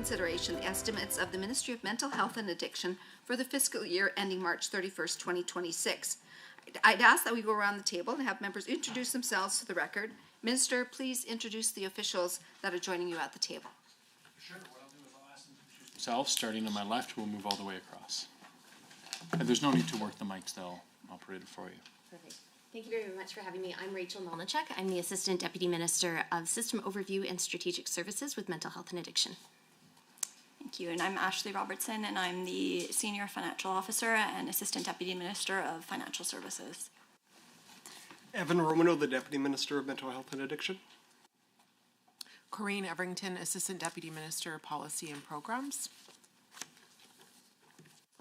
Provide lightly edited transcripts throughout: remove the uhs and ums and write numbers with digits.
consideration the estimates of the Ministry of Mental Health and Addiction for the fiscal year ending March 31st, 2026. I'd ask that we go around the table and have members introduce themselves to the record. Minister, please introduce the officials that are joining you at the table. Sure. What I'll do is I'll ask them to introduce themselves. Starting on my left, we'll move all the way across. And there's no need to work the mics, they'll operate it for you. Perfect. Thank you very much for having me. I'm Rachel Melnichuk. I'm the Assistant Deputy Minister of System Overview and Strategic Services with Mental Health and Addiction. Thank you. And I'm Ashley Robertson, and I'm the Senior Financial Officer and Assistant Deputy Minister of Financial Services. Evan Romano, the Deputy Minister of Mental Health and Addiction. Corinne Everington, Assistant Deputy Minister of Policy and Programs.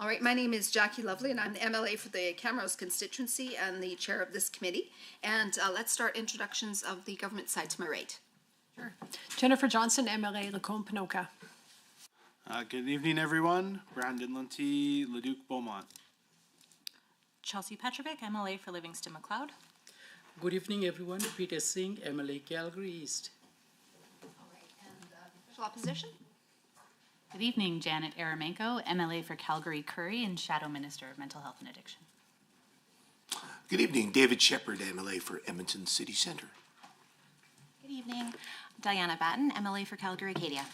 All right, my name is Jackie Lovely, and I'm the MLA for the Camrose constituency and the chair of this committee. And let's start introductions of the government side to my right. Sure. Jennifer Johnson, MLA, Lacombe Panoka. Good evening, everyone. Brandon Lunty, Leduc Beaumont. Chelsea Petrovic, MLA for Livingston McLeod. Good evening, everyone. Peter Singh, MLA, Calgary East. All right, and official opposition? Good evening, Janet Aramenko, MLA for Calgary Curry and Shadow Minister of Mental Health and Addiction. Good evening, David Shepard, MLA for Edmonton City Centre. Good evening, Diana Batten, MLA for Calgary Acadia.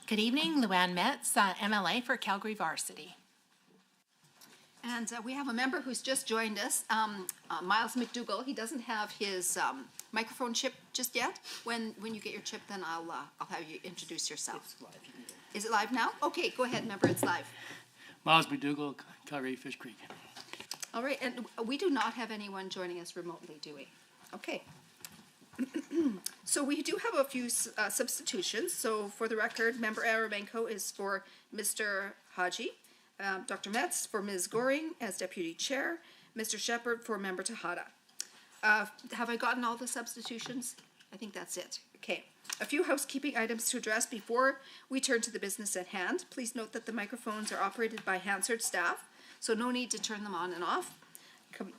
Good evening, Luann Metz, MLA for Calgary Varsity. And we have a member who's just joined us, Miles McDougall. He doesn't have his microphone chip just yet. When you get your chip, then I'll have you introduce yourself. It's live. Is it live now? Okay, go ahead, member. It's live. Miles McDougall, Calgary Fish Creek. All right, and we do not have anyone joining us remotely, do we? Okay. So we do have a few substitutions. So for the record, member Aramenko is for Mr. Haji. Dr. Metz for Ms. Goring as Deputy Chair, Mr. Shepard for Member Tejada. Have I gotten all the substitutions? I think that's it. Okay. A few housekeeping items to address before we turn to the business at hand. Please note that the microphones are operated by Hansard staff, so no need to turn them on and off.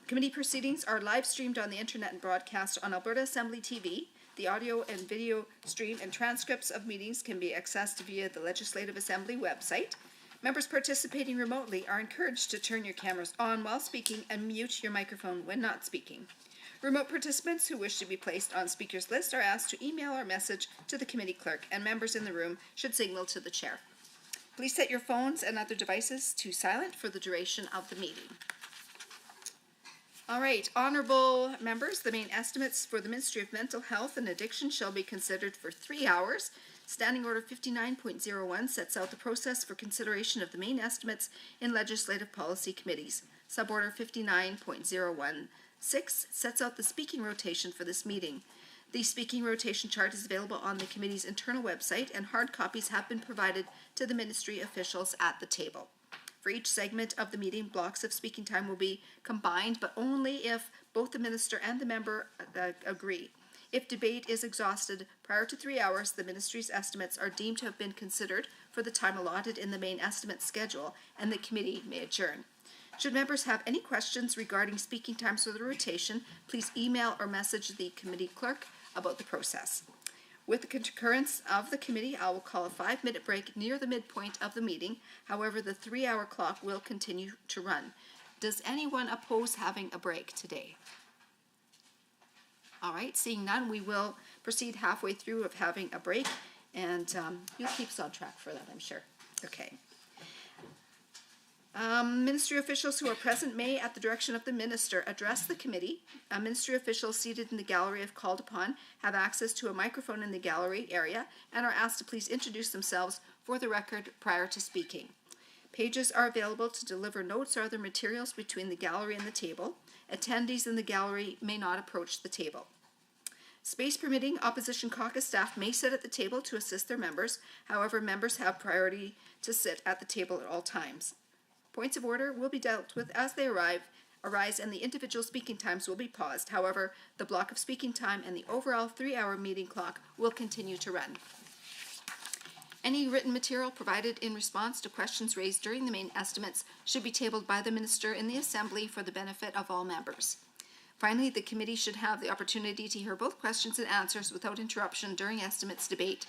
Committee proceedings are live streamed on the internet and broadcast on Alberta Assembly TV. The audio and video stream and transcripts of meetings can be accessed via the Legislative Assembly website. Members participating remotely are encouraged to turn your cameras on while speaking and mute your microphone when not speaking. Remote participants who wish to be placed on speakers list are asked to email or message to the committee clerk, and members in the room should signal to the chair. Please set your phones and other devices to silent for the duration of the meeting. All right, honorable members, the main estimates for the Ministry of Mental Health and Addiction shall be considered for 3 hours. Standing Order 59.01 sets out the process for consideration of the main estimates in legislative policy committees. Suborder 59.016 sets out the speaking rotation for this meeting. The speaking rotation chart is available on the committee's internal website, and hard copies have been provided to the ministry officials at the table. For each segment of the meeting, blocks of speaking time will be combined, but only if both the minister and the member agree. If debate is exhausted prior to 3 hours, the ministry's estimates are deemed to have been considered for the time allotted in the main estimate schedule, and the committee may adjourn. Should members have any questions regarding speaking times for the rotation, please email or message the committee clerk about the process. With the concurrence of the committee, I will call a 5-minute break near the midpoint of the meeting. However, the 3-hour clock will continue to run. Does anyone oppose having a break today? All right, seeing none, we will proceed halfway through of having a break, and you'll keep us on track for that, I'm sure. Okay. Ministry officials who are present may, at the direction of the minister, address the committee. Ministry officials seated in the gallery, if called upon, have access to a microphone in the gallery area and are asked to please introduce themselves for the record prior to speaking. Pages are available to deliver notes or other materials between the gallery and the table. Attendees in the gallery may not approach the table. Space permitting, opposition caucus staff may sit at the table to assist their members. However, members have priority to sit at the table at all times. Points of order will be dealt with as they arise, and the individual speaking times will be paused. However, the block of speaking time and the overall 3-hour meeting clock will continue to run. Any written material provided in response to questions raised during the main estimates should be tabled by the minister in the assembly for the benefit of all members. Finally, the committee should have the opportunity to hear both questions and answers without interruption during estimates debate.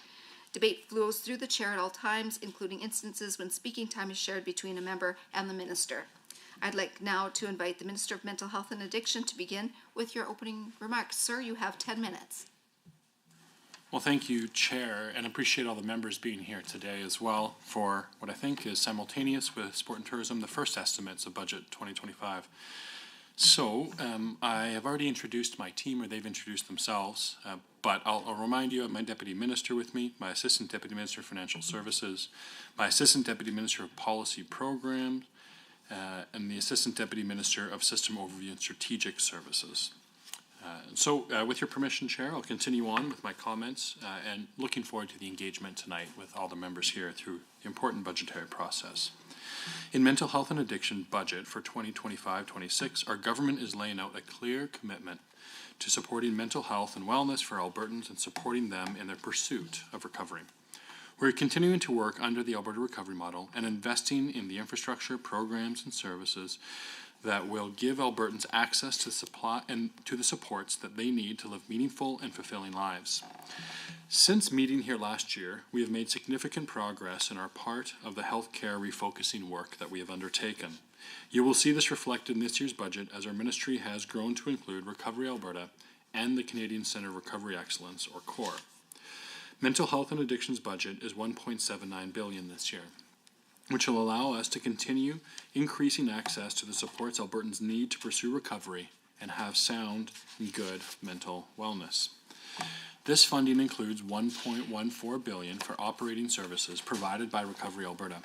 Debate flows through the chair at all times, including instances when speaking time is shared between a member and the minister. I'd like now to invite the Minister of Mental Health and Addiction to begin with your opening remarks. Sir, you have 10 minutes. Well, thank you, Chair, and appreciate all the members being here today as well for what I think is simultaneous with Sport and Tourism, the first estimates of Budget 2025. So I have already introduced my team, or they've introduced themselves, but I'll remind you of my Deputy Minister with me, my Assistant Deputy Minister of Financial Services, my Assistant Deputy Minister of Policy Programs, and the Assistant Deputy Minister of System Overview and Strategic Services. With your permission, Chair, I'll continue on with my comments and looking forward to the engagement tonight with all the members here through the important budgetary process. In mental health and addiction budget for 2025-26, our government is laying out a clear commitment to supporting mental health and wellness for Albertans and supporting them in their pursuit of recovery. We're continuing to work under the Alberta Recovery Model and investing in the infrastructure, programs, and services that will give Albertans access to supply and to the supports that they need to live meaningful and fulfilling lives. Since meeting here last year, we have made significant progress in our part of the healthcare refocusing work that we have undertaken. You will see this reflected in this year's budget as our ministry has grown to include Recovery Alberta and the Canadian Centre of Recovery Excellence, or CORE. Mental health and addictions budget is $1.79 billion this year, which will allow us to continue increasing access to the supports Albertans need to pursue recovery and have sound and good mental wellness. This funding includes $1.14 billion for operating services provided by Recovery Alberta,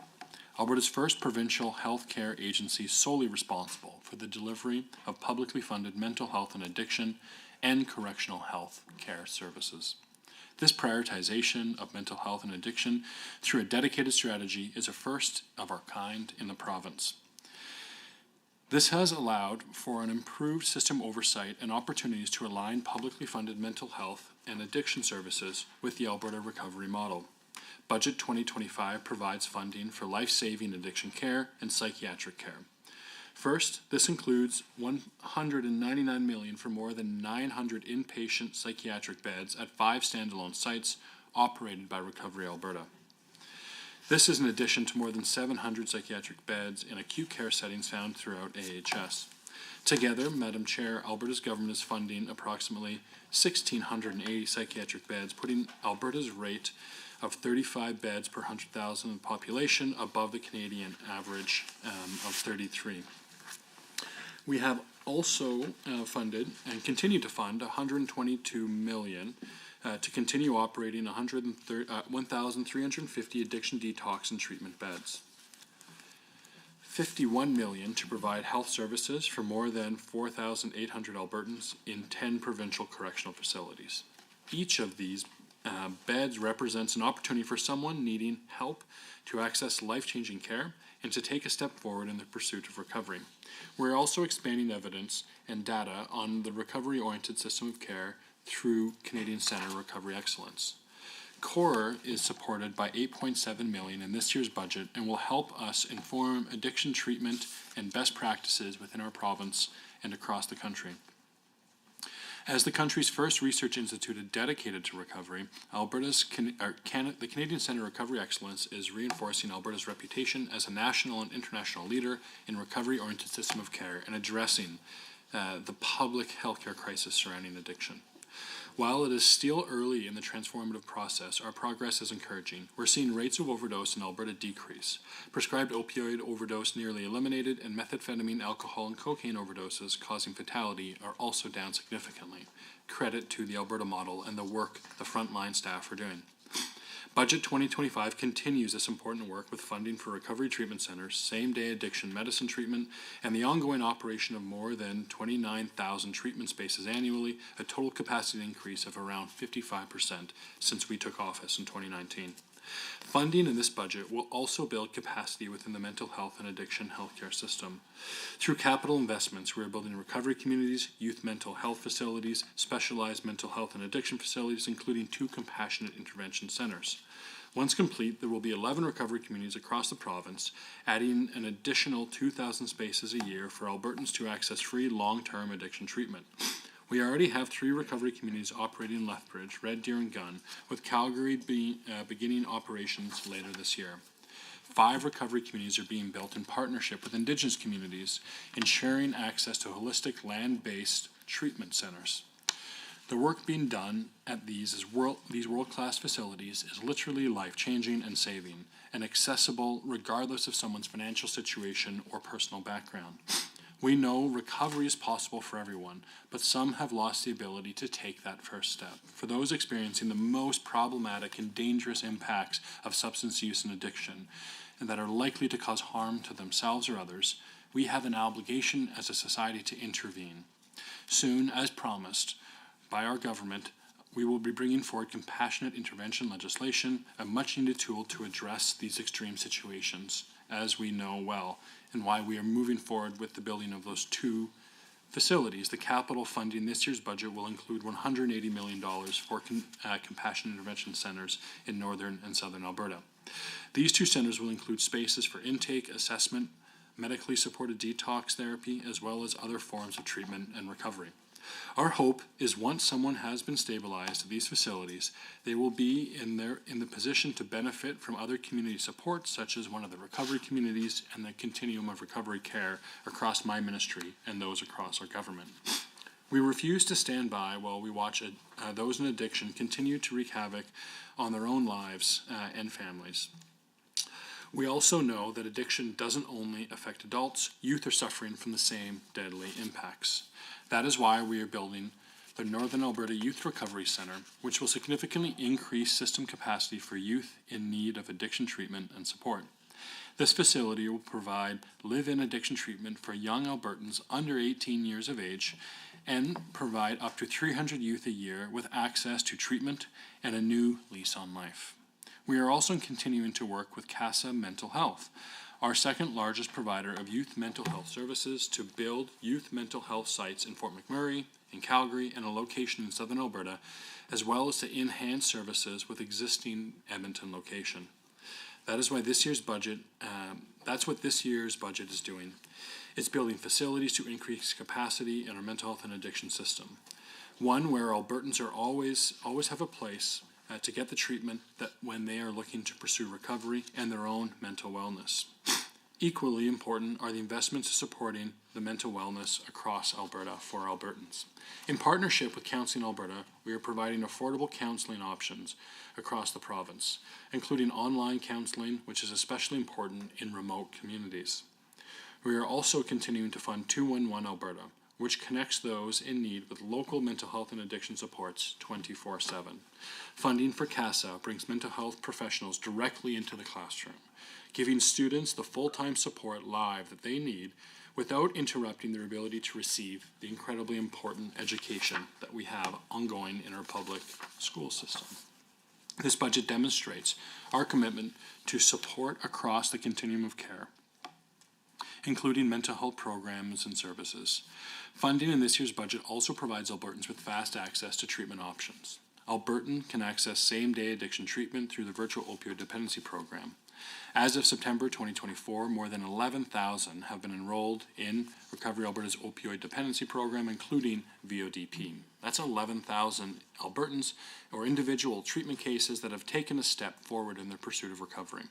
Alberta's first provincial health care agency solely responsible for the delivery of publicly funded mental health and addiction and correctional health care services. This prioritization of mental health and addiction through a dedicated strategy is a first of our kind in the province. This has allowed for an improved system oversight and opportunities to align publicly funded mental health and addiction services with the Alberta Recovery Model. Budget 2025 provides funding for life-saving addiction care and psychiatric care. First, this includes $199 million for more than 900 inpatient psychiatric beds at 5 standalone sites operated by Recovery Alberta. This is in addition to more than 700 psychiatric beds in acute care settings found throughout AHS. Together, Madam Chair, Alberta's government is funding approximately 1,680 psychiatric beds, putting Alberta's rate of 35 beds per 100,000 population above the Canadian average of 33. We have also funded and continue to fund $122 million to continue operating 1,350 addiction detox and treatment beds. $51 million to provide health services for more than 4,800 Albertans in 10 provincial correctional facilities. Each of these beds represents an opportunity for someone needing help to access life-changing care and to take a step forward in the pursuit of recovery. We're also expanding evidence and data on the recovery-oriented system of care through Canadian Centre of Recovery Excellence. CORE is supported by $8.7 million in this year's budget and will help us inform addiction treatment and best practices within our province and across the country. As the country's first research institute dedicated to recovery, the Canadian Centre of Recovery Excellence is reinforcing Alberta's reputation as a national and international leader in recovery-oriented system of care and addressing the public healthcare crisis surrounding addiction. While it is still early in the transformative process, our progress is encouraging. We're seeing rates of overdose in Alberta decrease. Prescribed opioid overdose nearly eliminated, and methamphetamine, alcohol, and cocaine overdoses causing fatality are also down significantly. Credit to the Alberta model and the work the frontline staff are doing. Budget 2025 continues this important work with funding for recovery treatment centers, same-day addiction medicine treatment, and the ongoing operation of more than 29,000 treatment spaces annually, a total capacity increase of around 55% since we took office in 2019. Funding in this budget will also build capacity within the mental health and addiction healthcare system. Through capital investments, we are building recovery communities, youth mental health facilities, specialized mental health and addiction facilities, including 2 compassionate intervention centers. Once complete, there will be 11 recovery communities across the province, adding an additional 2,000 spaces a year for Albertans to access free long-term addiction treatment. We already have 3 recovery communities operating in Lethbridge, Red Deer, and Gunn, with Calgary beginning operations later this year. 5 recovery communities are being built in partnership with Indigenous communities, ensuring access to holistic land-based treatment centers. The work being done at these world-class facilities is literally life-changing and saving, and accessible regardless of someone's financial situation or personal background. We know recovery is possible for everyone, but some have lost the ability to take that first step. For those experiencing the most problematic and dangerous impacts of substance use and addiction, and that are likely to cause harm to themselves or others, we have an obligation as a society to intervene. Soon, as promised by our government, we will be bringing forward compassionate intervention legislation, a much-needed tool to address these extreme situations, as we know well, and why we are moving forward with the building of those 2 facilities. The capital funding this year's budget will include $180 million for compassionate intervention centers in northern and southern Alberta. These 2 centers will include spaces for intake, assessment, medically supported detox therapy, as well as other forms of treatment and recovery. Our hope is once someone has been stabilized at these facilities, they will be in the position to benefit from other community support, such as one of the recovery communities and the continuum of recovery care across my ministry and those across our government. We refuse to stand by while we watch those in addiction continue to wreak havoc on their own lives and families. We also know that addiction doesn't only affect adults. Youth are suffering from the same deadly impacts. That is why we are building the Northern Alberta Youth Recovery Centre, which will significantly increase system capacity for youth in need of addiction treatment and support. This facility will provide live-in addiction treatment for young Albertans under 18 years of age and provide up to 300 youth a year with access to treatment and a new lease on life. We are also continuing to work with CASA Mental Health, our second largest provider of youth mental health services, to build youth mental health sites in Fort McMurray, in Calgary, and a location in southern Alberta, as well as to enhance services with existing Edmonton location. That is why this year's budget, that's what this year's budget is doing. It's building facilities to increase capacity in our mental health and addiction system. One where Albertans are always have a place to get the treatment that when they are looking to pursue recovery and their own mental wellness. Equally important are the investments supporting the mental wellness across Alberta for Albertans. In partnership with Counselling Alberta, we are providing affordable counseling options across the province, including online counseling, which is especially important in remote communities. We are also continuing to fund 211 Alberta, which connects those in need with local mental health and addiction supports 24/7. Funding for CASA brings mental health professionals directly into the classroom, giving students the full-time support live that they need without interrupting their ability to receive the incredibly important education that we have ongoing in our public school system. This budget demonstrates our commitment to support across the continuum of care, including mental health programs and services. Funding in this year's budget also provides Albertans with fast access to treatment options. Albertan can access same-day addiction treatment through the Virtual Opioid Dependency Program. As of September 2024, more than 11,000 have been enrolled in Recovery Alberta's Opioid Dependency Program, including VODP. That's 11,000 Albertans or individual treatment cases that have taken a step forward in their pursuit of recovery.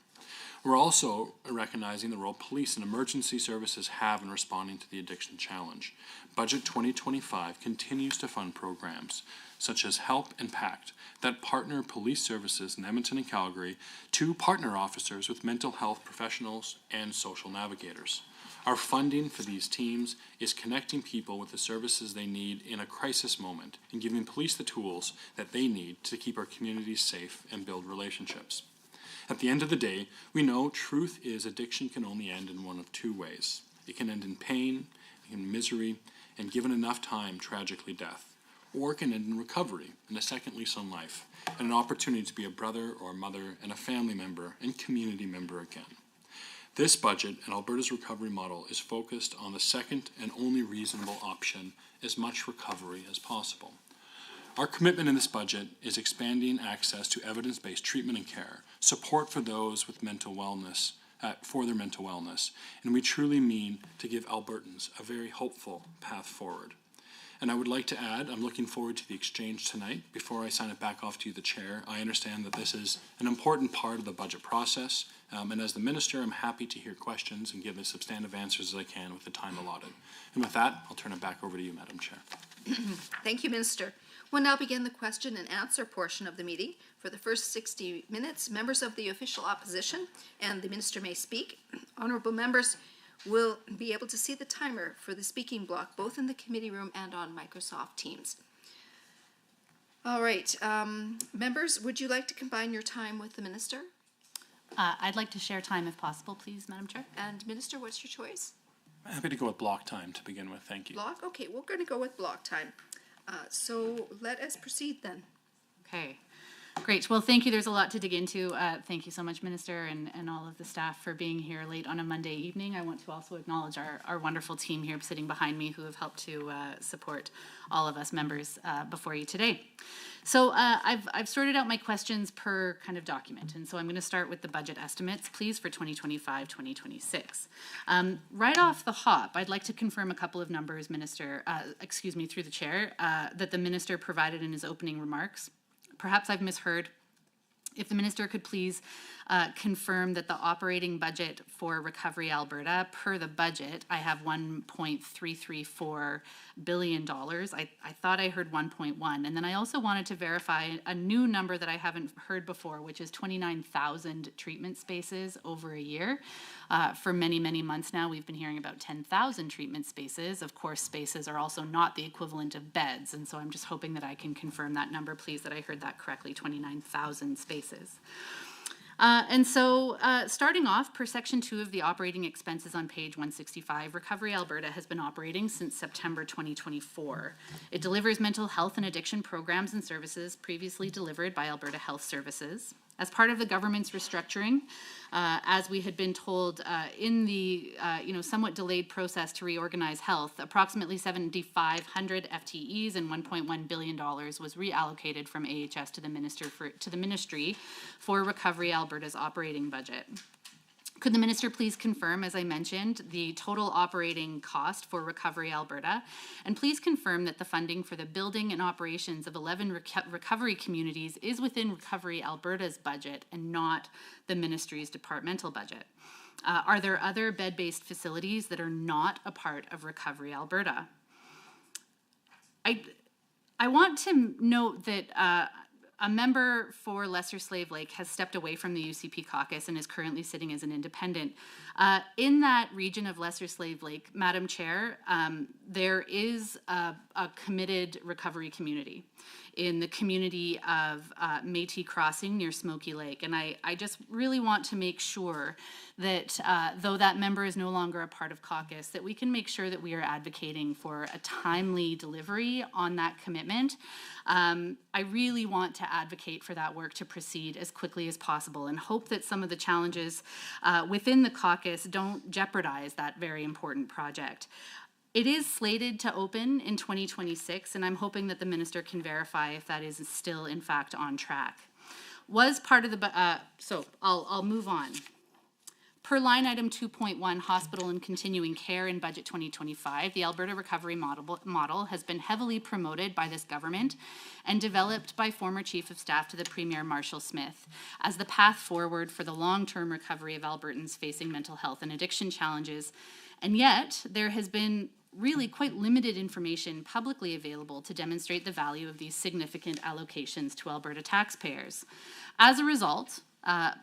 We're also recognizing the role police and emergency services have in responding to the addiction challenge. Budget 2025 continues to fund programs such as Help and PACT that partner police services in Edmonton and Calgary to partner officers with mental health professionals and social navigators. Our funding for these teams is connecting people with the services they need in a crisis moment and giving police the tools that they need to keep our communities safe and build relationships. At the end of the day, we know truth is addiction can only end in one of two ways. It can end in pain, in misery, and given enough time, tragically death. Or it can end in recovery, and a second lease on life, and an opportunity to be a brother or a mother and a family member and community member again. This budget and Alberta's recovery model is focused on the second and only reasonable option, as much recovery as possible. Our commitment in this budget is expanding access to evidence-based treatment and care, support for those with mental wellness, for their mental wellness, and we truly mean to give Albertans a very hopeful path forward. And I would like to add, I'm looking forward to the exchange tonight. Before I sign it back off to you, the chair, I understand that this is an important part of the budget process. And as the minister, I'm happy to hear questions and give as substantive answers as I can with the time allotted. And with that, I'll turn it back over to you, Madam Chair. Thank you, Minister. We'll now begin the question and answer portion of the meeting. For the first 60 minutes, members of the official opposition and the minister may speak. Honourable members will be able to see the timer for the speaking block, both in the committee room and on Microsoft Teams. All right, members, would you like to combine your time with the minister? I'd like to share time if possible, please, Madam Chair. And Minister, what's your choice? I'm happy to go with block time to begin with. Thank you. Block? Okay, we're going to go with block time. So let us proceed then. Okay, great. Well, thank you. There's a lot to dig into. Thank you so much, Minister, and all of the staff for being here late on a Monday evening. I want to also acknowledge our wonderful team here sitting behind me who have helped to support all of us members before you today. So I've sorted out my questions per kind of document, and so I'm going to start with the budget estimates, please, for 2025-2026. Right off the hop, I'd like to confirm a couple of numbers, Minister, through the chair, that the minister provided in his opening remarks. Perhaps I've misheard. If the minister could please confirm that the operating budget for Recovery Alberta, per the budget, I have $1.334 billion. I thought I heard 1.1. And then I also wanted to verify a new number that I haven't heard before, which is 29,000 treatment spaces over a year. For many, many months now, we've been hearing about 10,000 treatment spaces. Of course, spaces are also not the equivalent of beds. And so I'm just hoping that I can confirm that number, please, that I heard that correctly, 29,000 spaces. Starting off, per Section 2 of the operating expenses on page 165, Recovery Alberta has been operating since September 2024. It delivers mental health and addiction programs and services previously delivered by Alberta Health Services. As part of the government's restructuring, as we had been told in the somewhat delayed process to reorganize health, approximately 7,500 FTEs and $1.1 billion was reallocated from AHS to the Ministry for Recovery Alberta's operating budget. Could the minister please confirm, as I mentioned, the total operating cost for Recovery Alberta, and please confirm that the funding for the building and operations of 11 recovery communities is within Recovery Alberta's budget and not the ministry's departmental budget? Are there other bed-based facilities that are not a part of Recovery Alberta? I want to note that a member for Lesser Slave Lake has stepped away from the UCP caucus and is currently sitting as an independent. In that region of Lesser Slave Lake, Madam Chair, there is a committed recovery community in the community of Métis Crossing near Smoky Lake. And I just really want to make sure that though that member is no longer a part of caucus, that we can make sure that we are advocating for a timely delivery on that commitment. I really want to advocate for that work to proceed as quickly as possible and hope that some of the challenges within the caucus don't jeopardize that very important project. It is slated to open in 2026, and I'm hoping that the minister can verify if that is still, in fact, on track. Was part of the, so I'll move on. Per line item 2.1, hospital and continuing care in budget 2025, the Alberta Recovery model has been heavily promoted by this government and developed by former Chief of Staff to the Premier Marshall Smith as the path forward for the long-term recovery of Albertans facing mental health and addiction challenges. And yet, there has been really quite limited information publicly available to demonstrate the value of these significant allocations to Alberta taxpayers. As a result,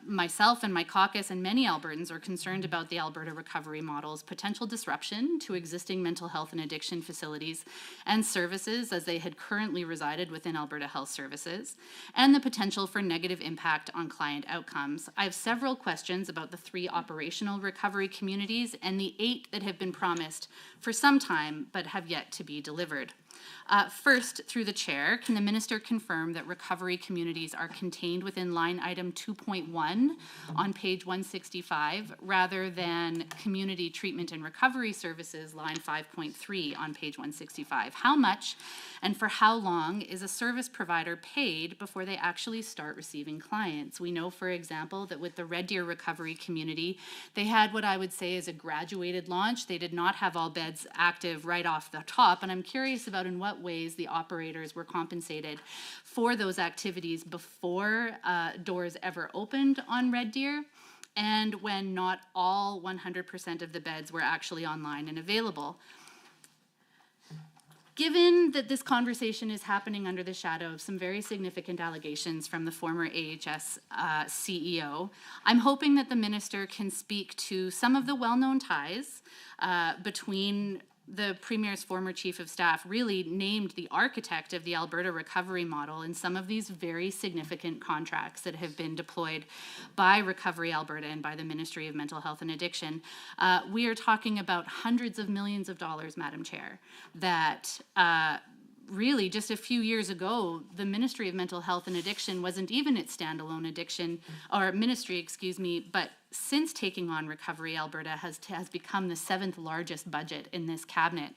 myself and my caucus and many Albertans are concerned about the Alberta Recovery Model's potential disruption to existing mental health and addiction facilities and services as they had currently resided within Alberta Health Services, and the potential for negative impact on client outcomes. I have several questions about the 3 operational recovery communities and the 8 that have been promised for some time but have yet to be delivered. First, through the chair, can the minister confirm that recovery communities are contained within line item 2.1 on page 165 rather than community treatment and recovery services line 5.3 on page 165? How much and for how long is a service provider paid before they actually start receiving clients? We know, for example, that with the Red Deer Recovery Community, they had what I would say is a graduated launch. They did not have all beds active right off the top, and I'm curious about about in what ways the operators were compensated for those activities before doors ever opened on Red Deer, and when not all 100% of the beds were actually online and available. Given that this conversation is happening under the shadow of some very significant allegations from the former AHS CEO, I'm hoping that the minister can speak to some of the well-known ties between the Premier's former Chief of Staff, really named the architect of the Alberta recovery model, in some of these very significant contracts that have been deployed by Recovery Alberta and by the Ministry of Mental Health and Addiction. We are talking about hundreds of millions of dollars, Madam Chair, that really just a few years ago, the Ministry of Mental Health and Addiction wasn't even its standalone addiction, or ministry, excuse me, but since taking on Recovery Alberta has become the 7th largest budget in this cabinet.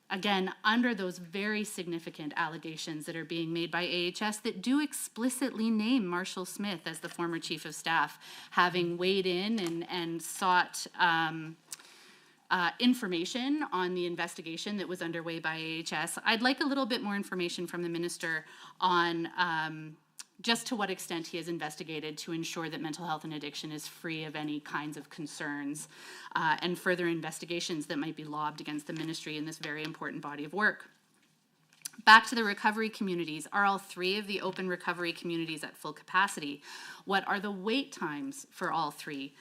Again, under those very significant allegations that are being made by AHS that do explicitly name Marshall Smith as the former Chief of Staff, having weighed in and sought information on the investigation that was underway by AHS. I'd like a little bit more information from the minister on just to what extent he has investigated to ensure that mental health and addiction is free of any kinds of concerns, and further investigations that might be lobbed against the ministry in this very important body of work. Back to the recovery communities. Are all 3 of the open recovery communities at full capacity? What are the wait times for all 3?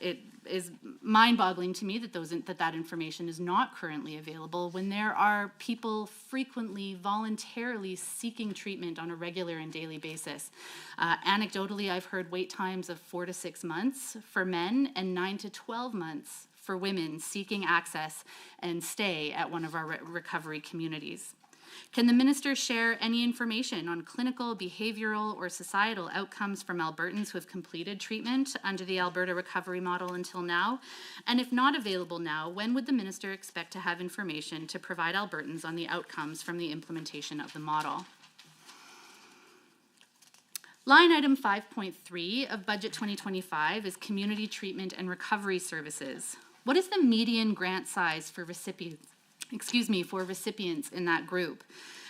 It is mind-boggling to me that that information is not currently available when there are people frequently, voluntarily seeking treatment on a regular and daily basis. Anecdotally, I've heard wait times of 4 to 6 months for men and 9 to 12 months for women seeking access and stay at one of our recovery communities. Can the minister share any information on clinical, behavioral, or societal outcomes from Albertans who have completed treatment under the Alberta recovery model until now? And if not available now, when would the minister expect to have information to provide Albertans on the outcomes from the implementation of the model? Line item 5.3 of Budget 2025 is Community Treatment and Recovery Services. What is the median grant size for recipients in that group?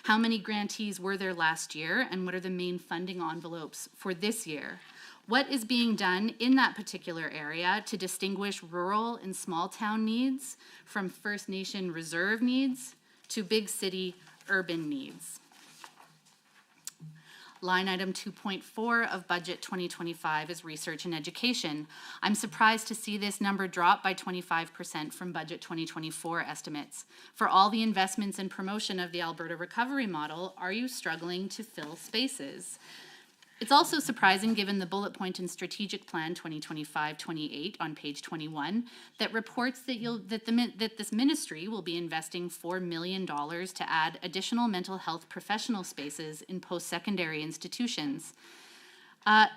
How many grantees were there last year, and what are the main funding envelopes for this year? What is being done in that particular area to distinguish rural and small town needs from First Nation reserve needs to big city urban needs? Line item 2.4 of Budget 2025 is Research and Education. I'm surprised to see this number drop by 25% from Budget 2024 estimates. For all the investments and promotion of the Alberta recovery model, are you struggling to fill spaces? It's also surprising, given the bullet point in Strategic Plan 2025-28 on page 21, that reports that this ministry will be investing $4 million to add additional mental health professional spaces in post-secondary institutions.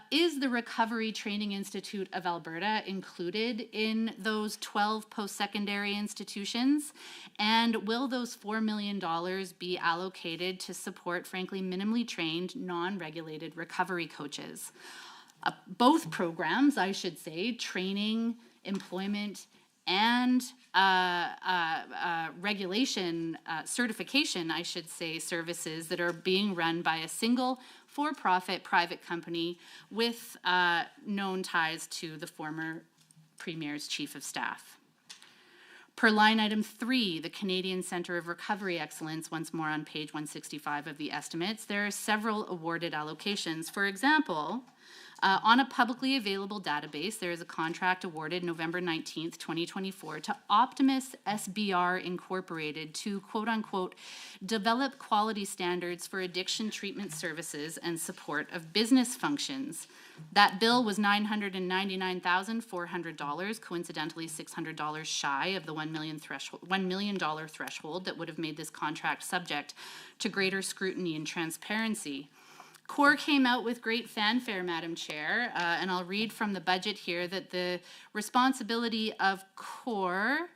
Is the Recovery Training Institute of Alberta included in those 12 post-secondary institutions? And will those $4 million be allocated to support, frankly, minimally trained, non-regulated recovery coaches? Both programs, I should say, training, employment, and regulation, certification, I should say, services that are being run by a single for-profit private company with known ties to the former Premier's Chief of Staff. Per line item 3, the Canadian Centre of Recovery Excellence, once more on page 165 of the estimates, there are several awarded allocations. For example, on a publicly available database, there is a contract awarded November 19th, 2024 to Optimus SBR Incorporated to, quote unquote, develop quality standards for addiction treatment services and support of business functions. That bill was $999,400, coincidentally $600 shy of the $1 million threshold that would have made this contract subject to greater scrutiny and transparency. CORE came out with great fanfare, Madam Chair, and I'll read from the budget here that the responsibility of CORE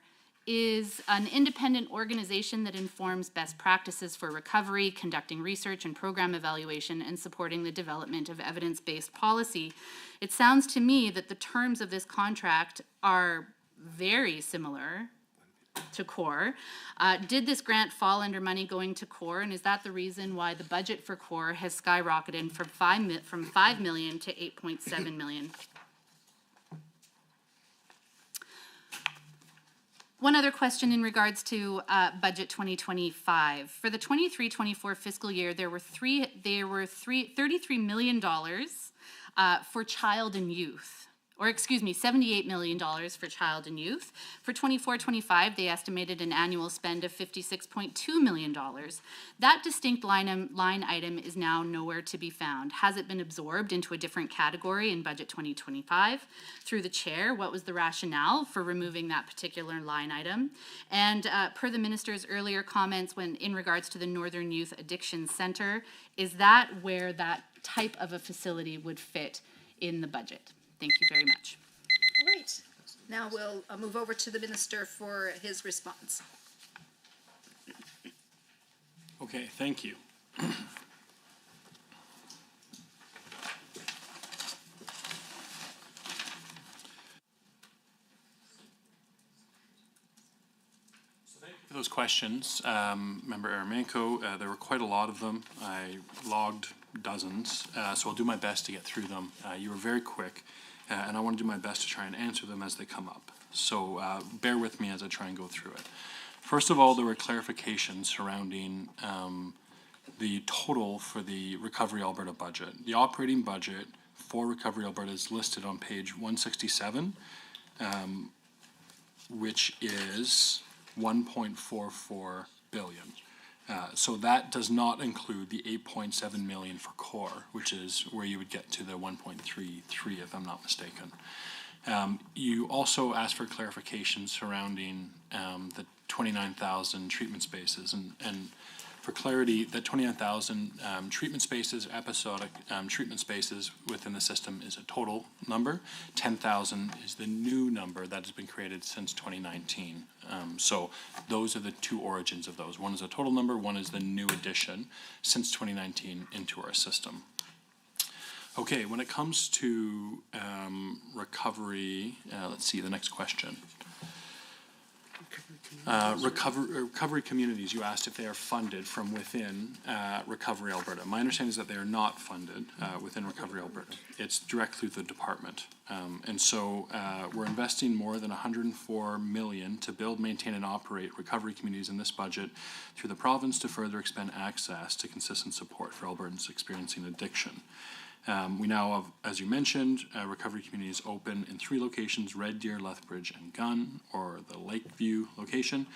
is an independent organization that informs best practices for recovery, conducting research and program evaluation, and supporting the development of evidence-based policy. It sounds to me that the terms of this contract are very similar to CORE. Did this grant fall under money going to CORE, and is that the reason why the budget for CORE has skyrocketed from $5 million to $8.7 million? One other question in regards to budget 2025. For the 23-24 fiscal year, there were $33 million for child and youth. Or excuse me, $78 million for child and youth. For 24-25, they estimated an annual spend of $56.2 million. That distinct line item is now nowhere to be found. Has it been absorbed into a different category in budget 2025? Through the chair, what was the rationale for removing that particular line item? And per the minister's earlier comments when in regards to the Northern Youth Addiction Center, is that where that type of a facility would fit in the budget? Thank you very much. All right. Now we'll move over to the minister for his response. Okay, thank you. For those questions, Member Aramanko, there were quite a lot of them. I logged dozens, so I'll do my best to get through them. You were very quick, and I want to do my best to try and answer them as they come up. So bear with me as I try and go through it. First of all, there were clarifications surrounding the total for the Recovery Alberta budget. The operating budget for Recovery Alberta is listed on page 167, which is 1.44 billion. So that does not include the 8.7 million for CORE, which is where you would get to the 1.33 if I'm not mistaken. You also asked for clarification surrounding the 29,000 treatment spaces, and for clarity, the 29,000 treatment spaces, episodic treatment spaces within the system is a total number. 10,000 is the new number that has been created since 2019. So those are the two origins of those. One is a total number, one is the new addition since 2019 into our system. Okay, when it comes to recovery, let's see, the next question. Recovery communities, you asked if they are funded from within Recovery Alberta. My understanding is that they are not funded within Recovery Alberta. It's direct through the department. And so we're investing more than $104 million to build, maintain, and operate recovery communities in this budget through the province to further expand access to consistent support for Albertans experiencing addiction. We now have, as you mentioned, recovery communities open in 3 locations: Red Deer, Lethbridge, and Gunn, or the Lakeview location,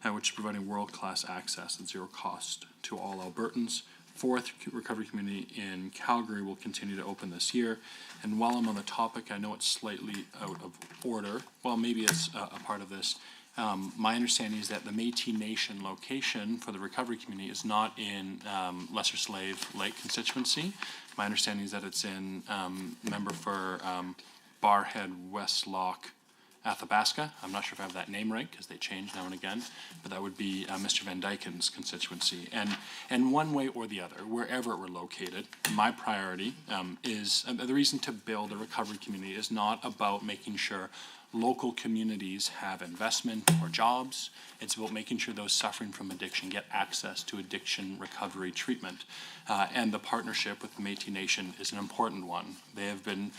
which is providing world-class access at zero cost to all Albertans. 4th recovery community in Calgary will continue to open this year. And while I'm on the topic, I know it's slightly out of order. Well, maybe it's a part of this. My understanding is that the Métis Nation location for the recovery community is not in Lesser Slave Lake constituency. My understanding is that it's in member for Barhead, Westlock, Athabasca. I'm not sure if I have that name right because they change now and again, but that would be Mr. Van Dyken's constituency. And one way or the other, wherever we're located, my priority is the reason to build a recovery community is not about making sure local communities have investment or jobs. It's about making sure those suffering from addiction get access to addiction recovery treatment. And the partnership with the Métis Nation is an important one. They have been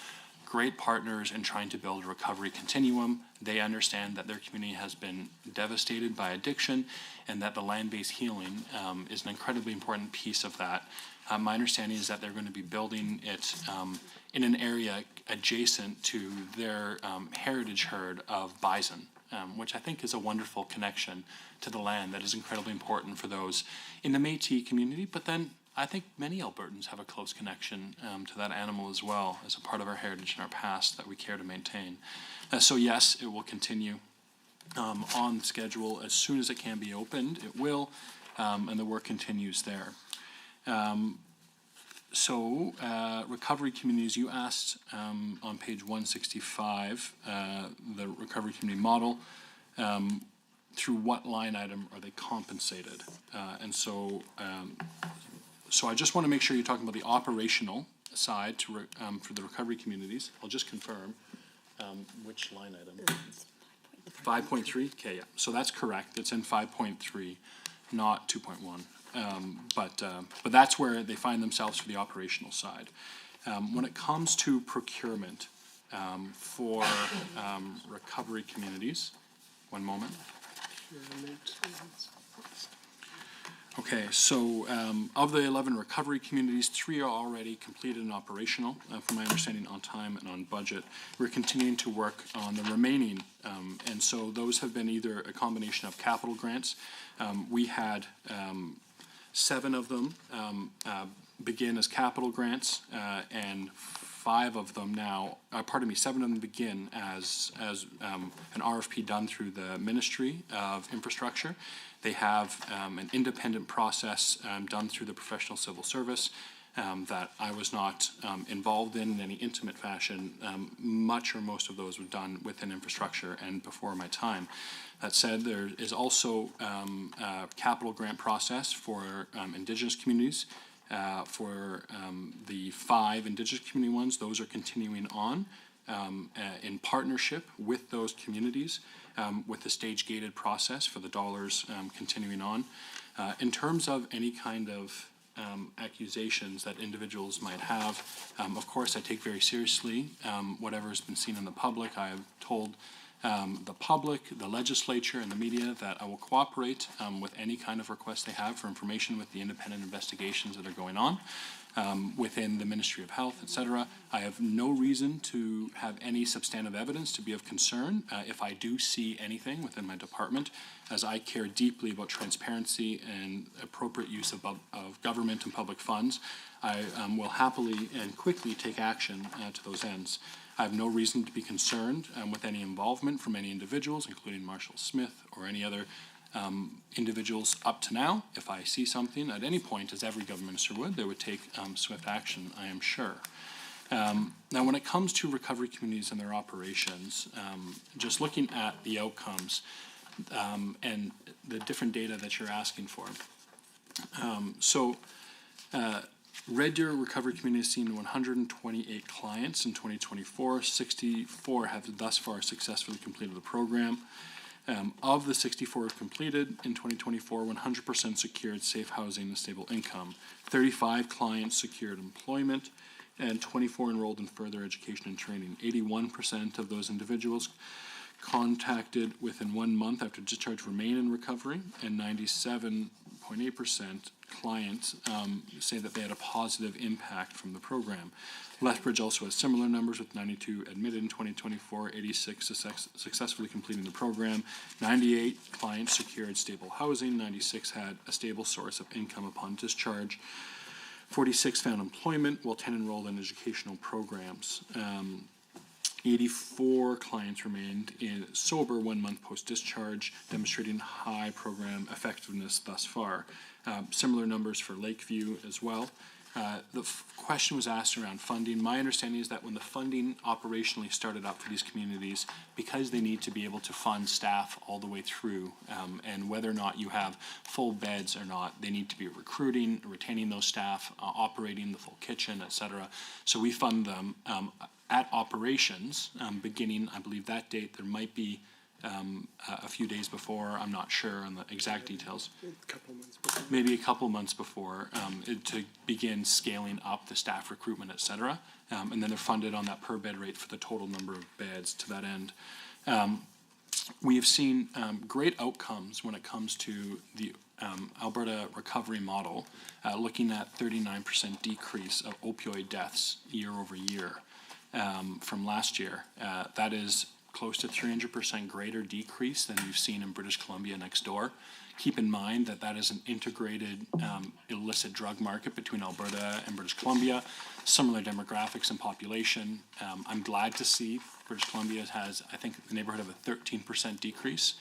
great partners in trying to build a recovery continuum. They understand that their community has been devastated by addiction and that the land-based healing is an incredibly important piece of that. My understanding is that they're going to be building it in an area adjacent to their heritage herd of bison, which I think is a wonderful connection to the land that is incredibly important for those in the Métis community. But then I think many Albertans have a close connection to that animal as well as a part of our heritage and our past that we care to maintain. So yes, it will continue on schedule as soon as it can be opened. It will, and the work continues there. So recovery communities, you asked on page 165, the recovery community model, through what line item are they compensated? And so I just want to make sure you're talking about the operational side to for the recovery communities. I'll just confirm which line item. 5.3, okay, yeah, so that's correct, it's in 5.3, not 2.1. But that's where they find themselves for the operational side. When it comes to procurement for recovery communities, one moment. Okay, so of the 11 recovery communities, 3 are already completed and operational, from my understanding, on time and on budget. We're continuing to work on the remaining, and so those have been either a combination of capital grants. We had 7 of them begin as capital grants, and 5 of them now, 7 of them begin as an RFP done through the Ministry of Infrastructure. They have an independent process done through the professional civil service that I was not involved in any intimate fashion. Much or most of those were done within infrastructure and before my time. That said, there is also a capital grant process for Indigenous communities. For the 5 Indigenous community ones, those are continuing on in partnership with those communities, with the stage-gated process for the dollars continuing on. In terms of any kind of accusations that individuals might have, of course I take very seriously whatever has been seen in the public. I have told the public, the legislature, and the media that I will cooperate with any kind of request they have for information with the independent investigations that are going on within the Ministry of Health, etc. I have no reason to have any substantive evidence to be of concern if I do see anything within my department, as I care deeply about transparency and appropriate use of government and public funds. I will happily and quickly take action to those ends. I have no reason to be concerned with any involvement from any individuals, including Marshall Smith or any other individuals up to now. If I see something at any point, as every government minister would, they would take swift action, I am sure. Now, when it comes to recovery communities and their operations, just looking at the outcomes and the different data that you're asking for. Red Deer Recovery Community has seen 128 clients in 2024. 64 have thus far successfully completed the program. Of the 64 completed in 2024, 100% secured safe housing and stable income. 35 clients secured employment, and 24 enrolled in further education and training. 81% of those individuals contacted within 1 month after discharge remain in recovery, and 97.8% clients say that they had a positive impact from the program. Lethbridge also has similar numbers, with 92 admitted in 2024, 86 successfully completing the program, 98 clients secured stable housing, 96 had a stable source of income upon discharge, 46 found employment, while 10 enrolled in educational programs. 84 clients remained sober 1 month post-discharge, demonstrating high program effectiveness thus far. Similar numbers for Lakeview as well. The question was asked around funding. My understanding is that when the funding operationally started up for these communities, because they need to be able to fund staff all the way through, and whether or not you have full beds or not, they need to be recruiting, retaining those staff, operating the full kitchen, etc. So we fund them at operations, beginning, I believe that date, there might be a few days before, I'm not sure on the exact details. Maybe a couple months before, to begin scaling up the staff recruitment, et cetera. And then they're funded on that per bed rate for the total number of beds to that end. We have seen great outcomes when it comes to the Alberta recovery model, looking at 39% decrease of opioid deaths year over year from last year. That is close to 300% greater decrease than you've seen in British Columbia next door. Keep in mind that that is an integrated illicit drug market between Alberta and British Columbia, similar demographics and population. I'm glad to see British Columbia has, I think, the neighborhood of a 13% decrease.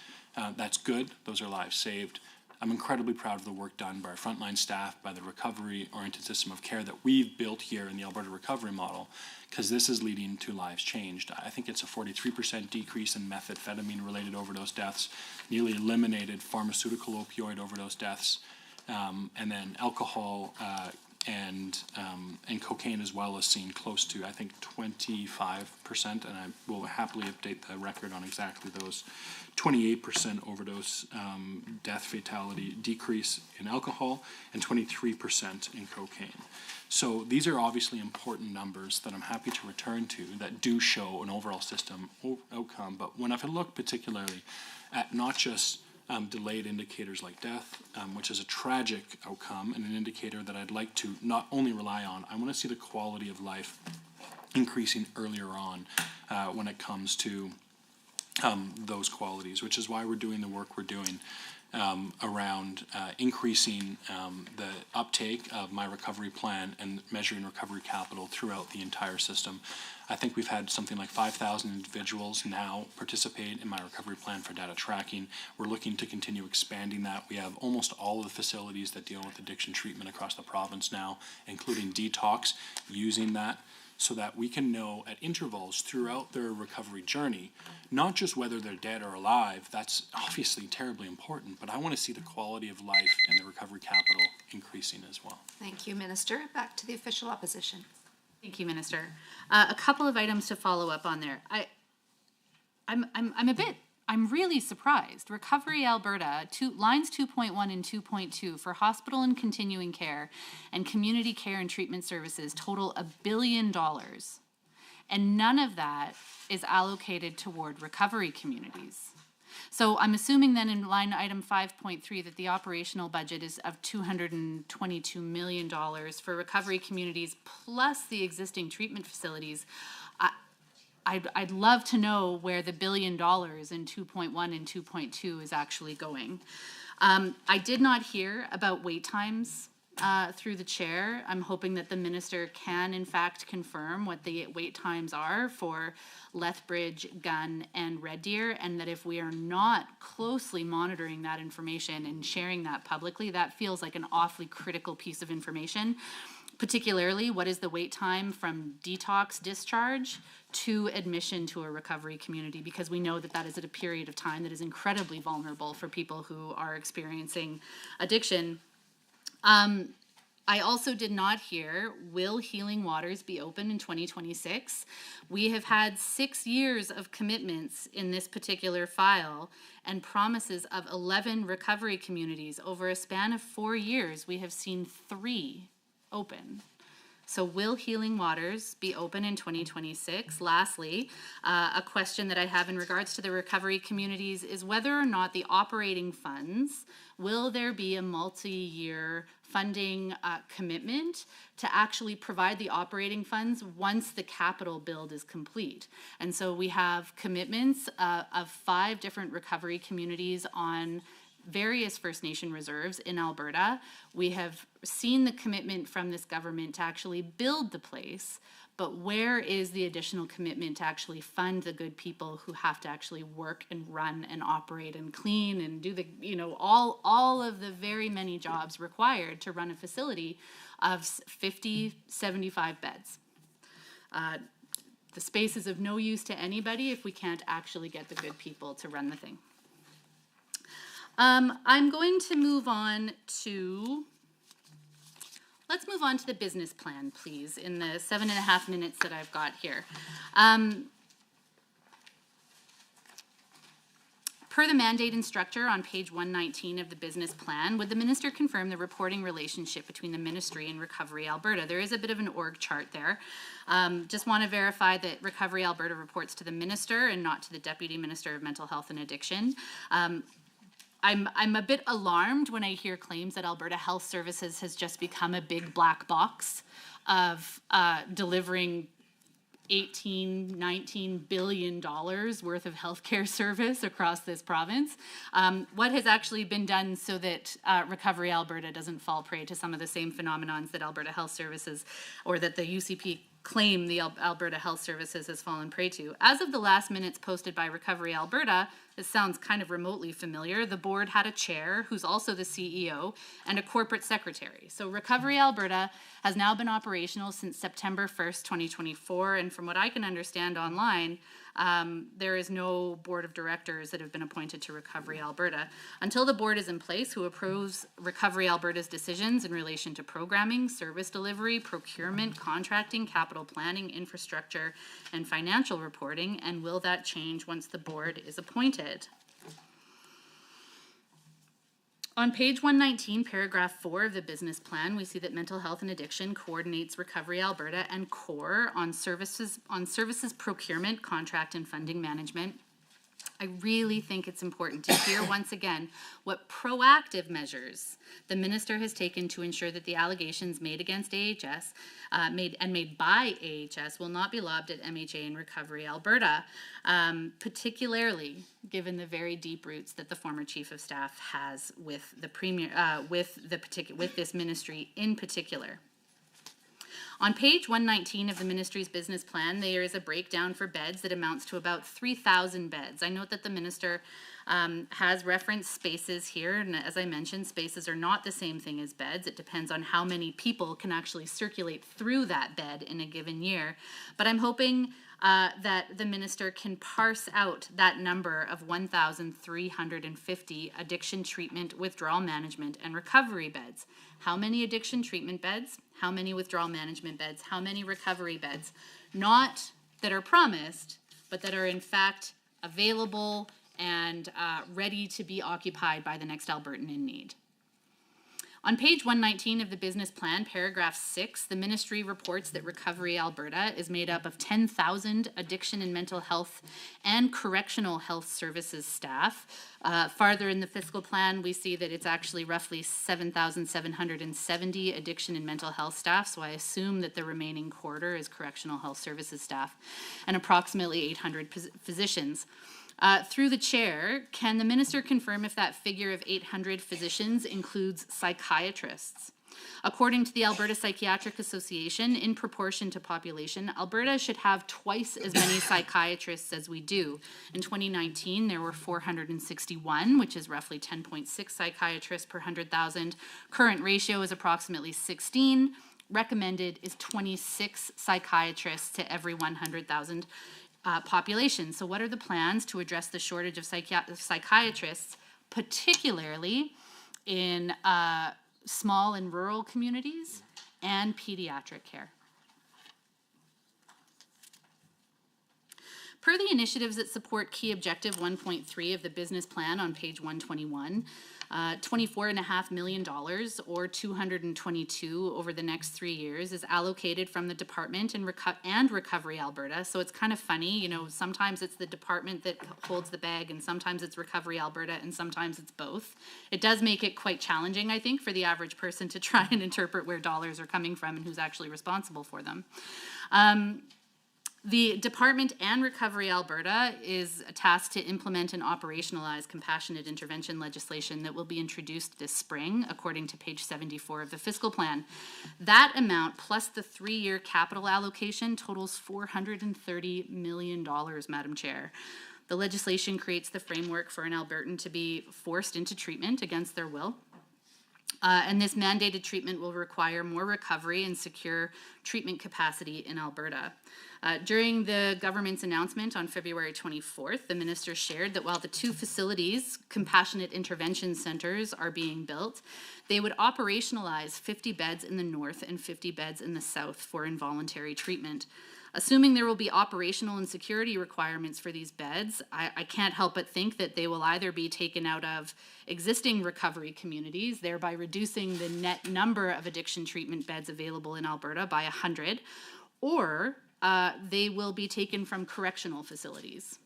That's good. Those are lives saved. I'm incredibly proud of the work done by our frontline staff, by the recovery-oriented system of care that we've built here in the Alberta recovery model, because this is leading to lives changed. I think it's a 43% decrease in methamphetamine-related overdose deaths, nearly eliminated pharmaceutical opioid overdose deaths, and then alcohol and cocaine as well, is seen close to, I think, 25%, and I will happily update the record on exactly those. 28% overdose death fatality decrease in alcohol, and 23% in cocaine. So these are obviously important numbers that I'm happy to return to that do show an overall system outcome. But when I look particularly at not just delayed indicators like death, which is a tragic outcome and an indicator that I'd like to not only rely on, I want to see the quality of life increasing earlier on when it comes to those qualities, which is why we're doing the work we're doing around increasing the uptake of my recovery plan and measuring recovery capital throughout the entire system. I think we've had something like 5,000 individuals now participate in my recovery plan for data tracking. We're looking to continue expanding that. We have almost all of the facilities that deal with addiction treatment across the province now, including detox, using that, so that we can know at intervals throughout their recovery journey, not just whether they're dead or alive. That's obviously terribly important, but I want to see the quality of life and the recovery capital increasing as well. Thank you, Minister. Back to the official opposition. Thank you, Minister. A couple of items to follow up on there. I'm really surprised. Recovery Alberta, lines 2.1 and 2.2 for hospital and continuing care and community care and treatment services total $1 billion. And none of that is allocated toward recovery communities. So I'm assuming then in line item 5.3 that the operational budget is of $222 million for recovery communities plus the existing treatment facilities. I'd love to know where the $1 billion in 2.1 and 2.2 is actually going. I did not hear about wait times through the chair. I'm hoping that the minister can in fact confirm what the wait times are for Lethbridge, Gunn, and Red Deer, and that if we are not closely monitoring that information and sharing that publicly, that feels like an awfully critical piece of information. Particularly, what is the wait time from detox discharge to admission to a recovery community? Because we know that that is at a period of time that is incredibly vulnerable for people who are experiencing addiction. I also did not hear, will Healing Waters be open in 2026? We have had 6 years of commitments in this particular file and promises of 11 recovery communities. Over a span of 4 years, we have seen 3 open. So will Healing Waters be open in 2026? Lastly, a question that I have in regards to the recovery communities is whether or not the operating funds, will there be a multi-year funding commitment to actually provide the operating funds once the capital build is complete? And so we have commitments of 5 different recovery communities on various First Nation reserves in Alberta. We have seen the commitment from this government to actually build the place, but where is the additional commitment to actually fund the good people who have to actually work and run and operate and clean and do the, all of the very many jobs required to run a facility of 50, 75 beds? The space is of no use to anybody if we can't actually get the good people to run the thing. I'm going to move on to, let's move on to the business plan, please, in the 7.5 minutes that I've got here. Per the mandate and structure on page 119 of the business plan, would the minister confirm the reporting relationship between the ministry and Recovery Alberta? There is a bit of an org chart there. Just want to verify that Recovery Alberta reports to the minister and not to the Deputy Minister of Mental Health and Addiction. I'm a bit alarmed when I hear claims that Alberta Health Services has just become a big black box of delivering $18-19 billion worth of healthcare service across this province. What has actually been done so that Recovery Alberta doesn't fall prey to some of the same phenomenons that Alberta Health Services or that the UCP claim the Alberta Health Services has fallen prey to? As of the last minutes posted by Recovery Alberta, this sounds kind of remotely familiar, the board had a chair who's also the CEO and a corporate secretary. So Recovery Alberta has now been operational since September 1st, 2024, and from what I can understand online, there is no board of directors that have been appointed to Recovery Alberta. Until the board is in place who approves Recovery Alberta's decisions in relation to programming, service delivery, procurement, contracting, capital planning, infrastructure, and financial reporting, and will that change once the board is appointed? On page 119, paragraph 4 of the business plan, we see that Mental Health and Addiction coordinates Recovery Alberta and CORE on services procurement, contract, and funding management. I really think it's important to hear once again what proactive measures the minister has taken to ensure that the allegations made against AHS, made by AHS, will not be lobbed at MHA and Recovery Alberta, particularly given the very deep roots that the former chief of staff has with the premier, with this ministry in particular. On page 119 of the ministry's business plan, there is a breakdown for beds that amounts to about 3,000 beds. I note that the minister has referenced spaces here, and as I mentioned, spaces are not the same thing as beds. It depends on how many people can actually circulate through that bed in a given year. But I'm hoping that the minister can parse out that number of 1,350 addiction treatment, withdrawal management, and recovery beds. How many addiction treatment beds? How many withdrawal management beds? How many recovery beds? Not that are promised, but that are in fact available and ready to be occupied by the next Albertan in need. On page 119 of the business plan, paragraph 6, the ministry reports that Recovery Alberta is made up of 10,000 addiction and mental health and correctional health services staff. Farther in the fiscal plan, we see that it's actually roughly 7,770 addiction and mental health staff, so I assume that the remaining quarter is correctional health services staff, and approximately 800 physicians. Through the chair, can the minister confirm if that figure of 800 physicians includes psychiatrists? According to the Alberta Psychiatric Association, in proportion to population, Alberta should have twice as many psychiatrists as we do. In 2019, there were 461, which is roughly 10.6 psychiatrists per 100,000. Current ratio is approximately 16. Recommended is 26 psychiatrists to every 100,000 population. So what are the plans to address the shortage of psychiatrists, particularly in small and rural communities and pediatric care? Per the initiatives that support key objective 1.3 of the business plan on page 121, $24.5 million or 222 over the next 3 years is allocated from the department and Recovery Alberta. So it's kind of funny, you know, sometimes it's the department that holds the bag and sometimes it's Recovery Alberta and sometimes it's both. It does make it quite challenging, I think, for the average person to try and interpret where dollars are coming from and who's actually responsible for them. The department and Recovery Alberta is tasked to implement and operationalize compassionate intervention legislation that will be introduced this spring, according to page 74 of the fiscal plan. That amount, plus the 3-year capital allocation, totals $430 million, Madam Chair. The legislation creates the framework for an Albertan to be forced into treatment against their will. And this mandated treatment will require more recovery and secure treatment capacity in Alberta. During the government's announcement on February 24th, the minister shared that while the 2 facilities, compassionate intervention centers, are being built, they would operationalize 50 beds in the north and 50 beds in the south for involuntary treatment. Assuming there will be operational and security requirements for these beds, I can't help but think that they will either be taken out of existing recovery communities, thereby reducing the net number of addiction treatment beds available in Alberta by 100, or they will be taken from correctional facilities.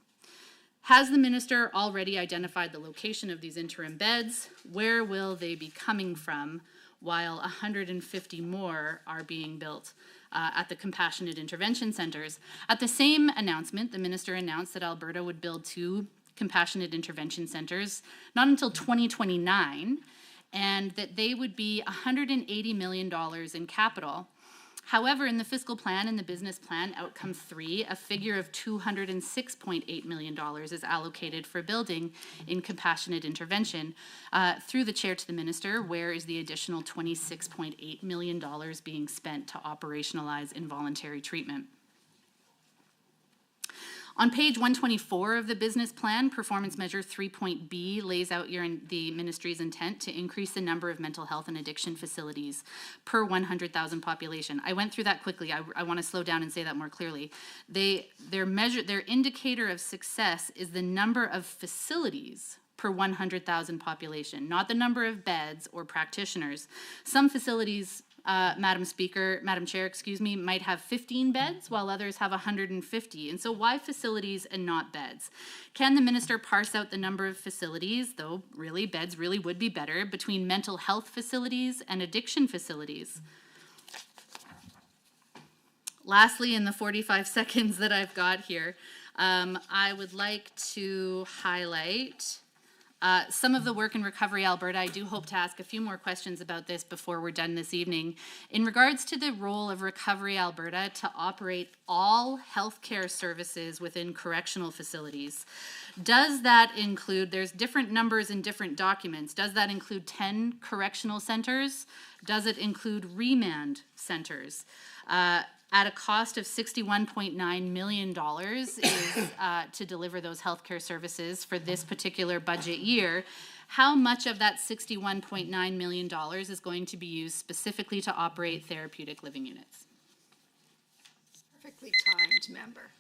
Has the minister already identified the location of these interim beds? Where will they be coming from while 150 more are being built at the compassionate intervention centers? At the same announcement, the minister announced that Alberta would build 2 compassionate intervention centers not until 2029, and that they would be $180 million in capital. However, in the fiscal plan and the business plan outcome 3, a figure of $206.8 million is allocated for building in compassionate intervention. Through the chair to the minister, where is the additional $26.8 million being spent to operationalize involuntary treatment? On page 124 of the business plan, performance measure 3.B lays out the ministry's intent to increase the number of mental health and addiction facilities per 100,000 population. I went through that quickly. I want to slow down and say that more clearly. Their indicator of success is the number of facilities per 100,000 population, not the number of beds or practitioners. Some facilities, Madam Chair, might have 15 beds while others have 150. And so why facilities and not beds? Can the minister parse out the number of facilities, though really beds really would be better, between mental health facilities and addiction facilities? Lastly, in the 45 seconds that I've got here, I would like to highlight some of the work in Recovery Alberta. I do hope to ask a few more questions about this before we're done this evening. In regards to the role of Recovery Alberta to operate all healthcare services within correctional facilities, does that include, there's different numbers in different documents, does that include 10 correctional centers? Does it include remand centers? At a cost of $61.9 million is to deliver those healthcare services for this particular budget year. How much of that $61.9 million is going to be used specifically to operate therapeutic living units? Perfectly timed, member.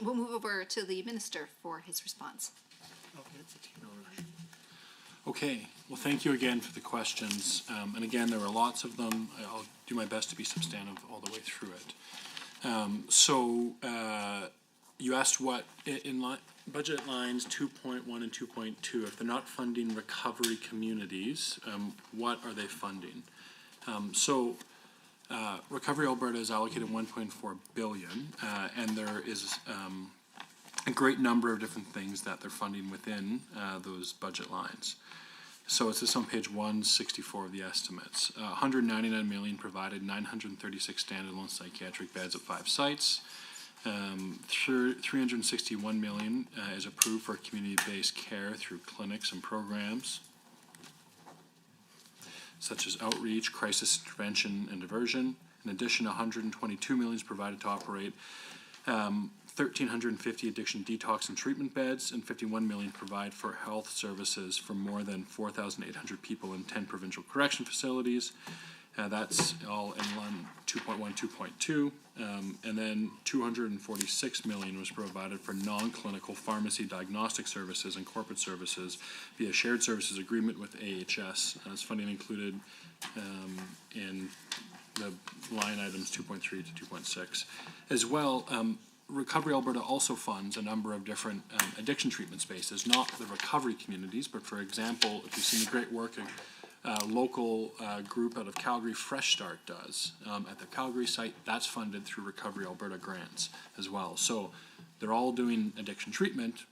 We'll move over to the minister for his response. Okay, well, thank you again for the questions. And again, there were lots of them. I'll do my best to be substantive all the way through it. You asked what, in budget lines 2.1 and 2.2, if they're not funding recovery communities, what are they funding? Recovery Alberta is allocated $1.4 billion, and there is a great number of different things that they're funding within those budget lines. So it's just on page 164 of the estimates. 199 million provided, 936 standalone psychiatric beds at 5 sites. 361 million is approved for community-based care through clinics and programs such as outreach, crisis intervention, and diversion. In addition, 122 million is provided to operate 1,350 addiction detox and treatment beds, and 51 million provide for health services for more than 4,800 people in 10 provincial correction facilities. That's all in line 2.1, 2.2. And then 246 million was provided for non-clinical pharmacy diagnostic services and corporate services via shared services agreement with AHS. As funding included in the line items 2.3 to 2.6. As well, Recovery Alberta also funds a number of different addiction treatment spaces, not the recovery communities, but for example, if you've seen the great work a local group out of Calgary, Fresh Start, does at the Calgary site, that's funded through Recovery Alberta grants as well. So they're all doing addiction treatment,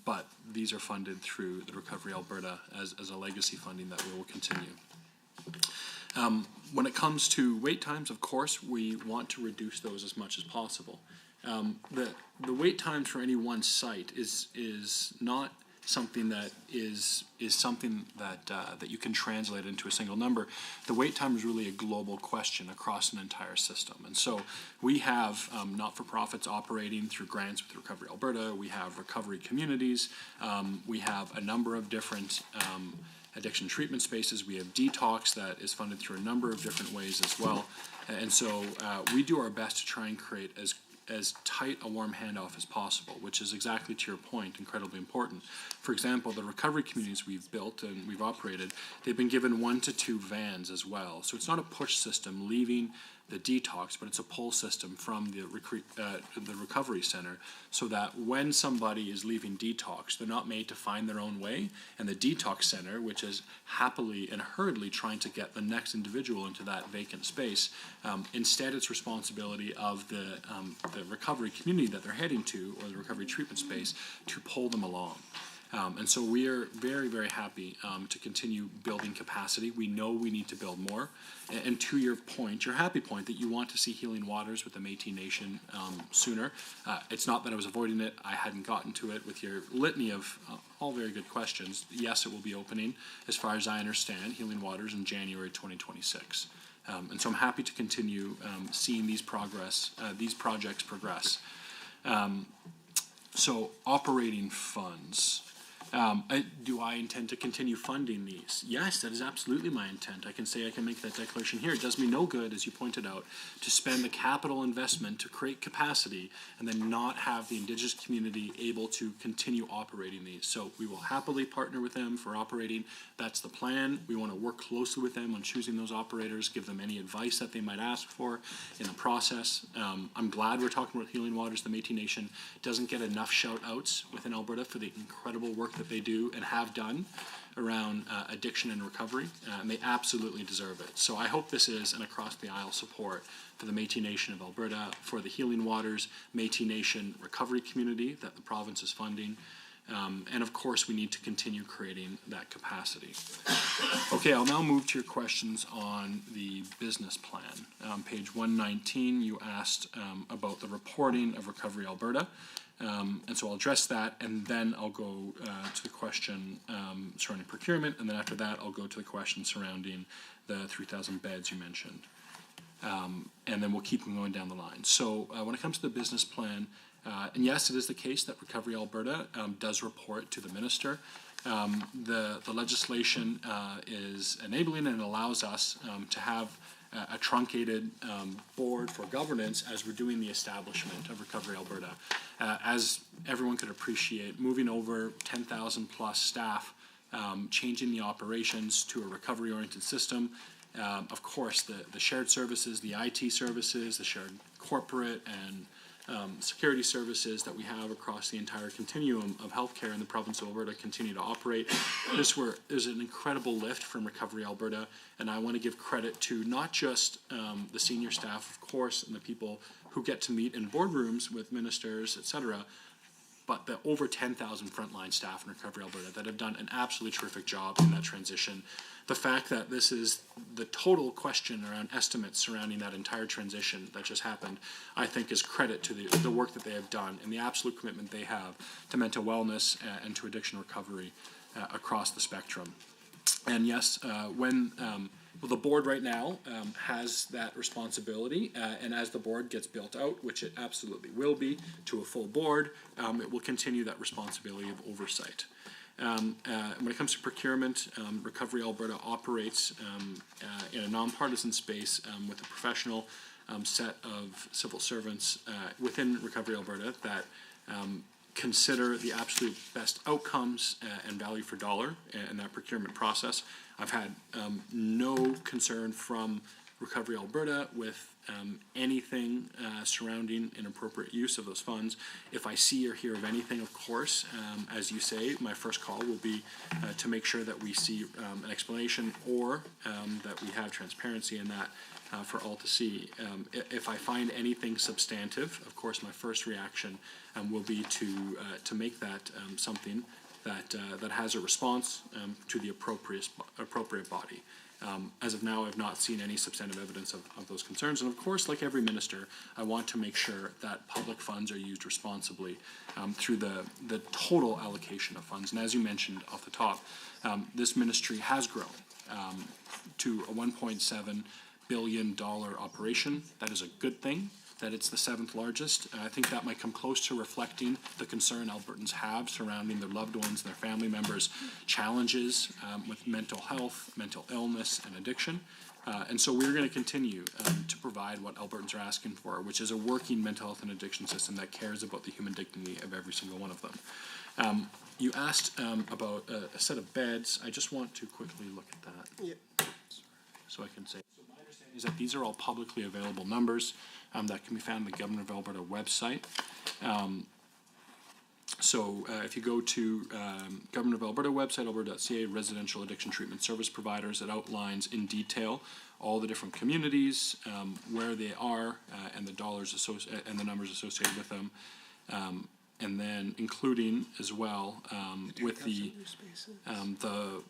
but these are funded through the Recovery Alberta as a legacy funding that we will continue. When it comes to wait times, of course, we want to reduce those as much as possible. The wait times for any one site is not something that is something that you can translate into a single number. The wait time is really a global question across an entire system, and so we have not-for-profits operating through grants with Recovery Alberta. We have recovery communities. We have a number of different addiction treatment spaces. We have detox that is funded through a number of different ways as well, and so we do our best to try and create as tight a warm handoff as possible, which is exactly to your point, incredibly important. For example, the recovery communities we've built and we've operated, they've been given 1 to 2 vans as well. So it's not a push system leaving the detox, but it's a pull system from the recovery center, so that when somebody is leaving detox, they're not made to find their own way, and the detox center, which is happily and hurriedly trying to get the next individual into that vacant space, instead it's responsibility of the recovery community that they're heading to, or the recovery treatment space, to pull them along. And so we are very, very happy to continue building capacity. We know we need to build more. And to your point, your happy point, that you want to see Healing Waters with the Métis Nation sooner. It's not that I was avoiding it. I hadn't gotten to it with your litany of all very good questions. Yes, it will be opening, as far as I understand, Healing Waters in January 2026. And so I'm happy to continue seeing these projects progress. So operating funds. Do I intend to continue funding these? Yes, that is absolutely my intent. I can make that declaration here. It does me no good, as you pointed out, to spend the capital investment to create capacity and then not have the Indigenous community able to continue operating these. So we will happily partner with them for operating. That's the plan. We want to work closely with them on choosing those operators, give them any advice that they might ask for in the process. I'm glad we're talking about Healing Waters. The Métis Nation doesn't get enough shout outs within Alberta for the incredible work that they do and have done around addiction and recovery, and they absolutely deserve it. So I hope this is an across-the-aisle support for the Métis Nation of Alberta, for the Healing Waters Métis Nation recovery community that the province is funding, and of course we need to continue creating that capacity. Okay, I'll now move to your questions on the business plan. Page 119, you asked about the reporting of Recovery Alberta. And so I'll address that, and then I'll go to the question surrounding procurement, and then after that I'll go to the question surrounding the 3,000 beds you mentioned. And then we'll keep going down the line. So when it comes to the business plan, and yes, it is the case that Recovery Alberta does report to the minister. The legislation is enabling and allows us to have a truncated board for governance as we're doing the establishment of Recovery Alberta. As everyone could appreciate, moving over 10,000 plus staff, changing the operations to a recovery-oriented system, of course, the shared services, the IT services, the shared corporate and security services that we have across the entire continuum of healthcare in the province of Alberta continue to operate. There's an incredible lift from Recovery Alberta, and I want to give credit to not just the senior staff, of course, and the people who get to meet in boardrooms with ministers, etc., but the over 10,000 frontline staff in Recovery Alberta that have done an absolutely terrific job in that transition. The fact that this is the total question around estimates surrounding that entire transition that just happened, I think is credit to the work that they have done and the absolute commitment they have to mental wellness and to addiction recovery across the spectrum. And yes, well, the board right now has that responsibility, and as the board gets built out, which it absolutely will be, to a full board, it will continue that responsibility of oversight. When it comes to procurement, Recovery Alberta operates in a nonpartisan space with a professional set of civil servants within Recovery Alberta that consider the absolute best outcomes and value for dollar in that procurement process. I've had no concern from Recovery Alberta with anything surrounding inappropriate use of those funds. If I see or hear of anything, of course, as you say, my first call will be to make sure that we see an explanation or that we have transparency in that for all to see. If I find anything substantive, of course, my first reaction will be to make that something that has a response to the appropriate body. As of now, I've not seen any substantive evidence of those concerns. And of course, like every minister, I want to make sure that public funds are used responsibly through the total allocation of funds. And as you mentioned off the top, this ministry has grown to a $1.7 billion operation. That is a good thing. That it's the 7th largest. I think that might come close to reflecting the concern Albertans have surrounding their loved ones, their family members' challenges with mental health, mental illness, and addiction. And so we're going to continue to provide what Albertans are asking for, which is a working mental health and addiction system that cares about the human dignity of every single one of them. You asked about a set of beds. I just want to quickly look at that. Yep. So I can say. So my understanding is that these are all publicly available numbers that can be found on the Government of Alberta website. So if you go to Government of Alberta website, alberta.ca, residential addiction treatment service providers, it outlines in detail all the different communities, where they are, and the dollars and the numbers associated with them. And then including as well with the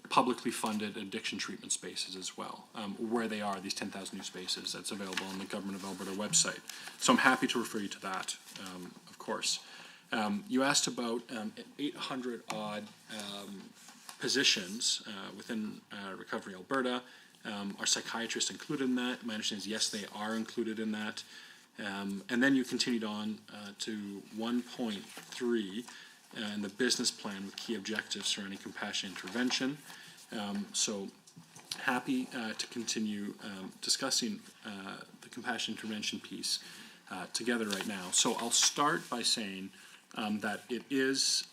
publicly funded addiction treatment spaces as well, where they are, these 10,000 new spaces that's available on the Government of Alberta website. So I'm happy to refer you to that, of course. You asked about 800 odd positions within Recovery Alberta. Are psychiatrists included in that? My understanding is yes, they are included in that. And then you continued on to 1.3 and the business plan with key objectives surrounding compassionate intervention. So happy to continue discussing the compassionate intervention piece together right now. So I'll start by saying that it is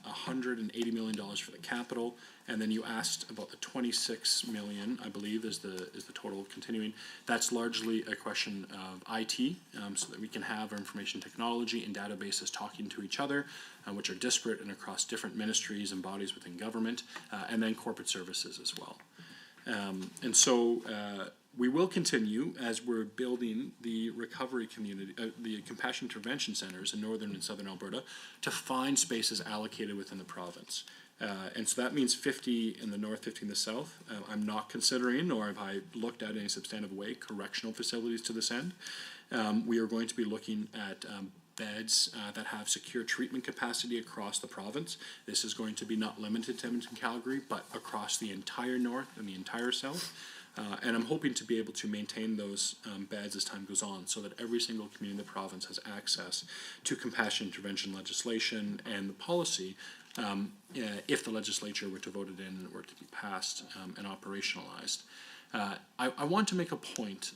$180 million for the capital, and then you asked about the 26 million, I believe, is the total continuing. That's largely a question of IT, so that we can have our information technology and databases talking to each other, which are disparate and across different ministries and bodies within government, and then corporate services as well. And so we will continue as we're building the recovery community, the compassion intervention centers in northern and southern Alberta, to find spaces allocated within the province. And so that means 50 in the north, 50 in the south. I'm not considering, nor have I looked at in any substantive way, correctional facilities to this end. We are going to be looking at beds that have secure treatment capacity across the province. This is going to be not limited to Edmonton, Calgary, but across the entire north and the entire south. And I'm hoping to be able to maintain those beds as time goes on, so that every single community in the province has access to compassionate intervention legislation and the policy if the legislature were to vote it in and it were to be passed and operationalized. I want to make a point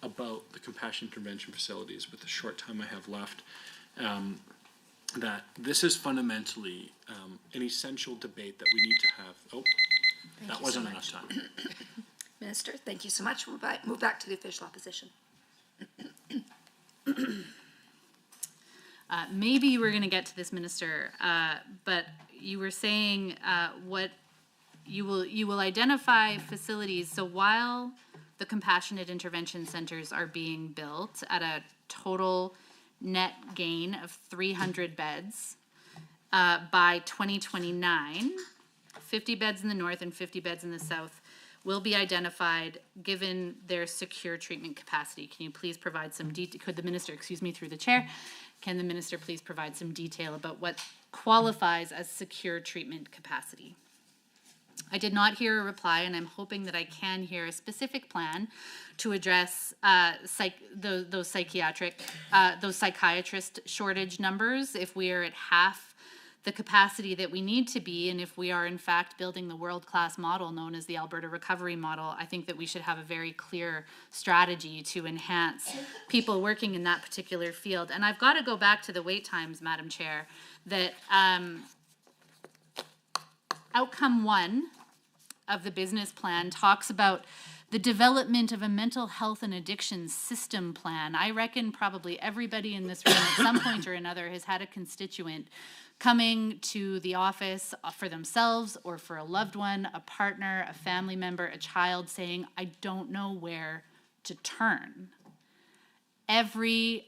about the compassionate intervention facilities with the short time I have left, that this is fundamentally an essential debate that we need to have. Oh, that wasn't enough time. Minister, thank you so much. We'll move back to the official opposition. Maybe you were going to get to this, Minister, but you were saying what you will identify facilities. So while the compassionate intervention centers are being built at a total net gain of 300 beds by 2029, 50 beds in the north and 50 beds in the south will be identified given their secure treatment capacity. Can you please provide some detail? Could the minister, excuse me, through the chair, can the minister please provide some detail about what qualifies as secure treatment capacity? I did not hear a reply, and I'm hoping that I can hear a specific plan to address those psychiatrist shortage numbers if we are at half the capacity that we need to be, and if we are in fact building the world-class model known as the Alberta Recovery Model. I think that we should have a very clear strategy to enhance people working in that particular field. And I've got to go back to the wait times, Madam Chair, that outcome 1 of the business plan talks about the development of a mental health and addiction system plan. I reckon probably everybody in this room at some point or another has had a constituent coming to the office for themselves or for a loved one, a partner, a family member, a child, saying, I don't know where to turn. Every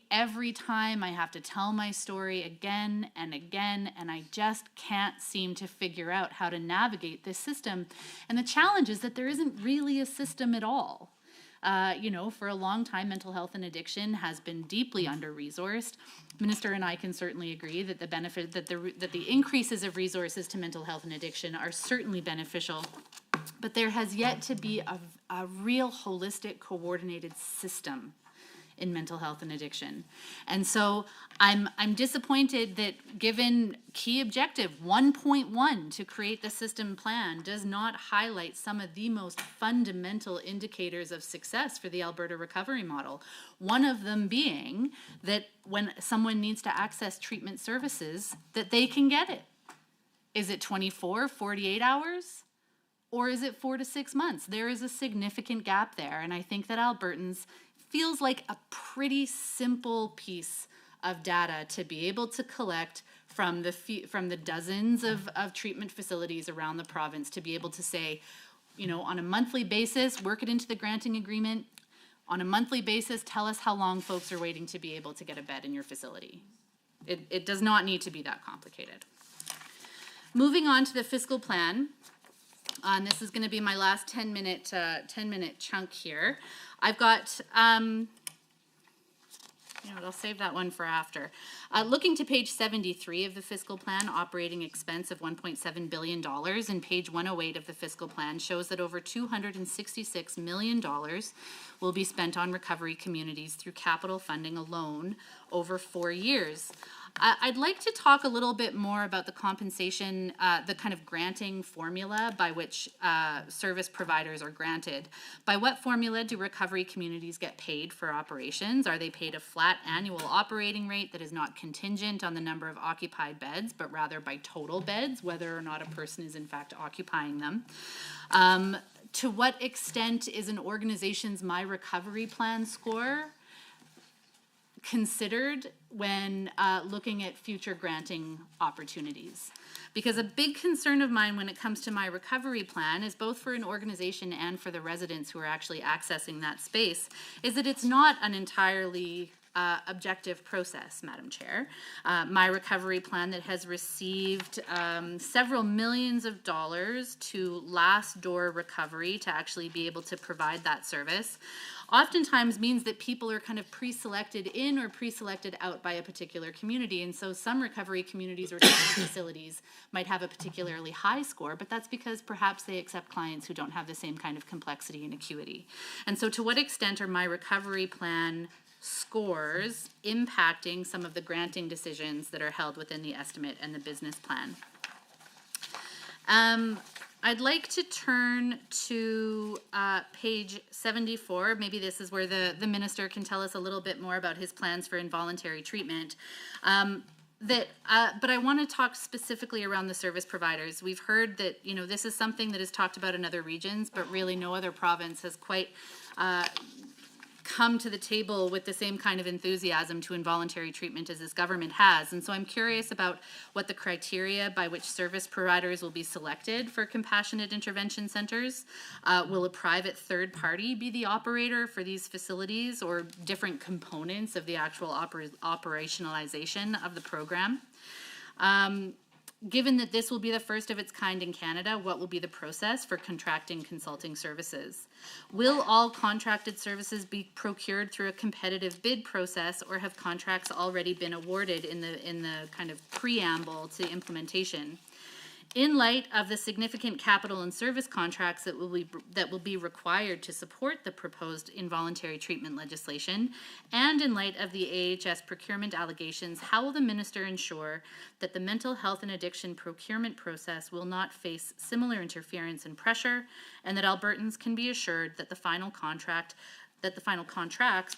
time I have to tell my story again and again, and I just can't seem to figure out how to navigate this system. And the challenge is that there isn't really a system at all. For a long time, mental health and addiction has been deeply under-resourced. Minister and I can certainly agree that the increases of resources to mental health and addiction are certainly beneficial, but there has yet to be a real holistic, coordinated system in mental health and addiction. And so I'm disappointed that given key objective 1.1 to create the system plan does not highlight some of the most fundamental indicators of success for the Alberta Recovery Model. One of them being that when someone needs to access treatment services, that they can get it. Is it 24, 48 hours? Or is it 4 to 6 months? There is a significant gap there, and I think that Albertans feels like a pretty simple piece of data to be able to collect from the dozens of treatment facilities around the province, to be able to say, on a monthly basis, work it into the granting agreement. On a monthly basis, tell us how long folks are waiting to be able to get a bed in your facility. It does not need to be that complicated. Moving on to the fiscal plan. And this is going to be my last 10-minute chunk here. I've got You know what, I'll save that one for after. Looking to page 73 of the fiscal plan, operating expense of $1.7 billion, and page 108 of the fiscal plan shows that over $266 million will be spent on recovery communities through capital funding alone over 4 years. I'd like to talk a little bit more about the compensation, the kind of granting formula by which service providers are granted. By what formula do recovery communities get paid for operations? Are they paid a flat annual operating rate that is not contingent on the number of occupied beds, but rather by total beds, whether or not a person is in fact occupying them? To what extent is an organization's My Recovery Plan score considered when looking at future granting opportunities? Because a big concern of mine when it comes to My Recovery Plan is both for an organization and for the residents who are actually accessing that space, is that it's not an entirely objective process, Madam Chair. My Recovery Plan that has received several millions of dollars to Last Door Recovery to actually be able to provide that service oftentimes means that people are kind of pre-selected in or pre-selected out by a particular community. And so some recovery communities or treatment facilities might have a particularly high score, but that's because perhaps they accept clients who don't have the same kind of complexity and acuity. And so to what extent are My Recovery Plan scores impacting some of the granting decisions that are held within the estimate and the business plan? I'd like to turn to page 74. Maybe this is where the minister can tell us a little bit more about his plans for involuntary treatment. But I want to talk specifically around the service providers. We've heard that, you know, this is something that is talked about in other regions, but really no other province has quite come to the table with the same kind of enthusiasm to involuntary treatment as this government has. And so I'm curious about what the criteria by which service providers will be selected for compassionate intervention centers. Will a private third party be the operator for these facilities, or different components of the actual operationalization of the program? Given that this will be the first of its kind in Canada, what will be the process for contracting consulting services? Will all contracted services be procured through a competitive bid process, or have contracts already been awarded in the kind of preamble to implementation? In light of the significant capital and service contracts that will be required to support the proposed involuntary treatment legislation, and in light of the AHS procurement allegations, how will the minister ensure that the mental health and addiction procurement process will not face similar interference and pressure, and that Albertans can be assured that the final contracts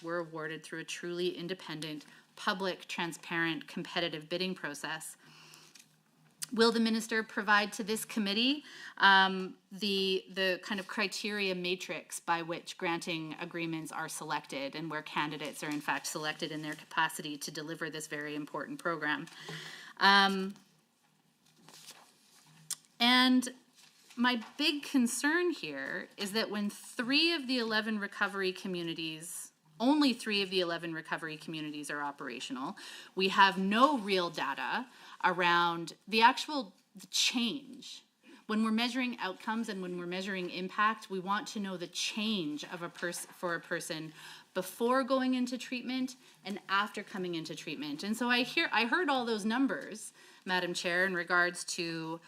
were awarded through a truly independent, public, transparent, competitive bidding process? Will the minister provide to this committee the kind of criteria matrix by which granting agreements are selected, and where candidates are in fact selected in their capacity to deliver this very important program? And my big concern here is that when only 3 of the 11 recovery communities are operational, we have no real data around the actual change. When we're measuring outcomes and when we're measuring impact, we want to know the change of for a person before going into treatment and after coming into treatment. And so I heard all those numbers, Madam Chair, in regards to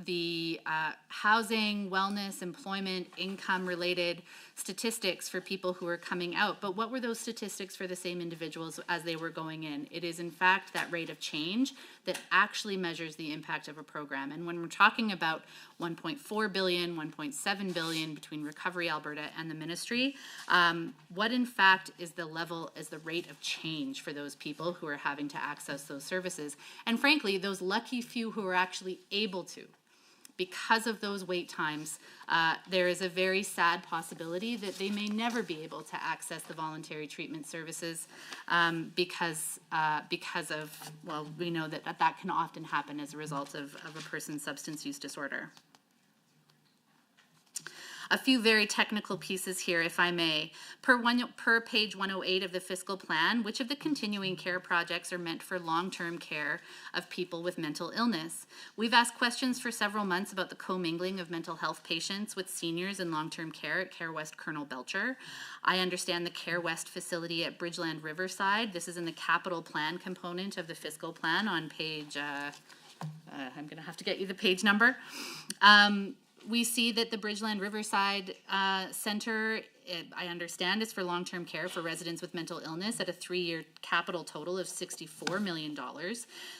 the housing, wellness, employment, income-related statistics for people who are coming out. But what were those statistics for the same individuals as they were going in? It is, in fact, that rate of change that actually measures the impact of a program. And when we're talking about $1.4 billion, $1.7 billion between Recovery Alberta and the ministry, what in fact is the rate of change for those people who are having to access those services? And frankly, those lucky few who are actually able to. Because of those wait times, there is a very sad possibility that they may never be able to access the voluntary treatment services because of, well, we know that can often happen as a result of a person's substance use disorder. A few very technical pieces here, if I may. Per page 108 of the fiscal plan, which of the continuing care projects are meant for long-term care of people with mental illness? We've asked questions for several months about the commingling of mental health patients with seniors in long-term care at Care West Colonel Belcher. I understand the Care West facility at Bridgeland Riverside. This is in the capital plan component of the fiscal plan on page, I'm going to have to get you the page number. We see that the Bridgeland Riverside Center, I understand, is for long-term care for residents with mental illness at a 3-year capital total of $64 million.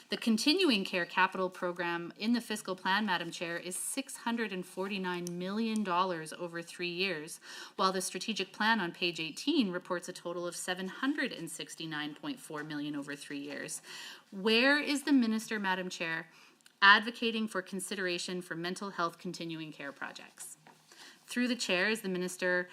The continuing care capital program in the fiscal plan, Madam Chair, is $649 million over 3 years, while the strategic plan on page 18 reports a total of $769.4 million over 3 years. Where is the minister, Madam Chair, advocating for consideration for mental health continuing care projects? Through the chair, is the minister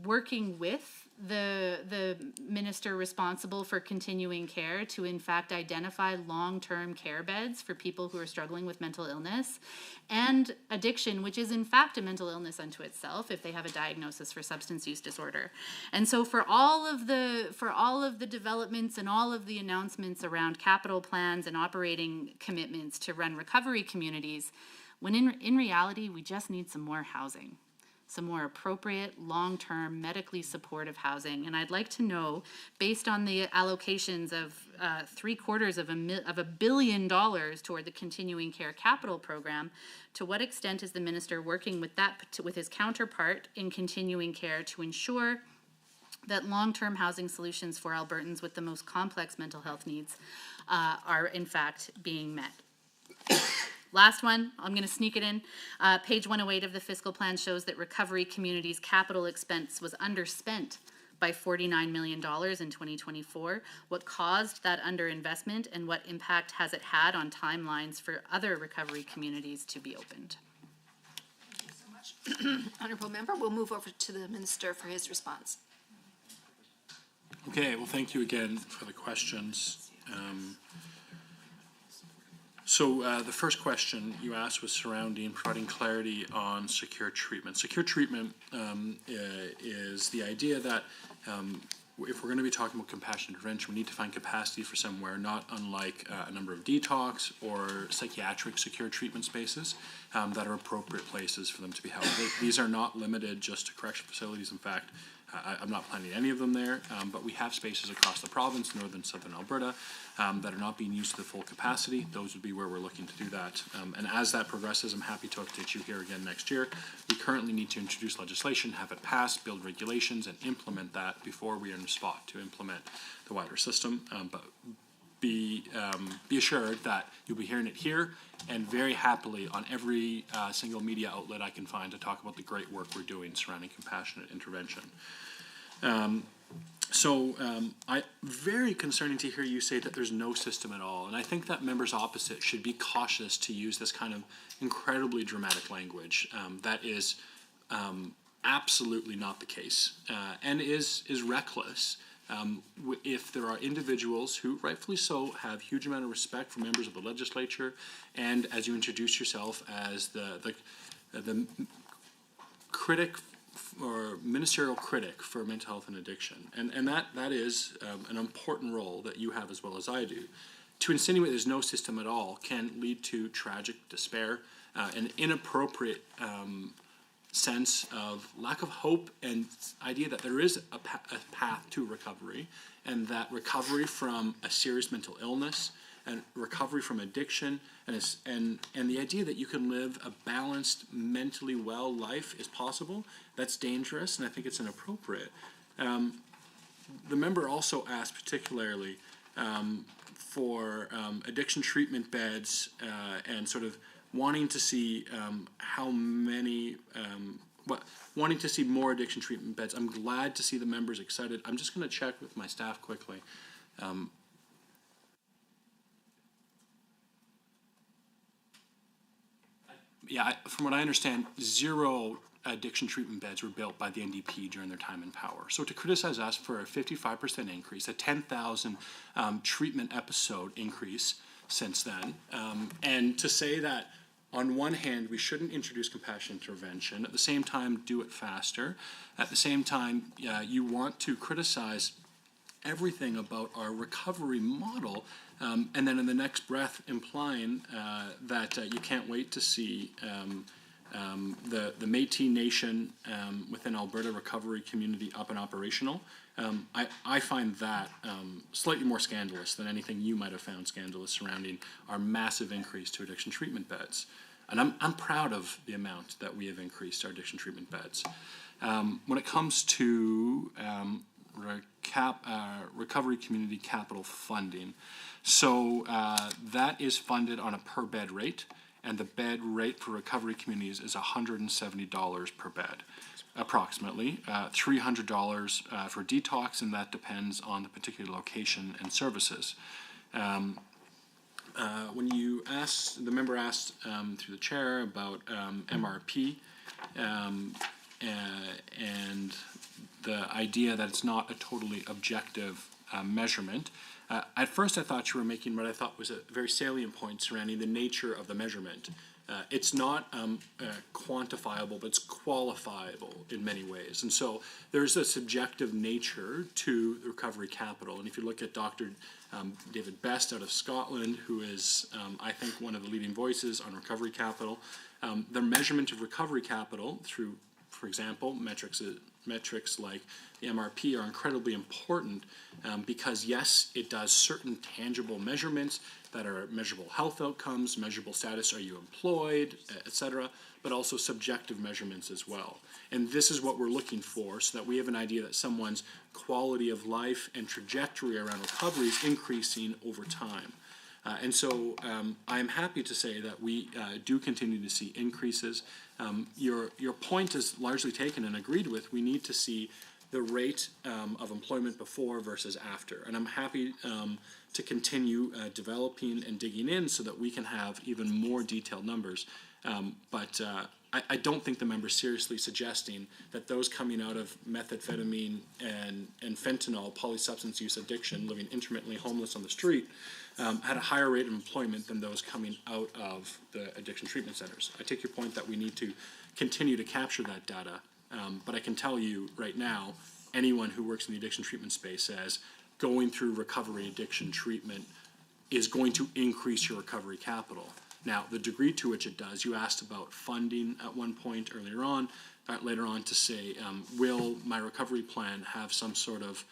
working with the minister responsible for continuing care to in fact identify long-term care beds for people who are struggling with mental illness and addiction, which is in fact a mental illness unto itself if they have a diagnosis for substance use disorder. And so for all of the developments and all of the announcements around capital plans and operating commitments to run recovery communities, when in reality we just need some more housing, some more appropriate, long-term, medically supportive housing. And I'd like to know, based on the allocations of $750 million toward the continuing care capital program, to what extent is the minister working with with his counterpart in continuing care to ensure that long-term housing solutions for Albertans with the most complex mental health needs are in fact being met? Last one, I'm going to sneak it in. Page 108 of the fiscal plan shows that Recovery Communities' capital expense was underspent by $49 million in 2024. What caused that underinvestment and what impact has it had on timelines for other recovery communities to be opened? Thank you so much. Honourable member, we'll move over to the minister for his response. Okay, well, thank you again for the questions. So the first question you asked was surrounding providing clarity on secure treatment. Secure treatment is the idea that if we're going to be talking about compassionate intervention, we need to find capacity for somewhere not unlike a number of detox or psychiatric secure treatment spaces that are appropriate places for them to be held. These are not limited just to correctional facilities. In fact, I'm not planning any of them there, but we have spaces across the province, northern, southern Alberta, that are not being used to the full capacity. Those would be where we're looking to do that. And as that progresses, I'm happy to update you here again next year. We currently need to introduce legislation, have it passed, build regulations, and implement that before we are in the spot to implement the wider system. But be assured that you'll be hearing it here and very happily on every single media outlet I can find to talk about the great work we're doing surrounding compassionate intervention. Very concerning to hear you say that there's no system at all. And I think that members opposite should be cautious to use this kind of incredibly dramatic language that is absolutely not the case and is reckless. If there are individuals who, rightfully so, have huge amount of respect for members of the legislature, and as you introduce yourself as the critic or ministerial critic for mental health and addiction, and that is an important role that you have as well as I do. To insinuate there's no system at all can lead to tragic despair, an inappropriate sense of lack of hope and idea that there is a path to recovery, and that recovery from a serious mental illness and recovery from addiction and the idea that you can live a balanced, mentally well life is possible, that's dangerous, and I think it's inappropriate. The member also asked particularly for addiction treatment beds and sort of wanting to see wanting to see more addiction treatment beds. I'm glad to see the members excited. I'm just going to check with my staff quickly. From what I understand, 0 addiction treatment beds were built by the NDP during their time in power. So to criticize us for a 55% increase, a 10,000 treatment episode increase since then, and to say that on one hand, we shouldn't introduce compassionate intervention. At the same time, do it faster. At the same time, you want to criticize everything about our recovery model, and then in the next breath implying that you can't wait to see the Métis Nation within Alberta recovery community up and operational. I find that slightly more scandalous than anything you might have found scandalous surrounding our massive increase to addiction treatment beds. And I'm proud of the amount that we have increased our addiction treatment beds. When it comes to recovery community capital funding, so that is funded on a per bed rate, and the bed rate for recovery communities is $170 per bed, approximately. $300 for detox, and that depends on the particular location and services. When you asked, the member asked through the chair about MRP and the idea that it's not a totally objective measurement. At first I thought you were making what I thought was a very salient point surrounding the nature of the measurement. It's not quantifiable, but it's qualifiable in many ways. And so there's a subjective nature to the recovery capital. And if you look at Dr. David Best out of Scotland, who is, I think, one of the leading voices on recovery capital, the measurement of recovery capital through, for example, metrics like the MRP are incredibly important because, yes, it does certain tangible measurements that are measurable health outcomes, measurable status, are you employed, etc., but also subjective measurements as well. And this is what we're looking for, so that we have an idea that someone's quality of life and trajectory around recovery is increasing over time. And so I'm happy to say that we do continue to see increases. Your point is largely taken and agreed with. We need to see the rate of employment before versus after. And I'm happy to continue developing and digging in so that we can have even more detailed numbers. But I don't think the member's seriously suggesting that those coming out of methamphetamine and fentanyl, polysubstance use addiction, living intermittently homeless on the street, had a higher rate of employment than those coming out of the addiction treatment centers. I take your point that we need to continue to capture that data, but I can tell you right now, anyone who works in the addiction treatment space says going through recovery addiction treatment is going to increase your recovery capital. Now, the degree to which it does, you asked about funding at one point later on to say, will my recovery plan have some sort of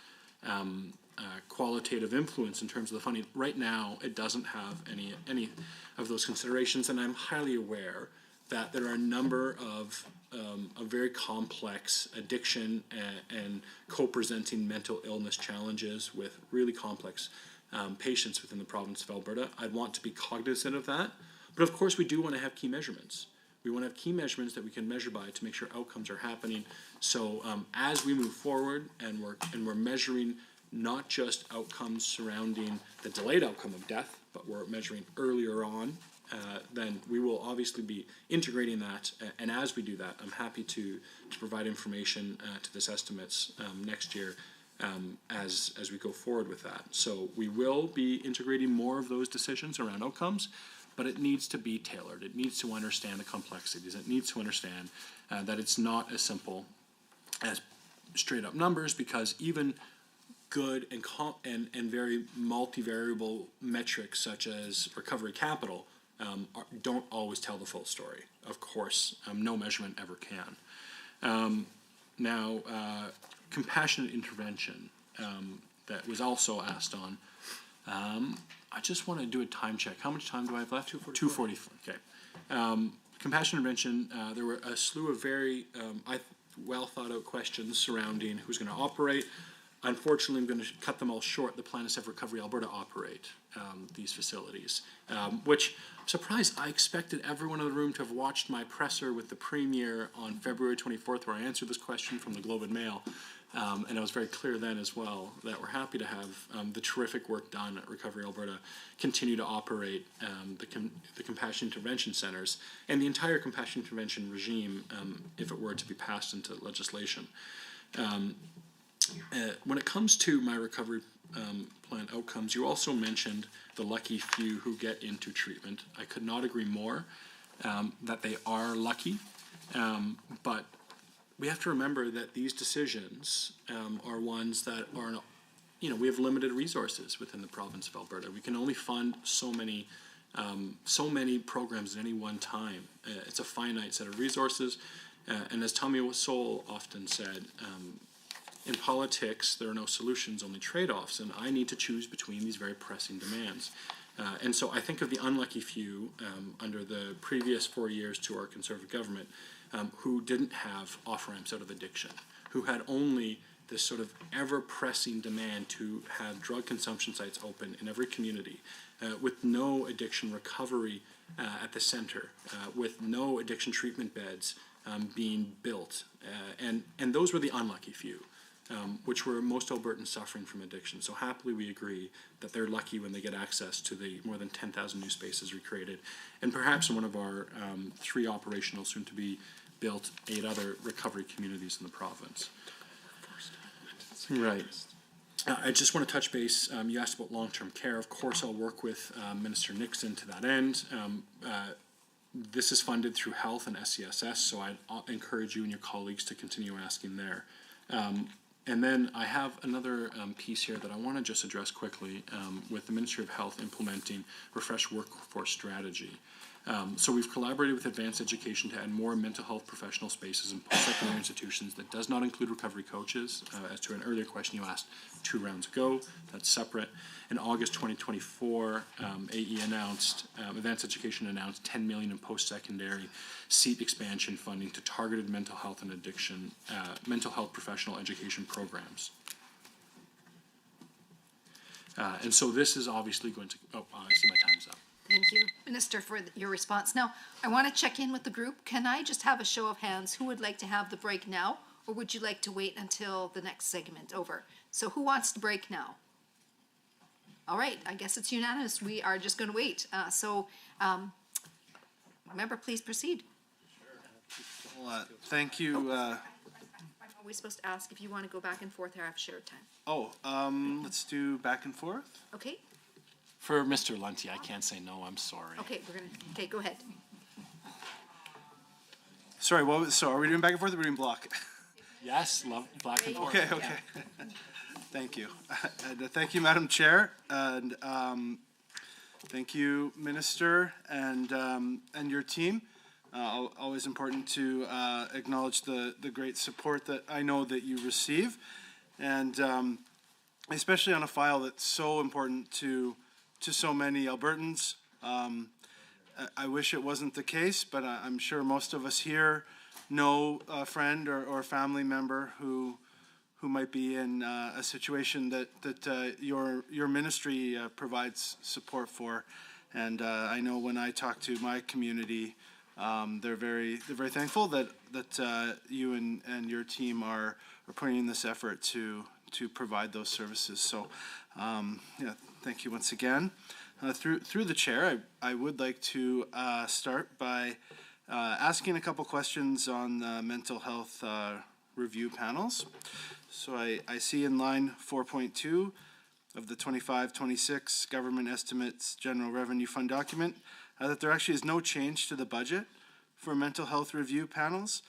qualitative influence in terms of the funding? Right now, it doesn't have any of those considerations, and I'm highly aware that there are a number of very complex addiction and co-presenting mental illness challenges with really complex patients within the province of Alberta. I want to be cognizant of that. But of course, we do want to have key measurements. We want to have key measurements that we can measure by to make sure outcomes are happening. So as we move forward and we're measuring not just outcomes surrounding the delayed outcome of death, but we're measuring earlier on, then we will obviously be integrating that. And as we do that, I'm happy to provide information to this estimates next year as we go forward with that. So we will be integrating more of those decisions around outcomes, but it needs to be tailored. It needs to understand the complexities. It needs to understand that it's not as simple as straight up numbers, because even good and very multivariable metrics such as recovery capital don't always tell the full story. Of course, no measurement ever can. Now, compassionate intervention that was also asked on. I just want to do a time check. How much time do I have left? 2:44. Okay. Compassionate intervention, there were a slew of very well thought out questions surrounding who's going to operate. Unfortunately, I'm going to cut them all short. The plan is to have Recovery Alberta operate these facilities, which I'm surprised. I expected everyone in the room to have watched my presser with the Premier on February 24th, where I answered this question from the Globe and Mail. And I was very clear then as well that we're happy to have the terrific work done at Recovery Alberta continue to operate the compassion intervention centers and the entire compassion intervention regime if it were to be passed into legislation. When it comes to my recovery plan outcomes, you also mentioned the lucky few who get into treatment. I could not agree more. that they are lucky, but we have to remember that these decisions are ones that are, we have limited resources within the province of Alberta. We can only fund so many programs at any one time. It's a finite set of resources, and as Tommy Sowell often said, in politics, there are no solutions, only trade-offs, and I need to choose between these very pressing demands. And so I think of the unlucky few under the previous 4 years to our Conservative government who didn't have off-ramps out of addiction, who had only this sort of ever-pressing demand to have drug consumption sites open in every community, with no addiction recovery at the center, with no addiction treatment beds being built. And those were the unlucky few. Which were most Albertans suffering from addiction. So happily we agree that they're lucky when they get access to the more than 10,000 new spaces we created. And perhaps in one of our 3 operational, soon to be built, 8 other recovery communities in the province. Right. I just want to touch base, you asked about long-term care. Of course, I'll work with Minister Nixon to that end. This is funded through health and SCSS, so I'd encourage you and your colleagues to continue asking there. And then I have another piece here that I want to just address quickly with the Ministry of Health implementing refreshed workforce strategy. So we've collaborated with Advanced Education to add more mental health professional spaces in post-secondary institutions that does not include recovery coaches. As to an earlier question you asked 2 rounds ago, that's separate. In August 2024, AE announced, Advanced Education announced $10 million in post-secondary seat expansion funding to targeted mental health and addiction, mental health professional education programs. And so this is obviously going to, I see my time's up. Thank you, Minister, for your response. Now, I want to check in with the group. Can I just have a show of hands? Who would like to have the break now, or would you like to wait until the next segment over? So who wants to break now? All right, I guess it's unanimous. We are just going to wait. Member, please proceed. Well, thank you. I'm always supposed to ask if you want to go back and forth or have shared time. Let's do back and forth. Okay, For Mr. Lunty, I can't say no, I'm sorry. okay, go ahead. Sorry, so are we doing back and forth or are we doing block? Yes, love black and forth. Okay. Thank you. And thank you, Madam Chair, and thank you, Minister, and your team. Always important to acknowledge the great support that I know that you receive, and especially on a file that's so important to so many Albertans. I wish it wasn't the case, but I'm sure most of us here know a friend or family member who might be in a situation that your ministry provides support for. And I know when I talk to my community, they're very thankful that you and your team are putting in this effort to provide those services. So thank you once again. Through the chair, I would like to start by asking a couple questions on mental health review panels. So I see in line 4.2 of the 25-26 Government Estimates General Revenue Fund document that there actually is no change to the budget for mental health review panels,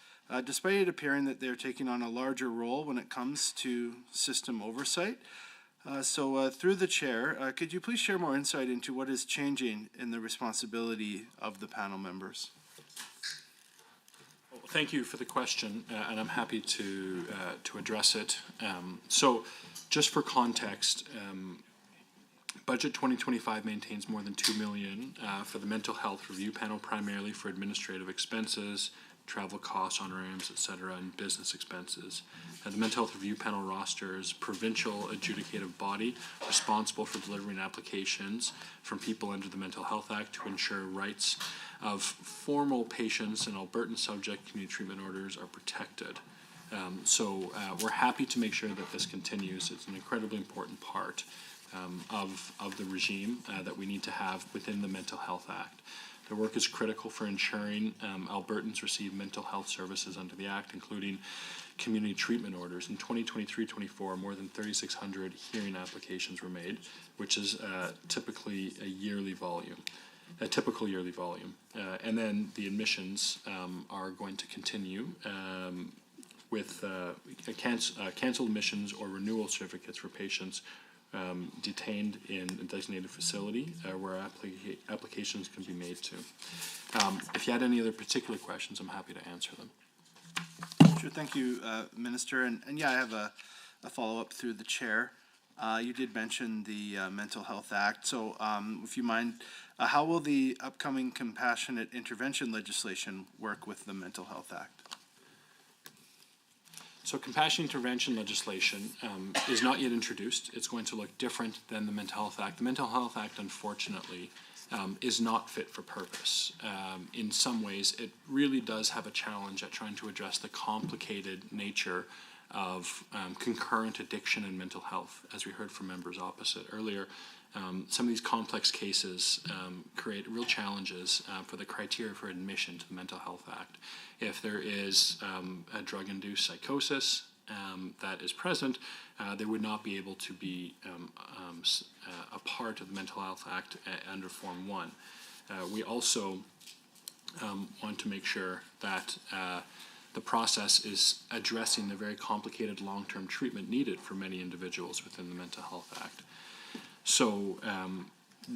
despite it appearing that they're taking on a larger role when it comes to system oversight. So through the chair, could you please share more insight into what is changing in the responsibility of the panel members? Well, thank you for the question, and I'm happy to address it. So just for context, Budget 2025 maintains more than $2 million for the mental health review panel, primarily for administrative expenses, travel costs, honorariums, etc., and business expenses. The mental health review panel rosters provincial adjudicative body responsible for delivering applications from people under the Mental Health Act to ensure rights of formal patients and Albertan subject community treatment orders are protected. So we're happy to make sure that this continues. It's an incredibly important part of the regime that we need to have within the Mental Health Act. Their work is critical for ensuring Albertans receive mental health services under the Act, including community treatment orders. In 2023-24, more than 3,600 hearing applications were made, which is typically a yearly volume. a typical yearly volume. And then the admissions are going to continue with canceled admissions or renewal certificates for patients detained in a designated facility where applications can be made to. If you had any other particular questions, I'm happy to answer them. Sure, thank you, Minister. And yeah, I have a follow-up through the chair. You did mention the Mental Health Act. So if you mind, how will the upcoming compassionate intervention legislation work with the Mental Health Act? So compassionate intervention legislation is not yet introduced. It's going to look different than the Mental Health Act. The Mental Health Act, unfortunately, is not fit for purpose. In some ways, it really does have a challenge at trying to address the complicated nature of concurrent addiction and mental health. As we heard from members opposite earlier, some of these complex cases create real challenges for the criteria for admission to the Mental Health Act. If there is a drug-induced psychosis that is present, they would not be able to be a part of the Mental Health Act under Form 1. We also want to make sure that the process is addressing the very complicated long-term treatment needed for many individuals within the Mental Health Act. So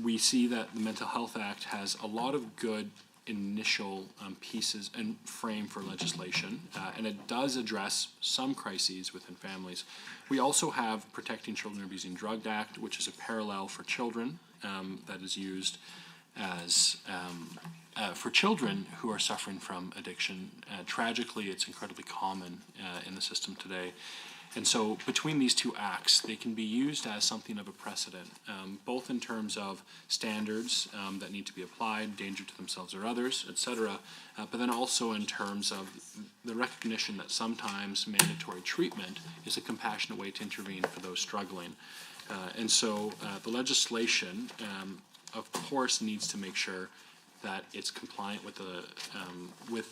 we see that the Mental Health Act has a lot of good initial pieces and frame for legislation, and it does address some crises within families. We also have Protecting Children Abusing Drugs Act, which is a parallel for children that is used as for children who are suffering from addiction. Tragically, it's incredibly common in the system today. And so between these two acts, they can be used as something of a precedent, both in terms of standards that need to be applied, danger to themselves or others, etc., but then also in terms of the recognition that sometimes mandatory treatment is a compassionate way to intervene for those struggling. And so the legislation, of course, needs to make sure that it's compliant with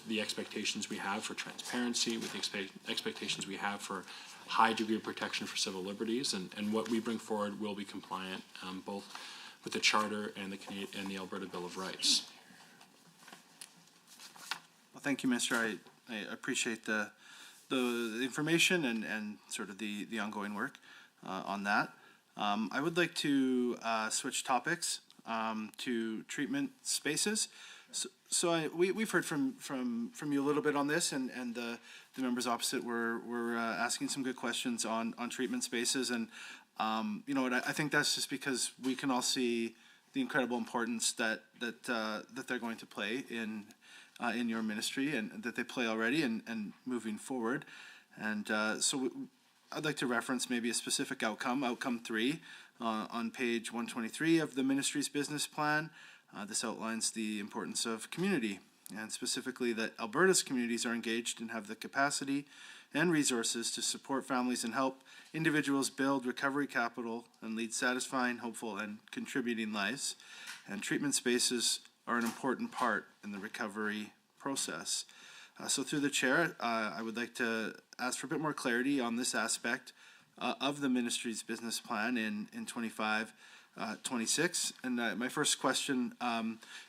the expectations we have for transparency, with the expectations we have for high degree of protection for civil liberties, and what we bring forward will be compliant both with the Charter and the Alberta Bill of Rights. Well, thank you, Minister. I appreciate the information and sort of the ongoing work on that. I would like to switch topics to treatment spaces. So we've heard from you a little bit on this, and the members opposite were asking some good questions on treatment spaces, and you know what, I think that's just because we can all see the incredible importance that they're going to play in your ministry, and that they play already and moving forward. And so I'd like to reference maybe a specific outcome 3 on page 123 of the ministry's business plan. This outlines the importance of community, and specifically that Alberta's communities are engaged and have the capacity and resources to support families and help individuals build recovery capital and lead satisfying, hopeful, and contributing lives. And treatment spaces are an important part in the recovery process. So through the chair, I would like to ask for a bit more clarity on this aspect of the ministry's business plan in 26. And my first question,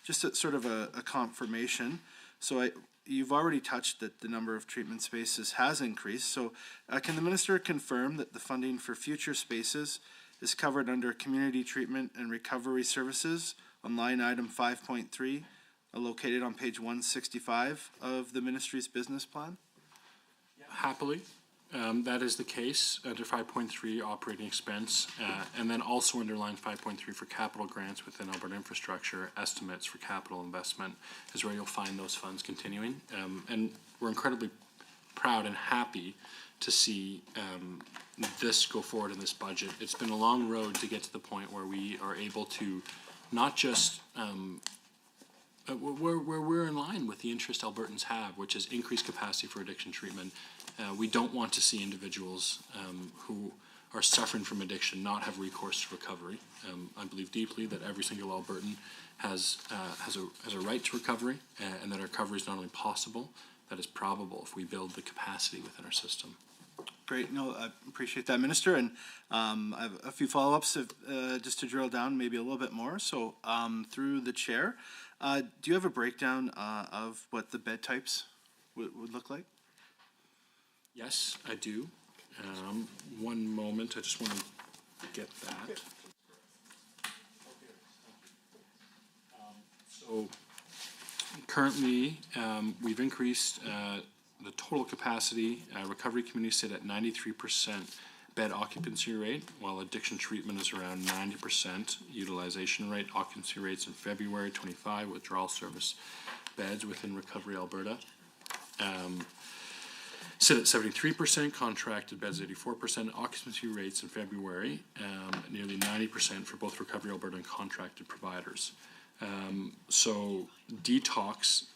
just a, sort of a confirmation. So you've already touched that the number of treatment spaces has increased. So can the minister confirm that the funding for future spaces is covered under community treatment and recovery services on line item 5.3, located on page 165 of the ministry's business plan? Happily. That is the case under 5.3 operating expense, and then also under line 5.3 for capital grants within Alberta Infrastructure. Estimates for capital investment is where you'll find those funds continuing. And we're incredibly proud and happy to see this go forward in this budget. It's been a long road to get to the point where we are able to not just where we're in line with the interest Albertans have, which is increased capacity for addiction treatment. We don't want to see individuals who are suffering from addiction not have recourse to recovery. I believe deeply that every single Albertan has a right to recovery, and that our recovery is not only possible, that is probable if we build the capacity within our system. Great, no, I appreciate that, Minister, and I have a few follow-ups just to drill down maybe a little bit more. So through the chair, do you have a breakdown of what the bed types would look like? Yes, I do. One moment, I just want to get that. So currently, we've increased the total capacity. Recovery communities sit at 93% bed occupancy rate, while addiction treatment is around 90% utilization rate. Occupancy rates in February 25 withdrawal service beds within Recovery Alberta. Sit at 73%, contracted beds 84%, occupancy rates in February, nearly 90% for both Recovery Alberta and contracted providers. So detox,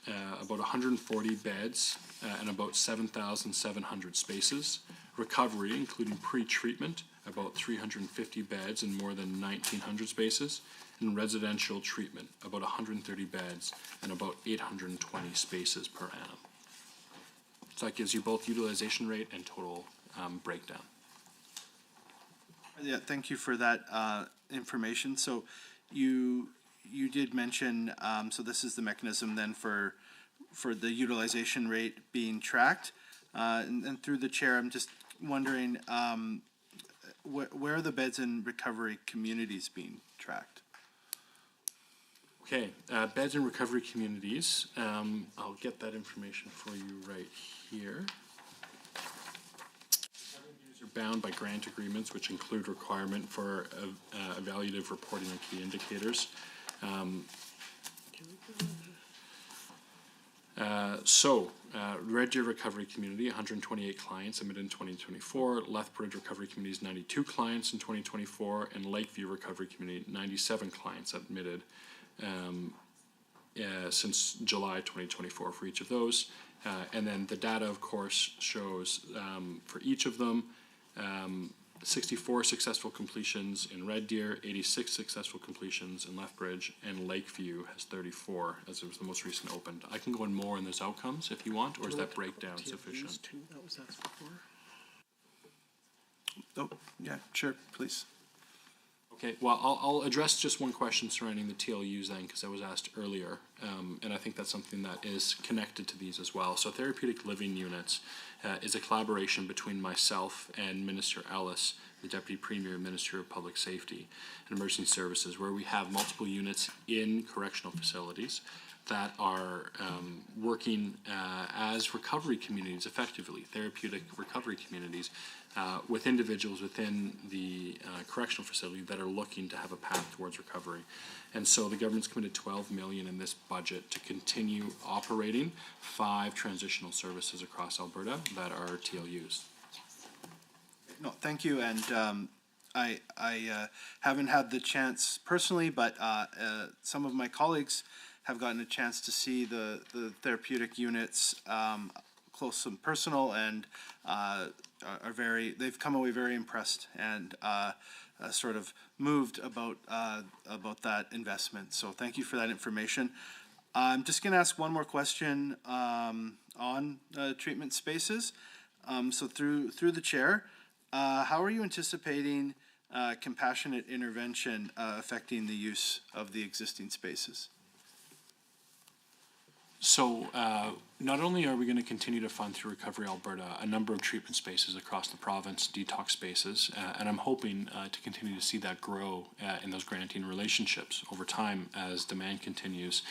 about 140 beds and about 7,700 spaces. Recovery, including pre-treatment, about 350 beds and more than 1,900 spaces. And residential treatment, about 130 beds and about 820 spaces per annum. So that gives you both utilization rate and total breakdown. Yeah, thank you for that information. So you did mention, so this is the mechanism then for the utilization rate being tracked. And through the chair, I'm just wondering, where are the beds in recovery communities being tracked? Okay, beds in recovery communities. I'll get that information for you right here. Communities are bound by grant agreements, which include requirement for evaluative reporting of key indicators. Red Deer Recovery Community, 128 clients admitted in 2024. Lethbridge Recovery Communities, 92 clients in 2024. And Lakeview Recovery Community, 97 clients admitted since July 2024 for each of those. And then the data, of course, shows for each of them, 64 successful completions in Red Deer, 86 successful completions in Lethbridge, and Lakeview has 34 as it was the most recent opened. I can go in more in those outcomes if you want, or is that breakdown sufficient? That was asked before. Oh, yeah, sure, please. Okay, well, I'll address just one question surrounding the TLUs then, because that was asked earlier, and I think that's something that is connected to these as well. So therapeutic living units is a collaboration between myself and Minister Ellis, the Deputy Premier, Minister of Public Safety and Emergency Services, where we have multiple units in correctional facilities that are working as recovery communities effectively, therapeutic recovery communities, with individuals within the correctional facility that are looking to have a path towards recovery. And so the government's committed $12 million in this budget to continue operating 5 transitional services across Alberta that are TLUs. No, thank you, and I haven't had the chance personally, but some of my colleagues have gotten a chance to see the therapeutic units close and personal, and they've come away very impressed and sort of moved about that investment. So thank you for that information. I'm just going to ask one more question on treatment spaces. So through the chair, how are you anticipating compassionate intervention affecting the use of the existing spaces? So not only are we going to continue to fund through Recovery Alberta a number of treatment spaces across the province, detox spaces, and I'm hoping to continue to see that grow in those granting relationships over time as demand continues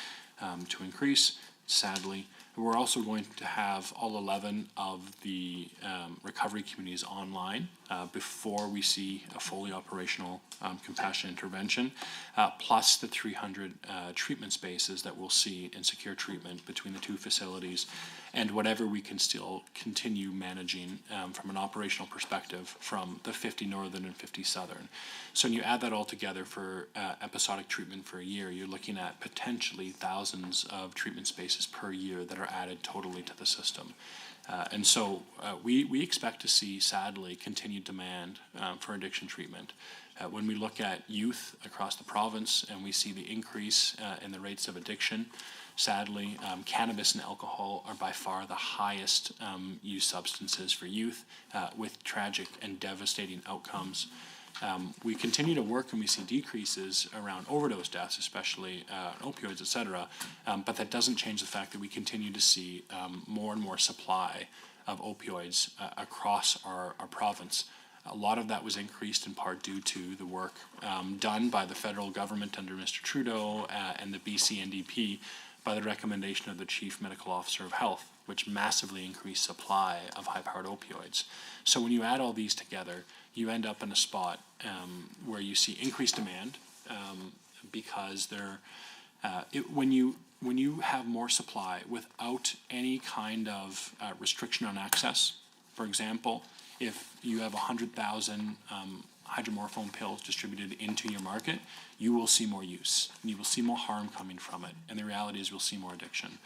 to increase, sadly. We're also going to have all 11 of the recovery communities online before we see a fully operational compassionate intervention, plus the 300 treatment spaces that we'll see in secure treatment between the 2 facilities, and whatever we can still continue managing from an operational perspective from the 50 northern and 50 southern. So when you add that all together for episodic treatment for a year, you're looking at potentially thousands of treatment spaces per year that are added totally to the system. And so we expect to see, sadly, continued demand for addiction treatment. When we look at youth across the province and we see the increase in the rates of addiction, Sadly, cannabis and alcohol are by far the highest used substances for youth, with tragic and devastating outcomes. We continue to work and we see decreases around overdose deaths, especially opioids, et cetera, but that doesn't change the fact that we continue to see more and more supply of opioids across our province. A lot of that was increased in part due to the work done by the federal government under Mr. Trudeau and the BC NDP by the recommendation of the Chief Medical Officer of Health, which massively increased supply of high-powered opioids. So when you add all these together, you end up in a spot where you see increased demand because when you have more supply without any kind of restriction on access, for example, if you have 100,000 hydromorphone pills distributed into your market, you will see more use. You will see more harm coming from it. And the reality is we'll see more addiction.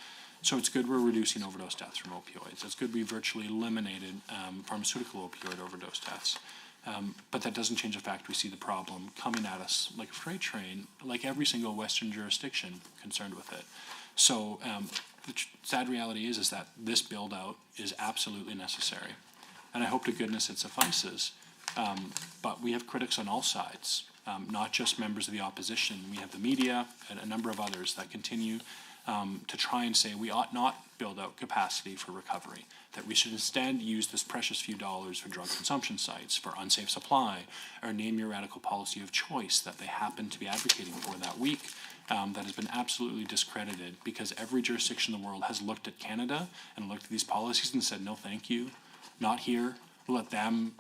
So it's good we're reducing overdose deaths from opioids. It's good we virtually eliminated pharmaceutical opioid overdose deaths. But that doesn't change the fact we see the problem coming at us like a freight train, like every single Western jurisdiction concerned with it. So the sad reality is that this build-out is absolutely necessary. And I hope to goodness it suffices. But we have critics on all sides, not just members of the opposition. We have the media and a number of others that continue to try and say we ought not build out capacity for recovery, that we should instead use this precious few dollars for drug consumption sites, for unsafe supply, or name your radical policy of choice that they happen to be advocating for that week. That has been absolutely discredited because every jurisdiction in the world has looked at Canada and looked at these policies and said, no, thank you, not here. We'll let them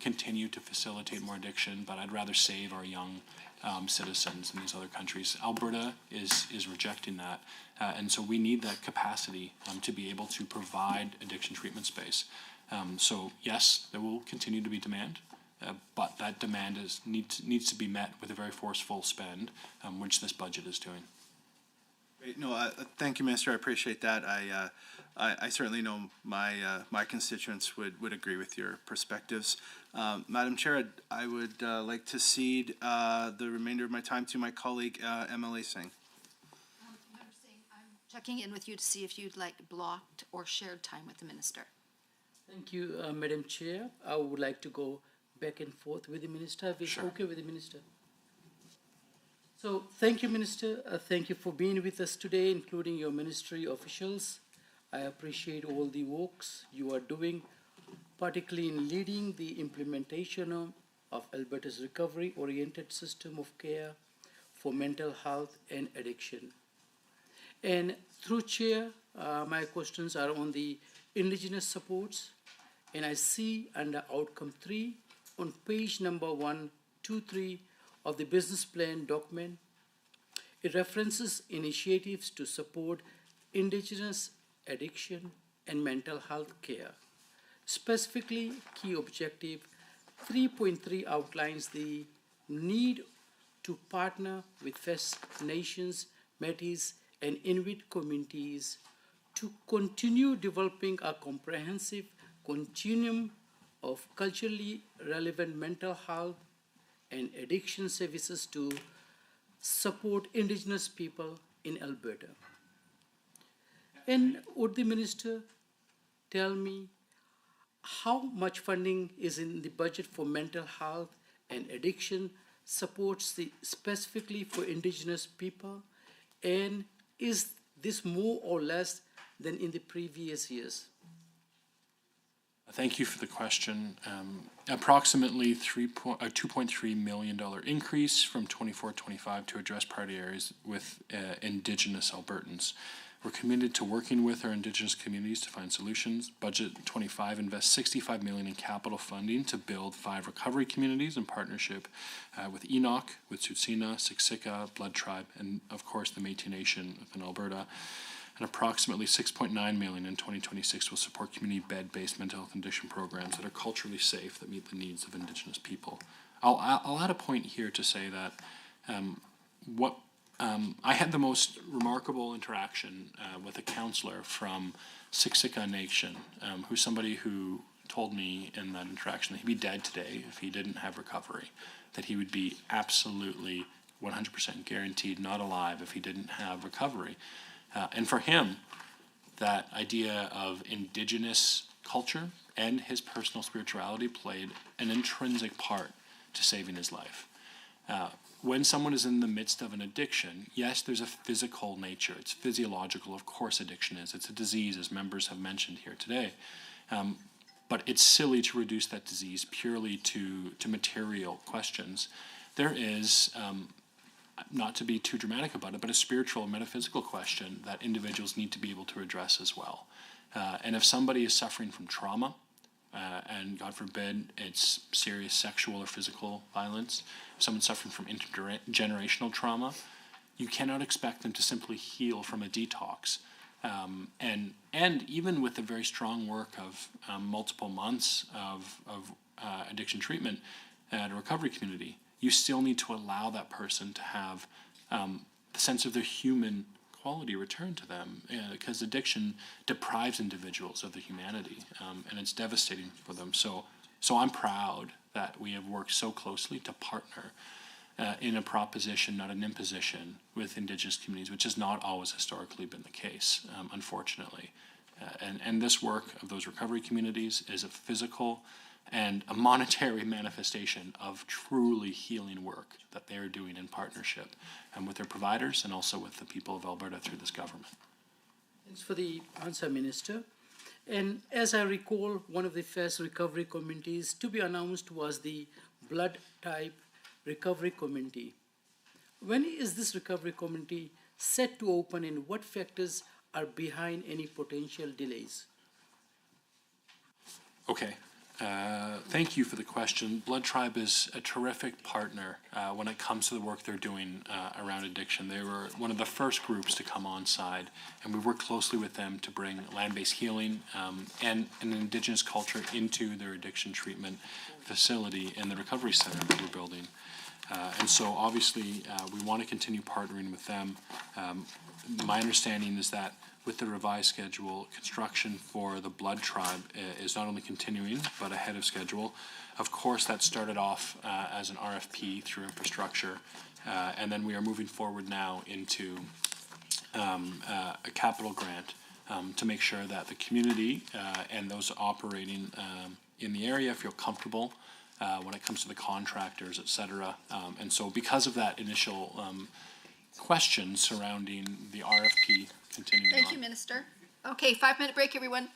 continue to facilitate more addiction, but I'd rather save our young citizens in these other countries. Alberta is rejecting that, and so we need that capacity to be able to provide addiction treatment space. So yes, there will continue to be demand, but that demand needs to be met with a very forceful spend, which this budget is doing. Great. No, thank you, Minister. I appreciate that. I certainly know my constituents would agree with your perspectives. Madam Chair, I would like to cede the remainder of my time to my colleague, MLA Singh. Member Singh, I'm checking in with you to see if you'd like blocked or shared time with the minister. Thank you, Madam Chair. I would like to go back and forth with the minister. If it's okay with the minister. So thank you, Minister. Thank you for being with us today, including your ministry officials. I appreciate all the works you are doing, particularly in leading the implementation of Alberta's recovery-oriented system of care for mental health and addiction. And through Chair, my questions are on the Indigenous supports, and I see under Outcome 3 on page number 123 of the business plan document, it references initiatives to support Indigenous addiction and mental health care. Specifically, key objective 3.3 outlines the need to partner with First Nations, Métis, and Inuit communities to continue developing a comprehensive continuum of culturally relevant mental health and addiction services to support Indigenous people in Alberta. And would the minister tell me how much funding is in the budget for mental health and addiction supports specifically for Indigenous people? And is this more or less than in the previous years? Thank you for the question. Approximately $2.3 million increase from 24-25 to address priority areas with Indigenous Albertans. We're committed to working with our Indigenous communities to find solutions. Budget 25 invests $65 million in capital funding to build 5 recovery communities in partnership with Enoch, with Tsuut'ina, Siksika, Blood Tribe, and of course the Métis Nation within Alberta. And approximately $6.9 million in 2026 will support community bed-based mental health and addiction programs that are culturally safe, that meet the needs of Indigenous people. I'll add a point here to say that I had the most remarkable interaction with a counselor from Siksika Nation, who's somebody who told me in that interaction that he'd be dead today if he didn't have recovery, that he would be absolutely 100% guaranteed not alive if he didn't have recovery. And for him, that idea of Indigenous culture and his personal spirituality played an intrinsic part to saving his life. When someone is in the midst of an addiction, yes, there's a physical nature. It's physiological, of course addiction is. It's a disease, as members have mentioned here today. But it's silly to reduce that disease purely to material questions. There is, not to be too dramatic about it, but a spiritual and metaphysical question that individuals need to be able to address as well. And if somebody is suffering from trauma, and God forbid it's serious sexual or physical violence, if someone's suffering from intergenerational trauma, you cannot expect them to simply heal from a detox. And even with the very strong work of multiple months of addiction treatment at a recovery community, you still need to allow that person to have the sense of their human quality returned to them, because addiction deprives individuals of their humanity, and it's devastating for them. So I'm proud that we have worked so closely to partner in a proposition, not an imposition, with Indigenous communities, which has not always historically been the case, unfortunately. And this work of those recovery communities is a physical and a monetary manifestation of truly healing work that they are doing in partnership and with their providers and also with the people of Alberta through this government. Thanks for the answer, Minister. And as I recall, one of the first recovery committees to be announced was the Blood Type Recovery Committee. When is this recovery committee set to open, and what factors are behind any potential delays? Okay. Thank you for the question. Blood Tribe is a terrific partner when it comes to the work they're doing around addiction. They were one of the first groups to come on side, and we work closely with them to bring land-based healing and an Indigenous culture into their addiction treatment facility and the recovery center that we're building. And so obviously we want to continue partnering with them. My understanding is that with the revised schedule, construction for the Blood Tribe is not only continuing, but ahead of schedule. Of course, that started off as an RFP through infrastructure, and then we are moving forward now into a capital grant to make sure that the community and those operating in the area feel comfortable when it comes to the contractors, et cetera. And so because of that initial question surrounding the RFP continuing Thank you, Minister. Okay, 5-minute break, everyone.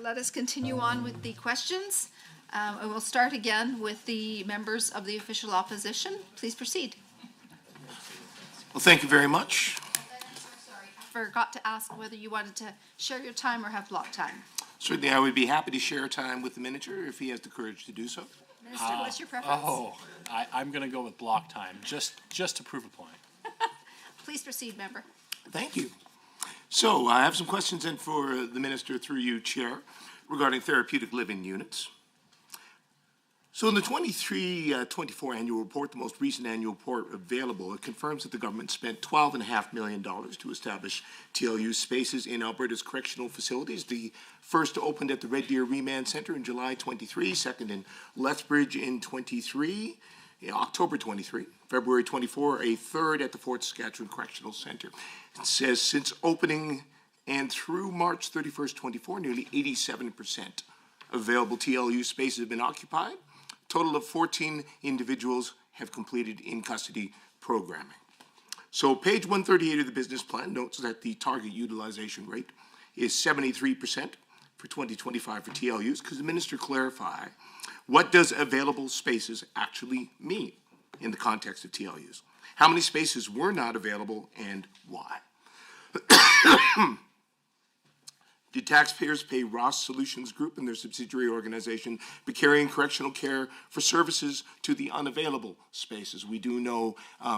let us continue on with the questions. I will start again with the members of the official opposition. Please proceed. Well, thank you very much. Forgot to ask whether you wanted to share your time or have block time. Certainly, I would be happy to share time with the minister if he has the courage to do so. Minister, what's your preference? I'm going to go with block time, just to prove a point. Please proceed, member. Thank you. So I have some questions then for the minister through you, Chair, regarding therapeutic living units. So in the 23-24 annual report, the most recent annual report available, it confirms that the government spent $12.5 million to establish TLU spaces in Alberta's correctional facilities. The first opened at the Red Deer Remand Centre in July 23, second in Lethbridge in 23, October 23, February 24, a third at the Fort Saskatchewan Correctional Centre. It says since opening and through March 31st, 24, nearly 87% of available TLU spaces have been occupied. A total of 14 individuals have completed in-custody programming. So page 138 of the business plan notes that the target utilization rate is 73% for 2025 for TLUs. Could the minister clarify what does available spaces actually mean in the context of TLUs? How many spaces were not available and why? Did taxpayers pay Ross Solutions Group and their subsidiary organization Becarian Correctional Care for services to the unavailable spaces? We do know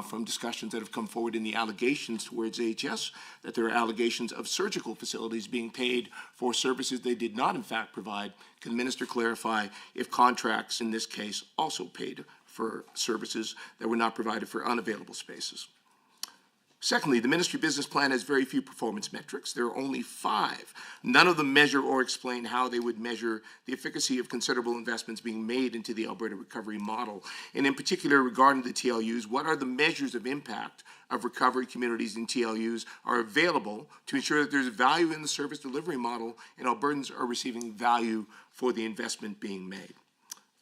from discussions that have come forward in the allegations towards AHS that there are allegations of surgical facilities being paid for services they did not in fact provide. Can the minister clarify if contracts in this case also paid for services that were not provided for unavailable spaces? Secondly, the ministry business plan has very few performance metrics. There are only 5. None of them measure or explain how they would measure the efficacy of considerable investments being made into the Alberta recovery model. And in particular, regarding the TLUs, what are the measures of impact of recovery communities in TLUs are available to ensure that there's value in the service delivery model and Albertans are receiving value for the investment being made?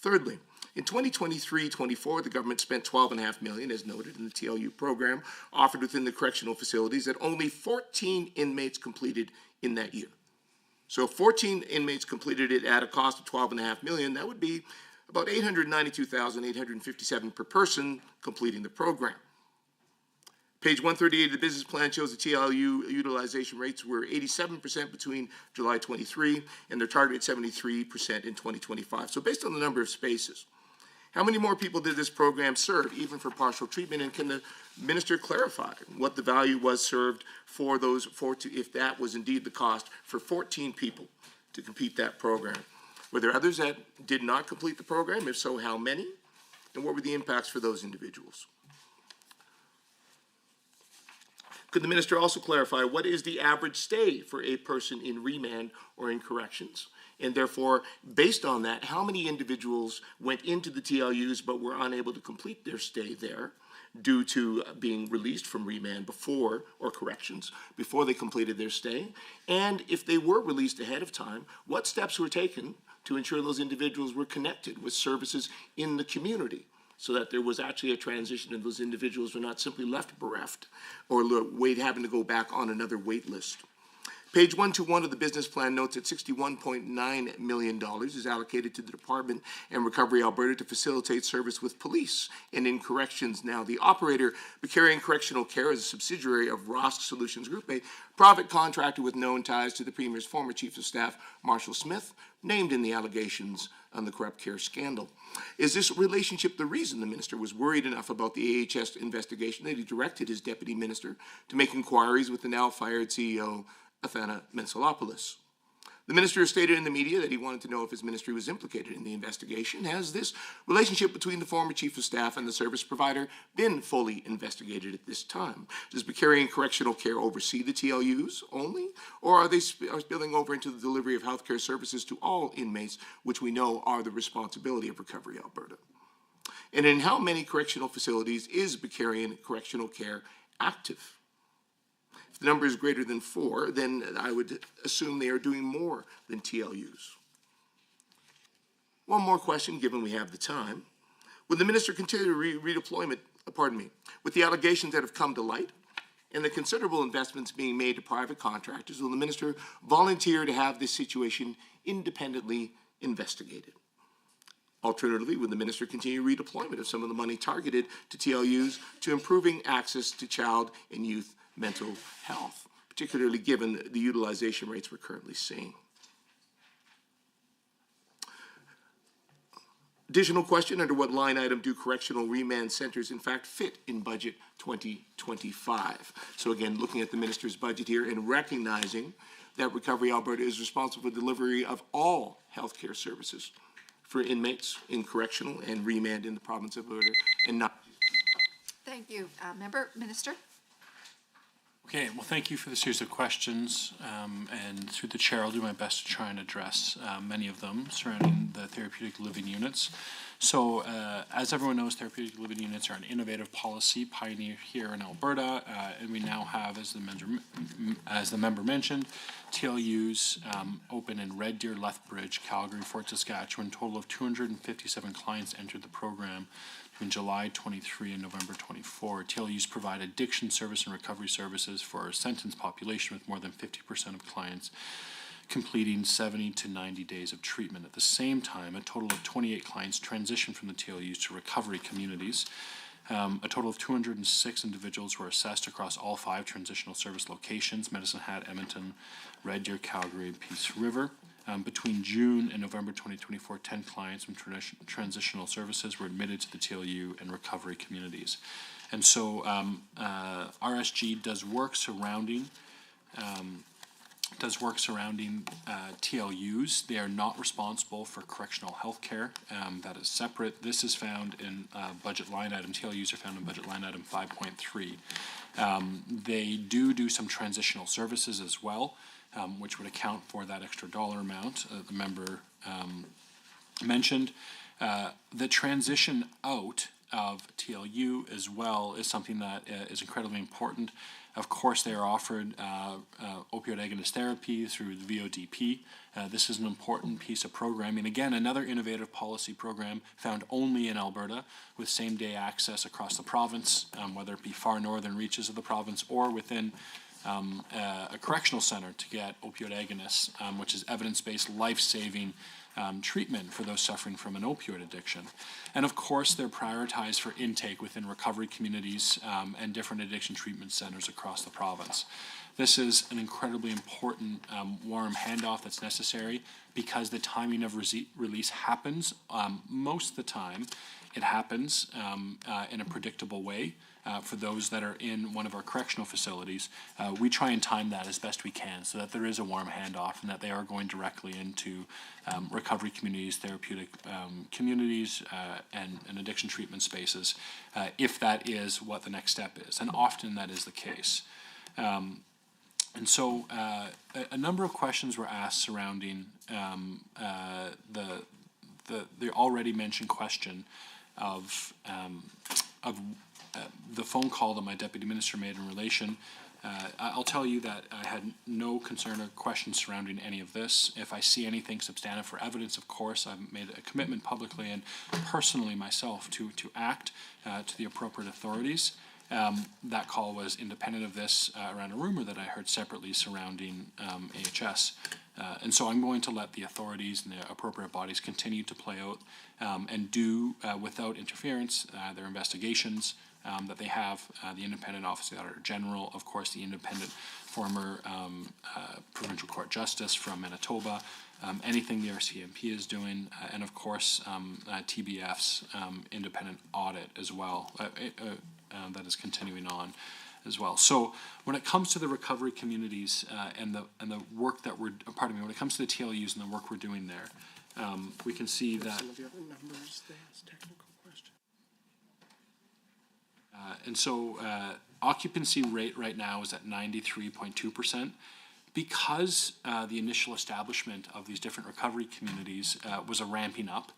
Thirdly, in 2023-24, the government spent $12.5 million, as noted in the TLU program, offered within the correctional facilities that only 14 inmates completed in that year. So if 14 inmates completed it at a cost of $12.5 million, that would be about $892,857 per person completing the program. Page 138 of the business plan shows the TLU utilization rates were 87% between July 23 and their target at 73% in 2025. So based on the number of spaces, how many more people did this program serve, even for partial treatment? And can the minister clarify what the value was served for those, if that was indeed the cost, for 14 people to complete that program? Were there others that did not complete the program? If so, how many? And what were the impacts for those individuals? Could the minister also clarify what is the average stay for a person in remand or in corrections? And therefore, based on that, how many individuals went into the TLUs but were unable to complete their stay there due to being released from remand before, or corrections, before they completed their stay? And if they were released ahead of time, what steps were taken to ensure those individuals were connected with services in the community, so that there was actually a transition and those individuals were not simply left bereft or having to go back on another wait list? Page 121 of the business plan notes that $61.9 million is allocated to the Department and Recovery Alberta to facilitate service with police and in corrections. Now, the operator, Becarian Correctional Care, is a subsidiary of Ross Solutions Group, a private contractor with known ties to the Premier's former Chief of Staff, Marshall Smith, named in the allegations on the corrupt care scandal. Is this relationship the reason the minister was worried enough about the AHS investigation that he directed his deputy minister to make inquiries with the now fired CEO, Athana Mentzelopoulos? The minister has stated in the media that he wanted to know if his ministry was implicated in the investigation. Has this relationship between the former chief of staff and the service provider been fully investigated at this time? Does Becarian Correctional Care oversee the TLUs only, or are they spilling over into the delivery of healthcare services to all inmates, which we know are the responsibility of Recovery Alberta? And in how many correctional facilities is Becarian Correctional Care active? If the number is greater than 4, then I would assume they are doing more than TLUs. One more question, given we have the time. Will the minister continue redeployment, with the allegations that have come to light and the considerable investments being made to private contractors, will the minister volunteer to have this situation independently investigated? Alternatively, would the minister continue redeployment of some of the money targeted to TLUs to improving access to child and youth mental health, particularly given the utilization rates we're currently seeing? Additional question, under what line item do correctional remand centers in fact fit in budget 2025? So again, looking at the minister's budget here and recognizing that Recovery Alberta is responsible for delivery of all healthcare services for inmates in correctional and remand in the province of Alberta, and not. Thank you. Member, Minister? Okay, well, thank you for the series of questions, and through the chair, I'll do my best to try and address many of them surrounding the therapeutic living units. So, as everyone knows, therapeutic living units are an innovative policy pioneered here in Alberta, and we now have, as the member mentioned, TLUs open in Red Deer, Lethbridge, Calgary, Fort Saskatchewan. A total of 257 clients entered the program in July 23 and November 24. TLUs provide addiction service and recovery services for our sentenced population, with more than 50% of clients completing 70 to 90 days of treatment. At the same time, a total of 28 clients transitioned from the TLUs to recovery communities. A total of 206 individuals were assessed across all 5 transitional service locations: Medicine Hat, Edmonton, Red Deer, Calgary, and Peace River. Between June and November 2024, 10 clients from transitional services were admitted to the TLU and recovery communities. And so RSG does work surrounding TLUs. They are not responsible for correctional health care. That is separate. This is found in budget line item. TLUs are found in budget line item 5.3. They do some transitional services as well, which would account for that extra dollar amount the member mentioned. The transition out of TLU as well is something that is incredibly important. Of course, they are offered opioid agonist therapy through the VODP. This is an important piece of programming. Again, another innovative policy program found only in Alberta, with same-day access across the province, whether it be far northern reaches of the province or within a correctional center to get opioid agonists, which is evidence-based, life-saving treatment for those suffering from an opioid addiction. And of course, they're prioritized for intake within recovery communities and different addiction treatment centers across the province. This is an incredibly important warm handoff that's necessary, because the timing of release happens. Most of the time, it happens in a predictable way. For those that are in one of our correctional facilities, we try and time that as best we can, so that there is a warm handoff and that they are going directly into recovery communities, therapeutic communities, and addiction treatment spaces, if that is what the next step is. And often that is the case. And so a number of questions were asked surrounding the already mentioned question of the phone call that my deputy minister made in relation. I'll tell you that I had no concern or question surrounding any of this. If I see anything substantive for evidence, of course, I've made a commitment publicly and personally myself to act to the appropriate authorities. That call was independent of this, around a rumor that I heard separately surrounding AHS. And so I'm going to let the authorities and the appropriate bodies continue to play out and do, without interference, their investigations that they have, the Independent Office of the Auditor General, of course, the independent former Provincial Court Justice from Manitoba, anything the RCMP is doing, and of course TBF's independent audit as well, that is continuing on as well. So when it comes to the recovery communities and the work that we're, when it comes to the TLUs and the work we're doing there, we can see that. Some of the other numbers, they asked technical questions. And so occupancy rate right now is at 93.2%. Because the initial establishment of these different recovery communities was a ramping up.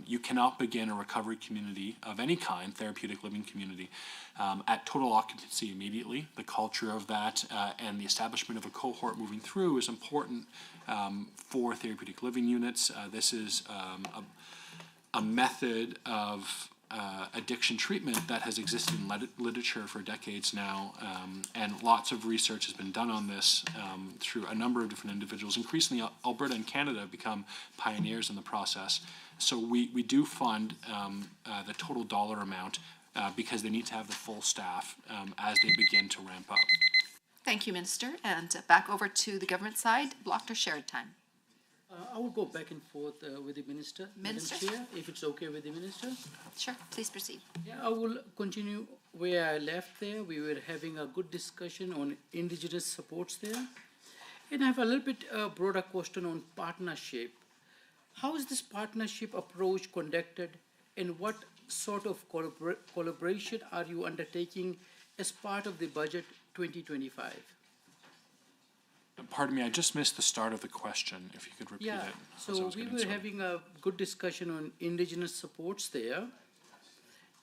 You cannot begin a recovery community of any kind, therapeutic living community, at total occupancy immediately. The culture of that and the establishment of a cohort moving through is important for therapeutic living units. This is a method of addiction treatment that has existed in literature for decades now, and lots of research has been done on this through a number of different individuals. Increasingly, Alberta and Canada have become pioneers in the process. So we do fund the total dollar amount because they need to have the full staff as they begin to ramp up. Thank you, Minister. And back over to the government side, blocked or shared time. I will go back and forth with the Minister. Minister? Madam Chair, if it's okay with the Minister. Sure, please proceed. Yeah, I will continue where I left there. We were having a good discussion on Indigenous supports there. And I have a little bit broader question on partnership. How is this partnership approach conducted, and what sort of collaboration are you undertaking as part of the budget 2025? Pardon me, I just missed the start of the question, if you could repeat Yeah, it. so we were having a good discussion on Indigenous supports there.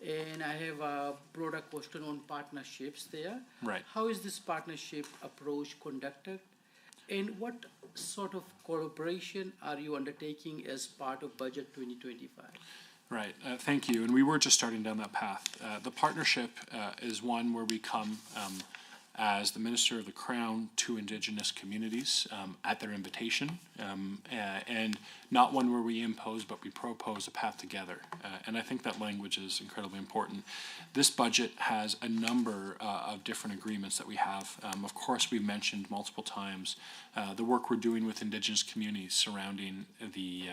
And I have a broader question on partnerships there. Right. How is this partnership approach conducted? And what sort of collaboration are you undertaking as part of Budget 2025? Right, thank you. And we were just starting down that path. The partnership is one where we come as the Minister of the Crown to Indigenous communities at their invitation, and not one where we impose, but we propose a path together. And I think that language is incredibly important. This budget has a number of different agreements that we have. Of course, we've mentioned multiple times the work we're doing with Indigenous communities surrounding the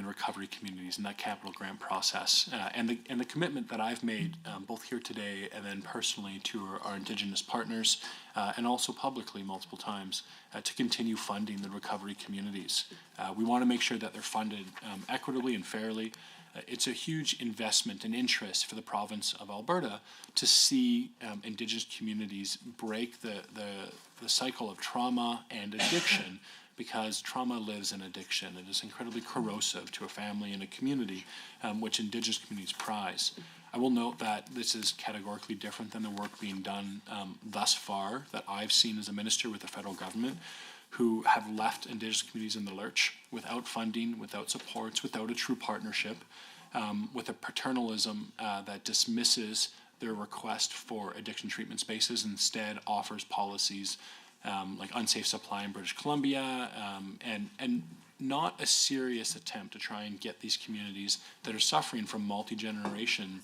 recovery communities and that capital grant process, and the commitment that I've made both here today and then personally to our Indigenous partners, and also publicly multiple times, to continue funding the recovery communities. We want to make sure that they're funded equitably and fairly. It's a huge investment and interest for the province of Alberta to see Indigenous communities break the cycle of trauma and addiction, because trauma lives in addiction. It is incredibly corrosive to a family and a community, which Indigenous communities prize. I will note that this is categorically different than the work being done thus far that I've seen as a minister with the federal government, who have left Indigenous communities in the lurch without funding, without supports, without a true partnership, with a paternalism that dismisses their request for addiction treatment spaces, instead offers policies like unsafe supply in British Columbia, and not a serious attempt to try and get these communities that are suffering from multi-generational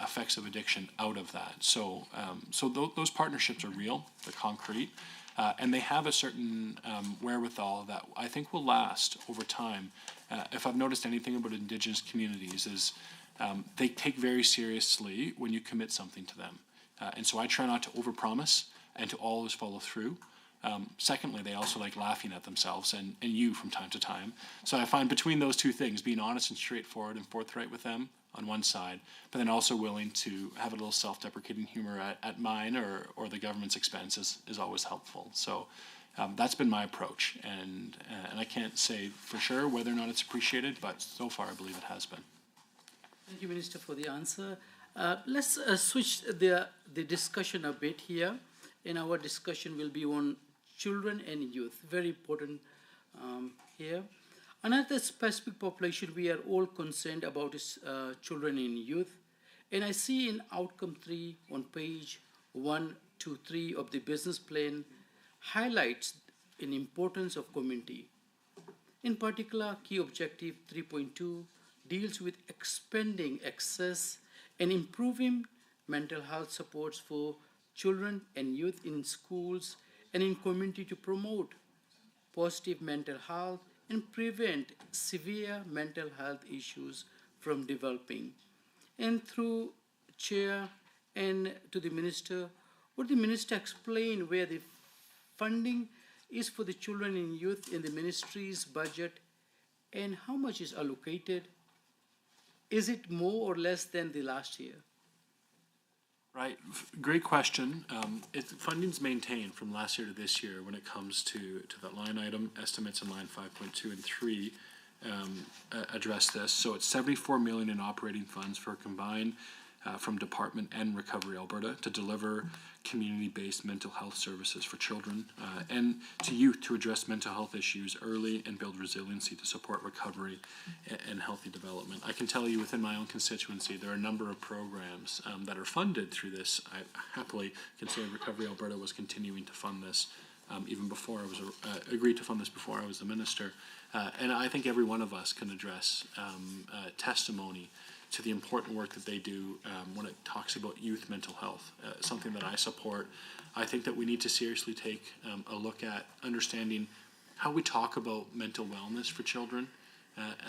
effects of addiction out of that. So those partnerships are real, they're concrete, and they have a certain wherewithal that I think will last over time. If I've noticed anything about Indigenous communities is they take very seriously when you commit something to them. And so I try not to overpromise and to always follow through. Secondly, they also like laughing at themselves and you from time to time. So I find between those two things, being honest and straightforward and forthright with them on one side, but then also willing to have a little self-deprecating humor at mine or the government's expense is always helpful. So that's been my approach, and I can't say for sure whether or not it's appreciated, but so far I believe it has been. Thank you, Minister, for the answer. Let's switch the discussion a bit here. And our discussion will be on children and youth, very important here. Another specific population we are all concerned about is children and youth. And I see in outcome 3 on page 1 to 3 of the business plan highlights an importance of community. In particular, key objective 3.2 deals with expanding access and improving mental health supports for children and youth in schools and in community to promote positive mental health and prevent severe mental health issues from developing. And through Chair and to the Minister, would the Minister explain where the funding is for the children and youth in the ministry's budget and how much is allocated? Is it more or less than the last year? Right, great question. Funding's maintained from last year to this year when it comes to that line item. Estimates in line 5.2 and 3 address this. So it's $74 million in operating funds for a combined from Department and Recovery Alberta to deliver community-based mental health services for children and to youth to address mental health issues early and build resiliency to support recovery and healthy development. I can tell you within my own constituency there are a number of programs that are funded through this. I happily can say Recovery Alberta was continuing to fund this even before I was agreed to fund this before I was the minister. And I think every one of us can address testimony to the important work that they do when it talks about youth mental health, something that I support. I think that we need to seriously take a look at understanding how we talk about mental wellness for children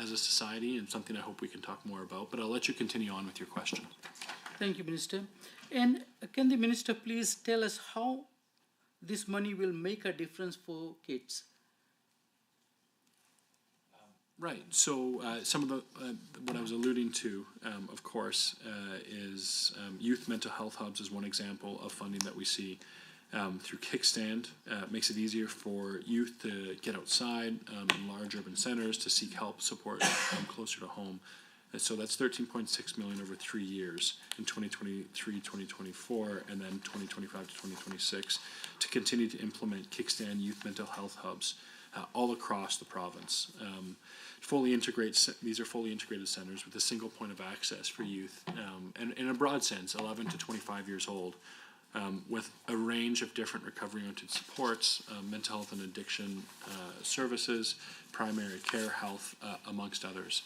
as a society, and something I hope we can talk more about. But I'll let you continue on with your question. Thank you, Minister. And can the Minister please tell us how this money will make a difference for kids? Right. So some of the what I was alluding to, of course, is youth mental health hubs is one example of funding that we see through Kickstand. Makes it easier for youth to get outside in large urban centers to seek help, support closer to home. And so that's $13.6 million over 3 years in 2023, 2024, and then 2025 to 2026 to continue to implement Kickstand youth mental health hubs all across the province. These are fully integrated centers with a single point of access for youth, and in a broad sense, 11 to 25 years old, with a range of different recovery-oriented supports, mental health and addiction services, primary care health, amongst others.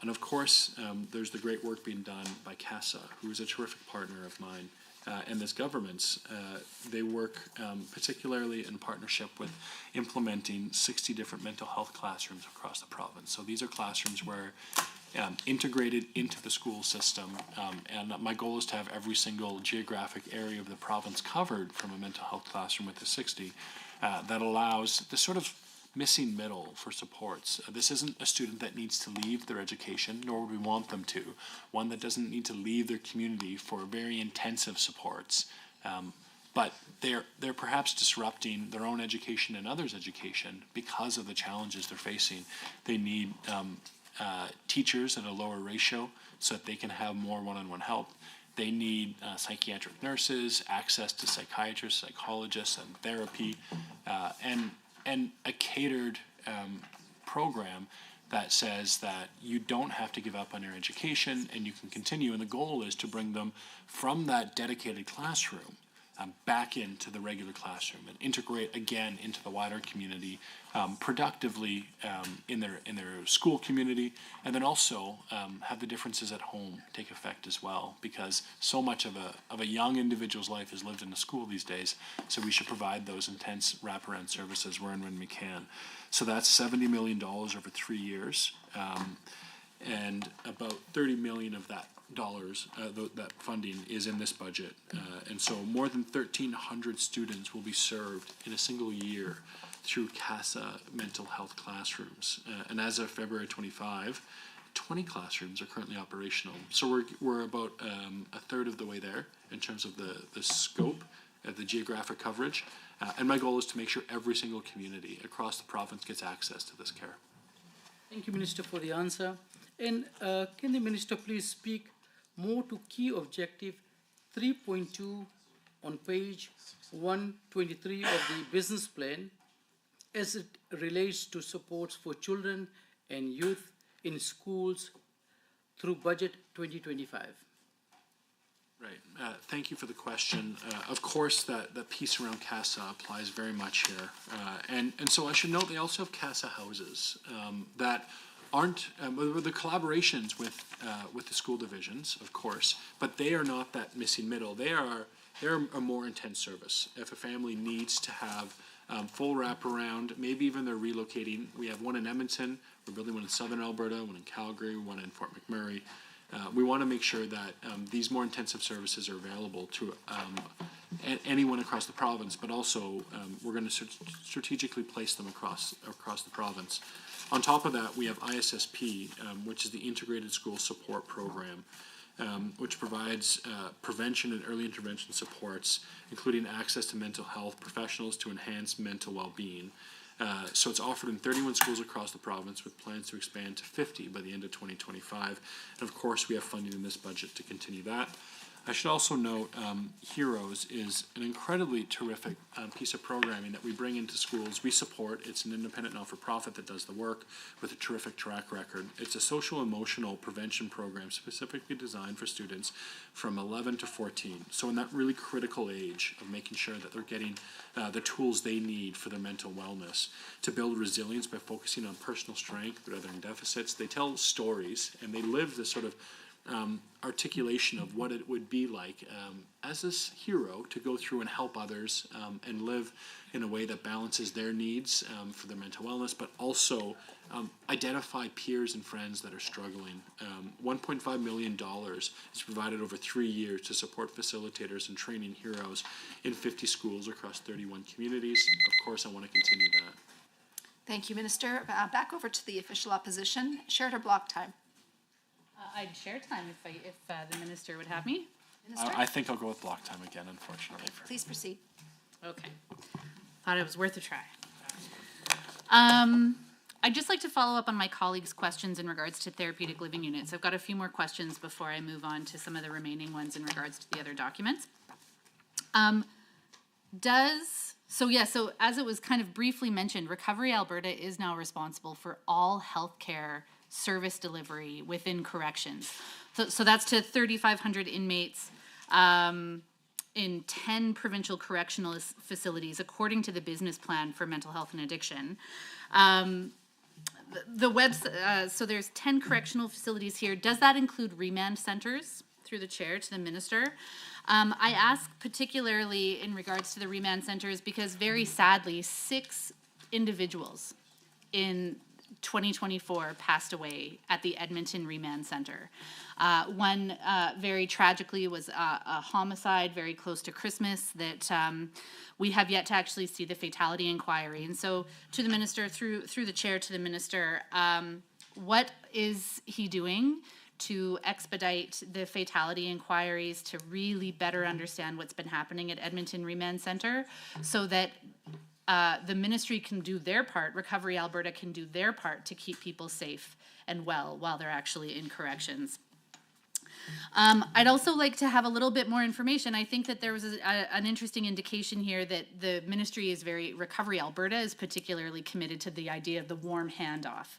And of course, there's the great work being done by CASA, who is a terrific partner of mine, and this government's. They work particularly in partnership with implementing 60 different mental health classrooms across the province. So these are classrooms where integrated into the school system, and my goal is to have every single geographic area of the province covered from a mental health classroom with the 60 that allows the sort of missing middle for supports. This isn't a student that needs to leave their education, nor would we want them to. One that doesn't need to leave their community for very intensive supports. But they're perhaps disrupting their own education and others' education because of the challenges they're facing. They need teachers at a lower ratio so that they can have more one-on-one help. They need psychiatric nurses, access to psychiatrists, psychologists, and therapy, and a catered program that says that you don't have to give up on your education and you can continue. And the goal is to bring them from that dedicated classroom back into the regular classroom and integrate again into the wider community productively in their school community, and then also have the differences at home take effect as well, because so much of a young individual's life is lived in the school these days. So we should provide those intense wraparound services where and when we can. So that's $70 million over 3 years, and about $30 million of that that funding is in this budget, and so more than 1,300 students will be served in a single year through CASA mental health classrooms. And as of February 25, 20 classrooms are currently operational. So we're about a third of the way there in terms of the scope, the geographic coverage, and my goal is to make sure every single community across the province gets access to this care. Thank you, Minister, for the answer. And can the Minister please speak more to key objective 3.2 on page 123 of the business plan as it relates to supports for children and youth in schools through budget 2025? Right. Thank you for the question. Of course, that piece around CASA applies very much here. And so I should note they also have CASA houses that aren't the collaborations with the school divisions, of course, but they are not that missing middle. They're a more intense service. If a family needs to have full wraparound, maybe even they're relocating. We have one in Edmonton. We're building one in Southern Alberta, one in Calgary, one in Fort McMurray. We want to make sure that these more intensive services are available to anyone across the province, but also we're going to strategically place them across the province. On top of that, we have ISSP, which is the Integrated School Support Program, which provides prevention and early intervention supports, including access to mental health professionals to enhance mental well-being. So it's offered in 31 schools across the province with plans to expand to 50 by the end of 2025. And of course, we have funding in this budget to continue that. I should also note Heroes is an incredibly terrific piece of programming that we bring into schools. We support. It's an independent not-for-profit that does the work with a terrific track record. It's a social emotional prevention program specifically designed for students from 11 to 14. So in that really critical age of making sure that they're getting the tools they need for their mental wellness to build resilience by focusing on personal strength rather than deficits. They tell stories and they live this sort of articulation of what it would be like as this hero to go through and help others and live in a way that balances their needs for their mental wellness, but also identify peers and friends that are struggling. $1.5 million is provided over 3 years to support facilitators and training heroes in 50 schools across 31 communities. Of course, I want to continue that. Thank you, Minister. Back over to the official opposition. Shared or block time? I'd share time if the minister would have me. Minister? I think I'll go with block time again, unfortunately. Please proceed. Okay. Thought it was worth a try. I'd just like to follow up on my colleagues' questions in regards to therapeutic living units. I've got a few more questions before I move on to some of the remaining ones in regards to the other documents. So as it was kind of briefly mentioned, Recovery Alberta is now responsible for all healthcare service delivery within corrections. So that's to 3,500 inmates in 10 provincial correctional facilities, according to the business plan for mental health and addiction. So there's 10 correctional facilities here. Does that include remand centers? Through the chair to the minister. I ask particularly in regards to the remand centers because very sadly, 6 individuals in 2024 passed away at the Edmonton Remand Center. One very tragically was a homicide very close to Christmas that we have yet to actually see the fatality inquiry. And so to the minister, through the chair to the minister, what is he doing to expedite the fatality inquiries to really better understand what's been happening at Edmonton Remand Center so that the ministry can do their part, Recovery Alberta can do their part to keep people safe and well while they're actually in corrections. I'd also like to have a little bit more information. I think that there was an interesting indication here that the ministry is Recovery Alberta is particularly committed to the idea of the warm handoff,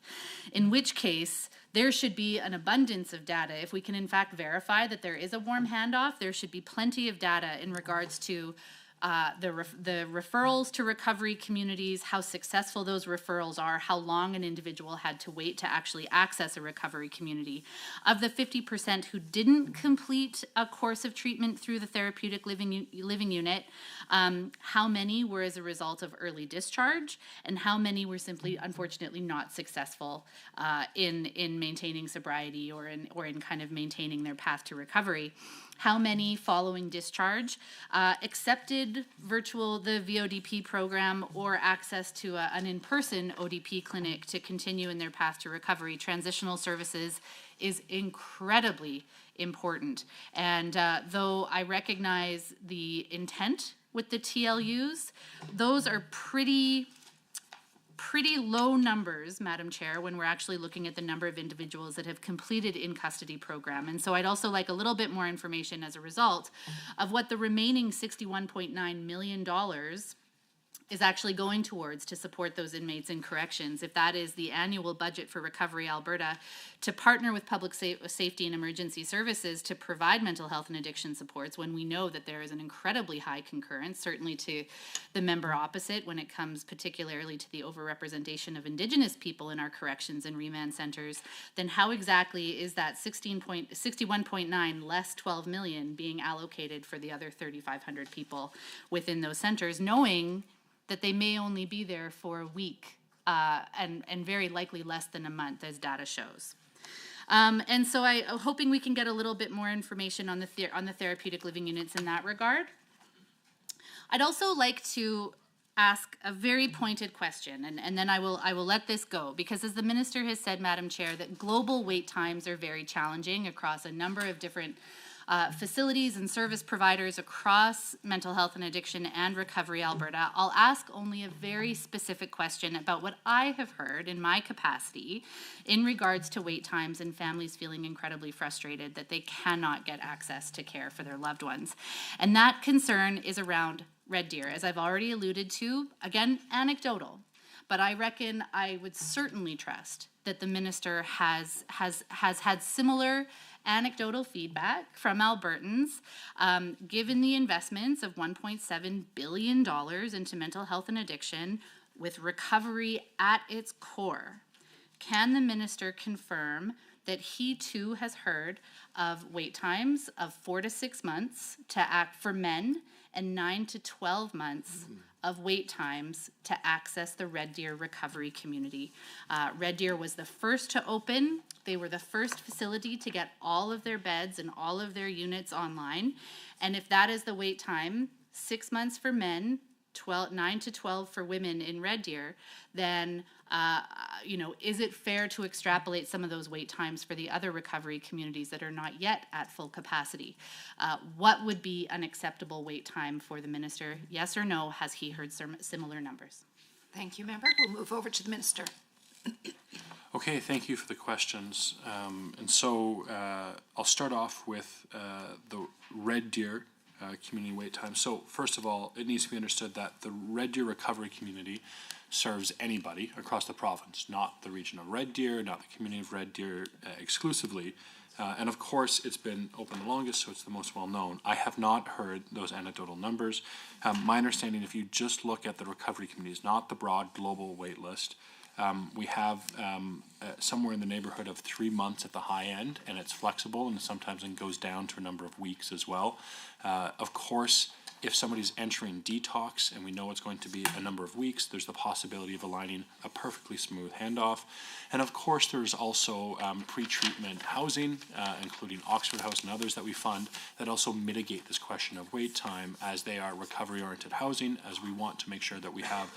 in which case there should be an abundance of data. If we can in fact verify that there is a warm handoff, there should be plenty of data in regards to the referrals to recovery communities, how successful those referrals are, how long an individual had to wait to actually access a recovery community. Of the 50% who didn't complete a course of treatment through the therapeutic living unit, how many were as a result of early discharge, and how many were simply, unfortunately, not successful in maintaining sobriety or in kind of maintaining their path to recovery. How many following discharge accepted the VODP program or access to an in-person ODP clinic to continue in their path to recovery. Transitional services is incredibly important. And though I recognize the intent with the TLUs, those are pretty low numbers, Madam Chair, when we're actually looking at the number of individuals that have completed in-custody program. And so I'd also like a little bit more information as a result of what the remaining $61.9 million is actually going towards to support those inmates in corrections. If that is the annual budget for Recovery Alberta to partner with public safety and emergency services to provide mental health and addiction supports, when we know that there is an incredibly high concurrence, certainly to the member opposite when it comes particularly to the overrepresentation of Indigenous people in our corrections and remand centers, then how exactly is that 61.9 less 12 million being allocated for the other 3,500 people within those centers, knowing that they may only be there for a week and very likely less than a month, as data shows. And so I'm hoping we can get a little bit more information on the therapeutic living units in that regard. I'd also like to ask a very pointed question, and then I will let this go, because as the minister has said, Madam Chair, that global wait times are very challenging across a number of different facilities and service providers across mental health and addiction and recovery Alberta, I'll ask only a very specific question about what I have heard in my capacity in regards to wait times and families feeling incredibly frustrated that they cannot get access to care for their loved ones. And that concern is around Red Deer, as I've already alluded to, again, anecdotal. But I reckon I would certainly trust that the minister has had similar anecdotal feedback from Albertans, given the investments of $1.7 billion into mental health and addiction with recovery at its core. Can the minister confirm that he too has heard of wait times of 4 to 6 months to act for men and 9 to 12 months of wait times to access the Red Deer recovery community? Red Deer was the first to open. They were the first facility to get all of their beds and all of their units online. And if that is the wait time, 6 months for men, 9 to 12 for women in Red Deer, then is it fair to extrapolate some of those wait times for the other recovery communities that are not yet at full capacity? What would be an acceptable wait time for the minister? Yes or no? Has he heard similar numbers? Thank you, member. We'll move over to the minister. Okay, thank you for the questions. And so I'll start off with the Red Deer community wait time. So first of all, it needs to be understood that the Red Deer recovery community serves anybody across the province, not the region of Red Deer, not the community of Red Deer exclusively. And of course, it's been open the longest, so it's the most well-known. I have not heard those anecdotal numbers. My understanding, if you just look at the recovery communities, not the broad global wait list, we have somewhere in the neighborhood of 3 months at the high end, and it's flexible, and sometimes it goes down to a number of weeks as well. Of course, if somebody's entering detox and we know it's going to be a number of weeks, there's the possibility of aligning a perfectly smooth handoff. And of course, there's also pre-treatment housing, including Oxford House and others that we fund, that also mitigate this question of wait time, as they are recovery-oriented housing, as we want to make sure that we have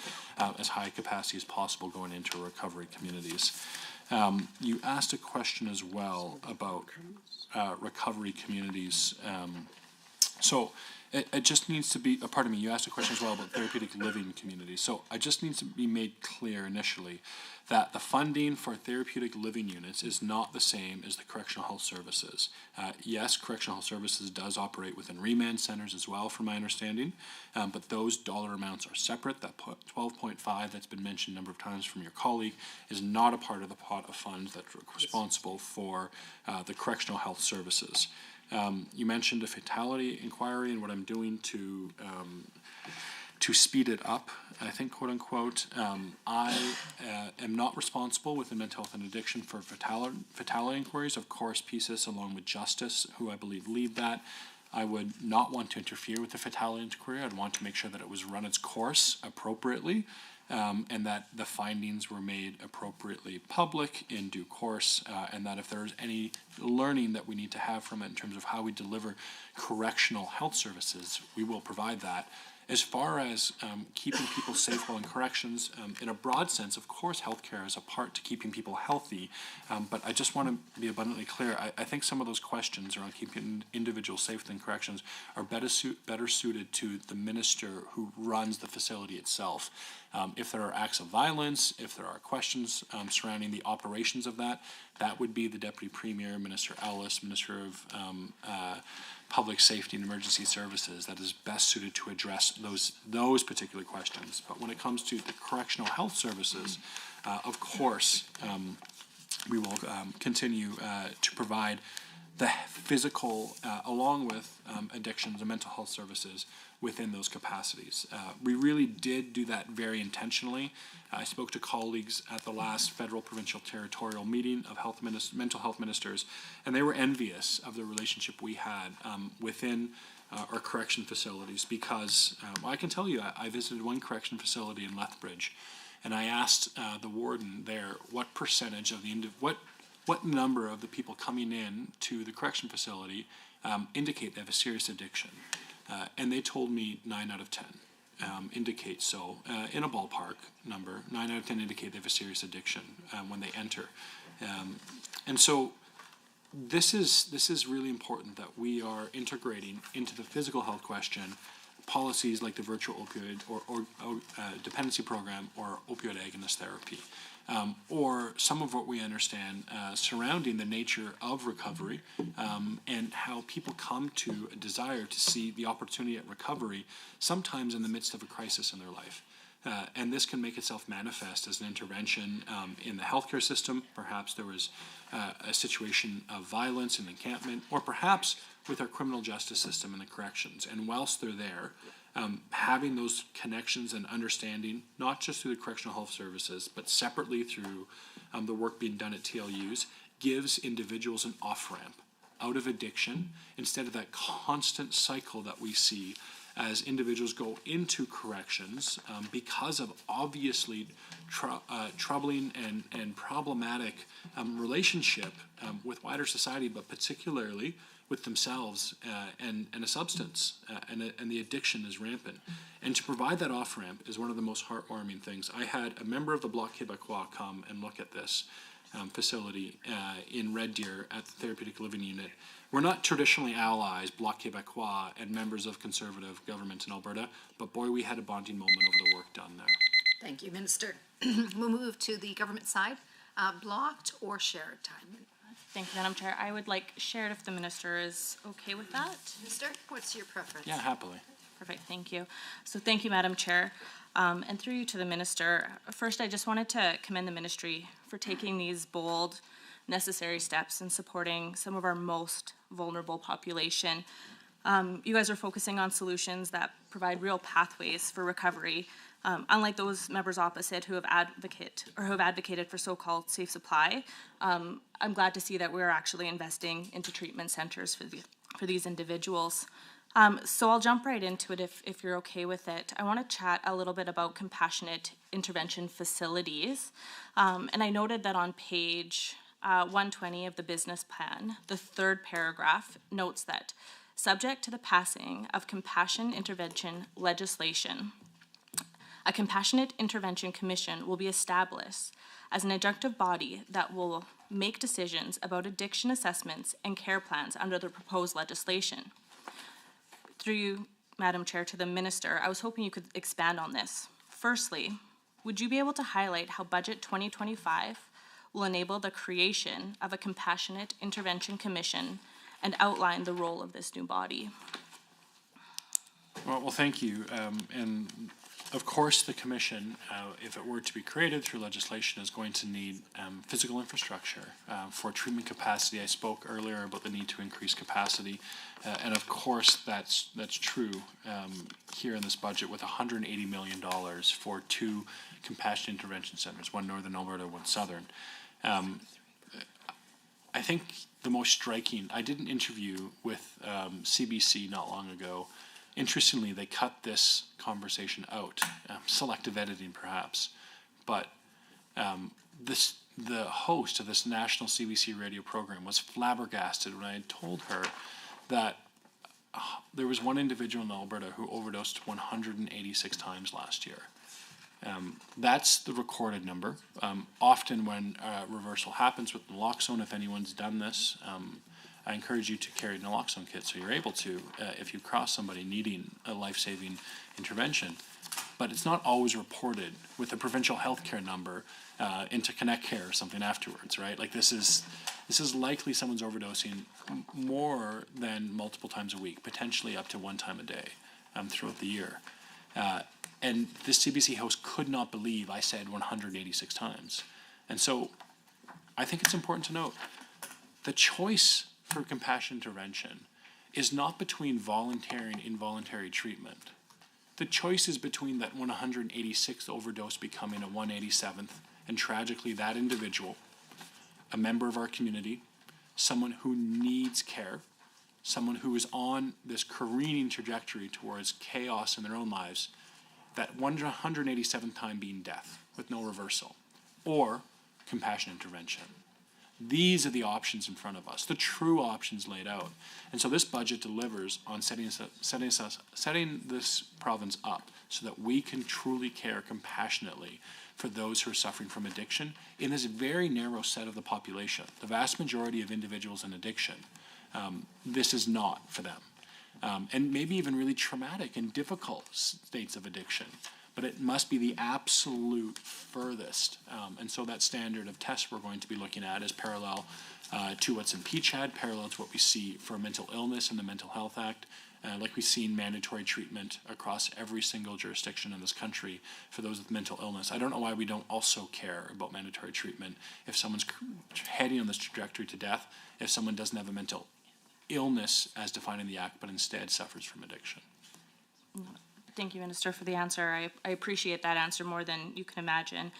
as high capacity as possible going into recovery communities. You asked a question as well about recovery communities. So it just needs to be, pardon me, you asked a question as well about therapeutic living communities. So it just needs to be made clear initially that the funding for therapeutic living units is not the same as the correctional health services. Yes, correctional health services does operate within remand centers as well, from my understanding, but those dollar amounts are separate. That 12.5 that's been mentioned a number of times from your colleague is not a part of the pot of funds that's responsible for the correctional health services. You mentioned a fatality inquiry and what I'm doing to speed it up, I think, quote unquote. I am not responsible within mental health and addiction for fatality inquiries. Of course, PCIS, along with Justice, who I believe lead that. I would not want to interfere with the fatality inquiry. I'd want to make sure that it was run its course appropriately, and that the findings were made appropriately public in due course, and that if there's any learning that we need to have from it in terms of how we deliver correctional health services, we will provide that. As far as keeping people safe while in corrections, in a broad sense, of course, healthcare is a part to keeping people healthy, but I just want to be abundantly clear. I think some of those questions around keeping individuals safe within corrections are better suited to the minister who runs the facility itself. If there are acts of violence, if there are questions surrounding the operations of that, that would be the Deputy Premier, Minister Ellis, Minister of Public Safety and Emergency Services, that is best suited to address those particular questions. But when it comes to the correctional health services, of course, we will continue to provide the physical, along with addictions and mental health services within those capacities. We really did do that very intentionally. I spoke to colleagues at the last federal, provincial, territorial meeting of mental health ministers, and they were envious of the relationship we had within our correction facilities, because I can tell you, I visited one correction facility in Lethbridge, and I asked the warden there what percentage of the what number of the people coming in to the correction facility indicate they have a serious addiction. And they told me 9 out of 10 indicate so. In a ballpark number, 9 out of 10 indicate they have a serious addiction when they enter. And so, this is really important that we are integrating into the physical health question policies like the virtual opioid or dependency program or opioid agonist therapy, or some of what we understand surrounding the nature of recovery and how people come to a desire to see the opportunity at recovery sometimes in the midst of a crisis in their life. And this can make itself manifest as an intervention in the healthcare system. Perhaps there was a situation of violence and encampment, or perhaps with our criminal justice system and the corrections. And whilst they're there, having those connections and understanding, not just through the correctional health services, but separately through the work being done at TLUs, gives individuals an off-ramp out of addiction instead of that constant cycle that we see as individuals go into corrections because of obviously troubling and problematic relationship with wider society, but particularly with themselves and a substance, and the addiction is rampant. And to provide that off-ramp is one of the most heartwarming things. I had a member of the Bloc Québécois come and look at this facility in Red Deer at the Therapeutic Living Unit. We're not traditionally allies, Bloc Québécois, and members of Conservative government in Alberta, but boy, we had a bonding moment over the work done there. Thank you, Minister. We'll move to the government side. Blocked or shared time? Thank you, Madam Chair. I would like shared if the minister is okay with that. Minister, what's your preference? Yeah, happily. Perfect, thank you. So thank you, Madam Chair. And through you to the minister, first I just wanted to commend the ministry for taking these bold, necessary steps in supporting some of our most vulnerable population. You guys are focusing on solutions that provide real pathways for recovery, unlike those members opposite who have advocated for so-called safe supply. I'm glad to see that we're actually investing into treatment centers for these individuals. So I'll jump right into it if you're okay with it. I want to chat a little bit about compassionate intervention facilities. And I noted that on page 120 of the business plan, the third paragraph notes that subject to the passing of compassion intervention legislation, a Compassionate Intervention Commission will be established as an adjunctive body that will make decisions about addiction assessments and care plans under the proposed legislation. Through you, Madam Chair, to the Minister, I was hoping you could expand on this. Firstly, would you be able to highlight how Budget 2025 will enable the creation of a Compassionate Intervention Commission and outline the role of this new body? Well, thank you. And of course, the commission, if it were to be created through legislation, is going to need physical infrastructure for treatment capacity. I spoke earlier about the need to increase capacity, and of course, that's true here in this budget with $180 million for 2 compassionate intervention centers, one northern Alberta, one southern. I think the most striking, I did an interview with CBC not long ago. Interestingly, they cut this conversation out, selective editing perhaps, but the host of this national CBC radio program was flabbergasted when I had told her that there was one individual in Alberta who overdosed 186 times last year. That's the recorded number. Often when reversal happens with naloxone, if anyone's done this, I encourage you to carry naloxone kits so you're able to if you cross somebody needing a life-saving intervention. But it's not always reported with a provincial healthcare number into Connect Care or something afterwards, right? Like this is likely someone's overdosing more than multiple times a week, potentially up to 1 time a day throughout the year. And this CBC host could not believe I said 186 times. And so I think it's important to note the choice for compassion intervention is not between voluntary and involuntary treatment. The choice is between that 186th overdose becoming a 187th, and tragically that individual, a member of our community, someone who needs care, someone who is on this careening trajectory towards chaos in their own lives, that 187th time being death with no reversal, or compassion intervention. These are the options in front of us, the true options laid out. And so this budget delivers on setting this province up so that we can truly care compassionately for those who are suffering from addiction in this very narrow set of the population. The vast majority of individuals in addiction, this is not for them. And maybe even really traumatic and difficult states of addiction. But it must be the absolute furthest. And so that standard of test we're going to be looking at is parallel to what's in PCHAD, parallel to what we see for mental illness in the Mental Health Act, like we've seen mandatory treatment across every single jurisdiction in this country for those with mental illness. I don't know why we don't also care about mandatory treatment if someone's heading on this trajectory to death, if someone doesn't have a mental illness as defined in the Act, but instead suffers from addiction. Thank you, Minister, for the answer. I appreciate that answer more than you can imagine.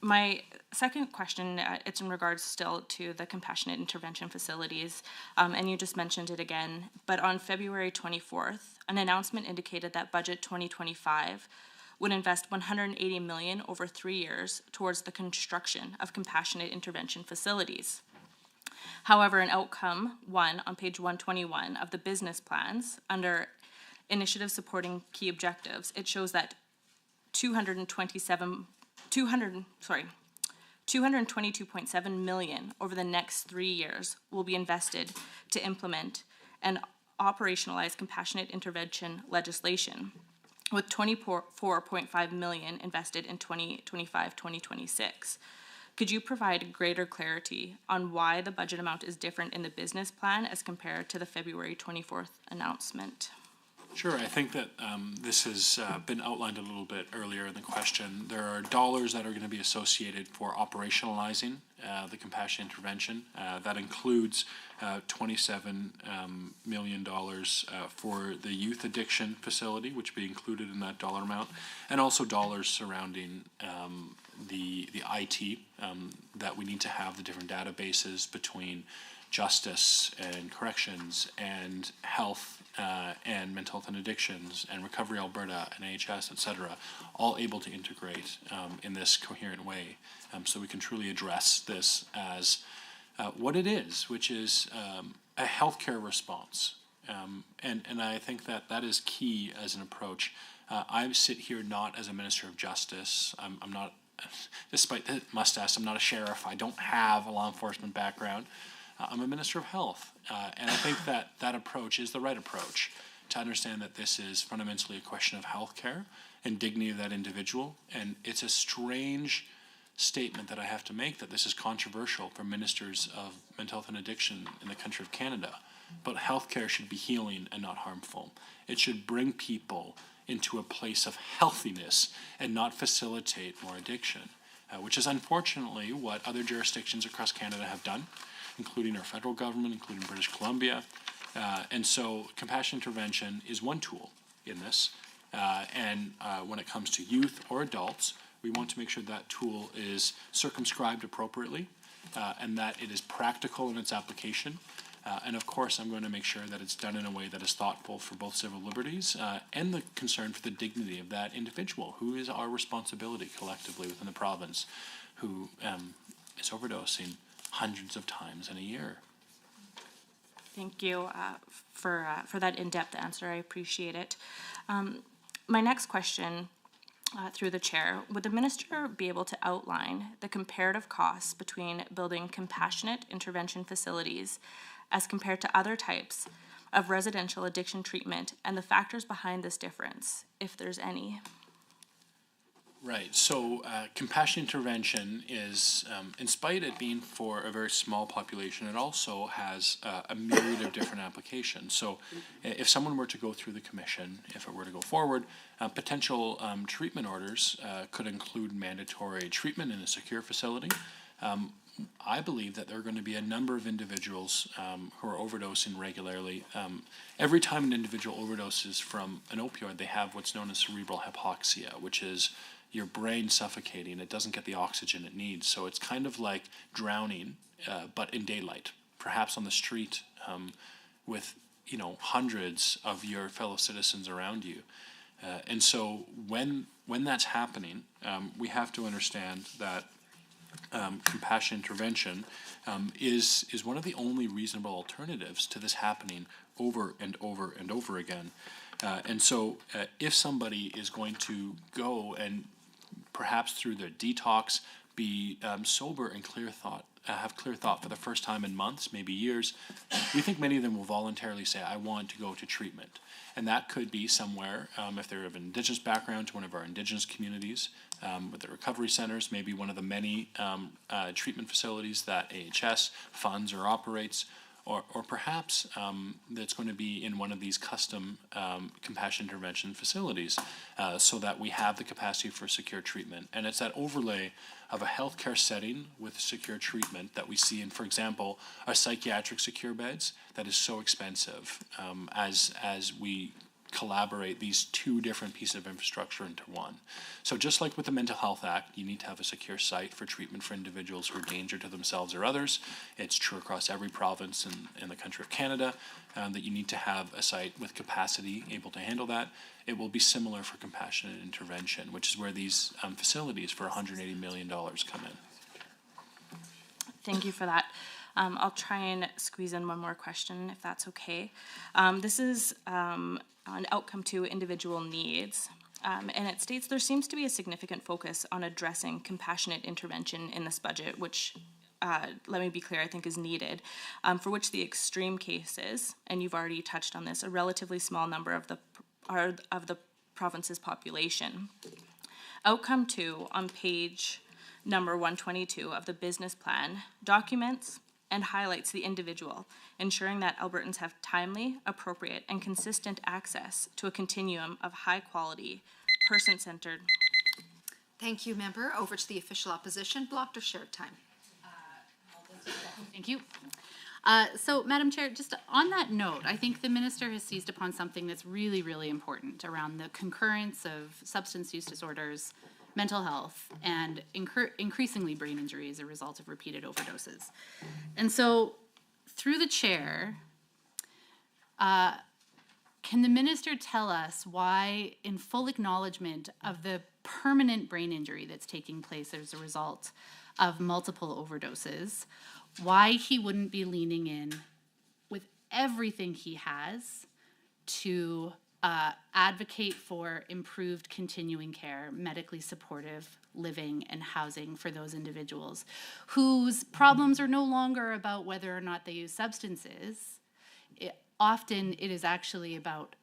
My second question, it's in regards still to the compassionate intervention facilities, and you just mentioned it again, but on February 24th, an announcement indicated that Budget 2025 would invest $180 million over 3 years towards the construction of compassionate intervention facilities. However, in Outcome 1 on page 121 of the business plans, under Initiative Supporting Key Objectives, it shows that $222.7 million over the next 3 years will be invested to implement and operationalize compassionate intervention legislation, with $24.5 million invested in 2025-2026. Could you provide greater clarity on why the budget amount is different in the business plan as compared to the February 24th announcement? Sure, I think that this has been outlined a little bit earlier in the question. There are dollars that are going to be associated for operationalizing the compassionate intervention. That includes $27 million for the youth addiction facility, which will be included in that dollar amount, and also dollars surrounding the IT, that we need to have the different databases between justice and corrections and health and mental health and addictions and Recovery Alberta and AHS, et cetera, all able to integrate in this coherent way, so we can truly address this as what it is, which is a healthcare response. And I think that that is key as an approach. I sit here not as a Minister of Justice. I'm not, despite the mustache, I'm not a sheriff. I don't have a law enforcement background. I'm a Minister of Health, and I think that that approach is the right approach to understand that this is fundamentally a question of healthcare and dignity of that individual. And it's a strange statement that I have to make that this is controversial for ministers of mental health and addiction in the country of Canada. But healthcare should be healing and not harmful. It should bring people into a place of healthiness and not facilitate more addiction, which is unfortunately what other jurisdictions across Canada have done, including our federal government, including British Columbia. And so compassionate intervention is one tool in this. And when it comes to youth or adults, we want to make sure that tool is circumscribed appropriately and that it is practical in its application. And of course, I'm going to make sure that it's done in a way that is thoughtful for both civil liberties and the concern for the dignity of that individual, who is our responsibility collectively within the province, who is overdosing hundreds of times in a year. Thank you for that in-depth answer. I appreciate it. My next question, through the chair, would the minister be able to outline the comparative costs between building compassionate intervention facilities as compared to other types of residential addiction treatment and the factors behind this difference, if there's any? Right. So compassionate intervention is, in spite of it being for a very small population, it also has a myriad of different applications. So if someone were to go through the commission, if it were to go forward, potential treatment orders could include mandatory treatment in a secure facility. I believe that there are going to be a number of individuals who are overdosing regularly. Every time an individual overdoses from an opioid, they have what's known as cerebral hypoxia, which is your brain suffocating. It doesn't get the oxygen it needs. So it's kind of like drowning, but in daylight, perhaps on the street with, hundreds of your fellow citizens around you. And so when that's happening, we have to understand that compassionate intervention is one of the only reasonable alternatives to this happening over and over and over again. And so if somebody is going to go and perhaps through their detox, be sober and have clear thought for the first time in months, maybe years, we think many of them will voluntarily say, I want to go to treatment. And that could be somewhere, if they're of an Indigenous background, to one of our Indigenous communities, with the recovery centers, maybe one of the many treatment facilities that AHS funds or operates, or perhaps that's going to be in one of these custom compassion intervention facilities, so that we have the capacity for secure treatment. And it's that overlay of a healthcare setting with secure treatment that we see in, for example, our psychiatric secure beds that is so expensive as we collaborate these two different pieces of infrastructure into one. So just like with the Mental Health Act, you need to have a secure site for treatment for individuals who are a danger to themselves or others. It's true across every province in the country of Canada, that you need to have a site with capacity able to handle that. It will be similar for compassionate intervention, which is where these facilities for $180 million come in. Thank you for that. I'll try and squeeze in one more question, if that's okay. This is an outcome to individual needs. And it states there seems to be a significant focus on addressing compassionate intervention in this budget, which, let me be clear, I think is needed, for which the extreme cases, and you've already touched on this, a relatively small number of the province's population. Outcome 2 on page number 122 of the business plan documents and highlights the individual, ensuring that Albertans have timely, appropriate, and consistent access to a continuum of high-quality, person-centered. Thank you, member. Over to the official opposition, blocked or shared time. Thank you. So, Madam Chair, just on that note, I think the minister has seized upon something that's really, really important around the concurrence of substance use disorders, mental health, and increasingly brain injury as a result of repeated overdoses. And so, through the chair, can the minister tell us why, in full acknowledgement of the permanent brain injury that's taking place as a result of multiple overdoses, why he wouldn't be leaning in with everything he has to advocate for improved continuing care, medically supportive living and housing for those individuals whose problems are no longer about whether or not they use substances. Often it is actually about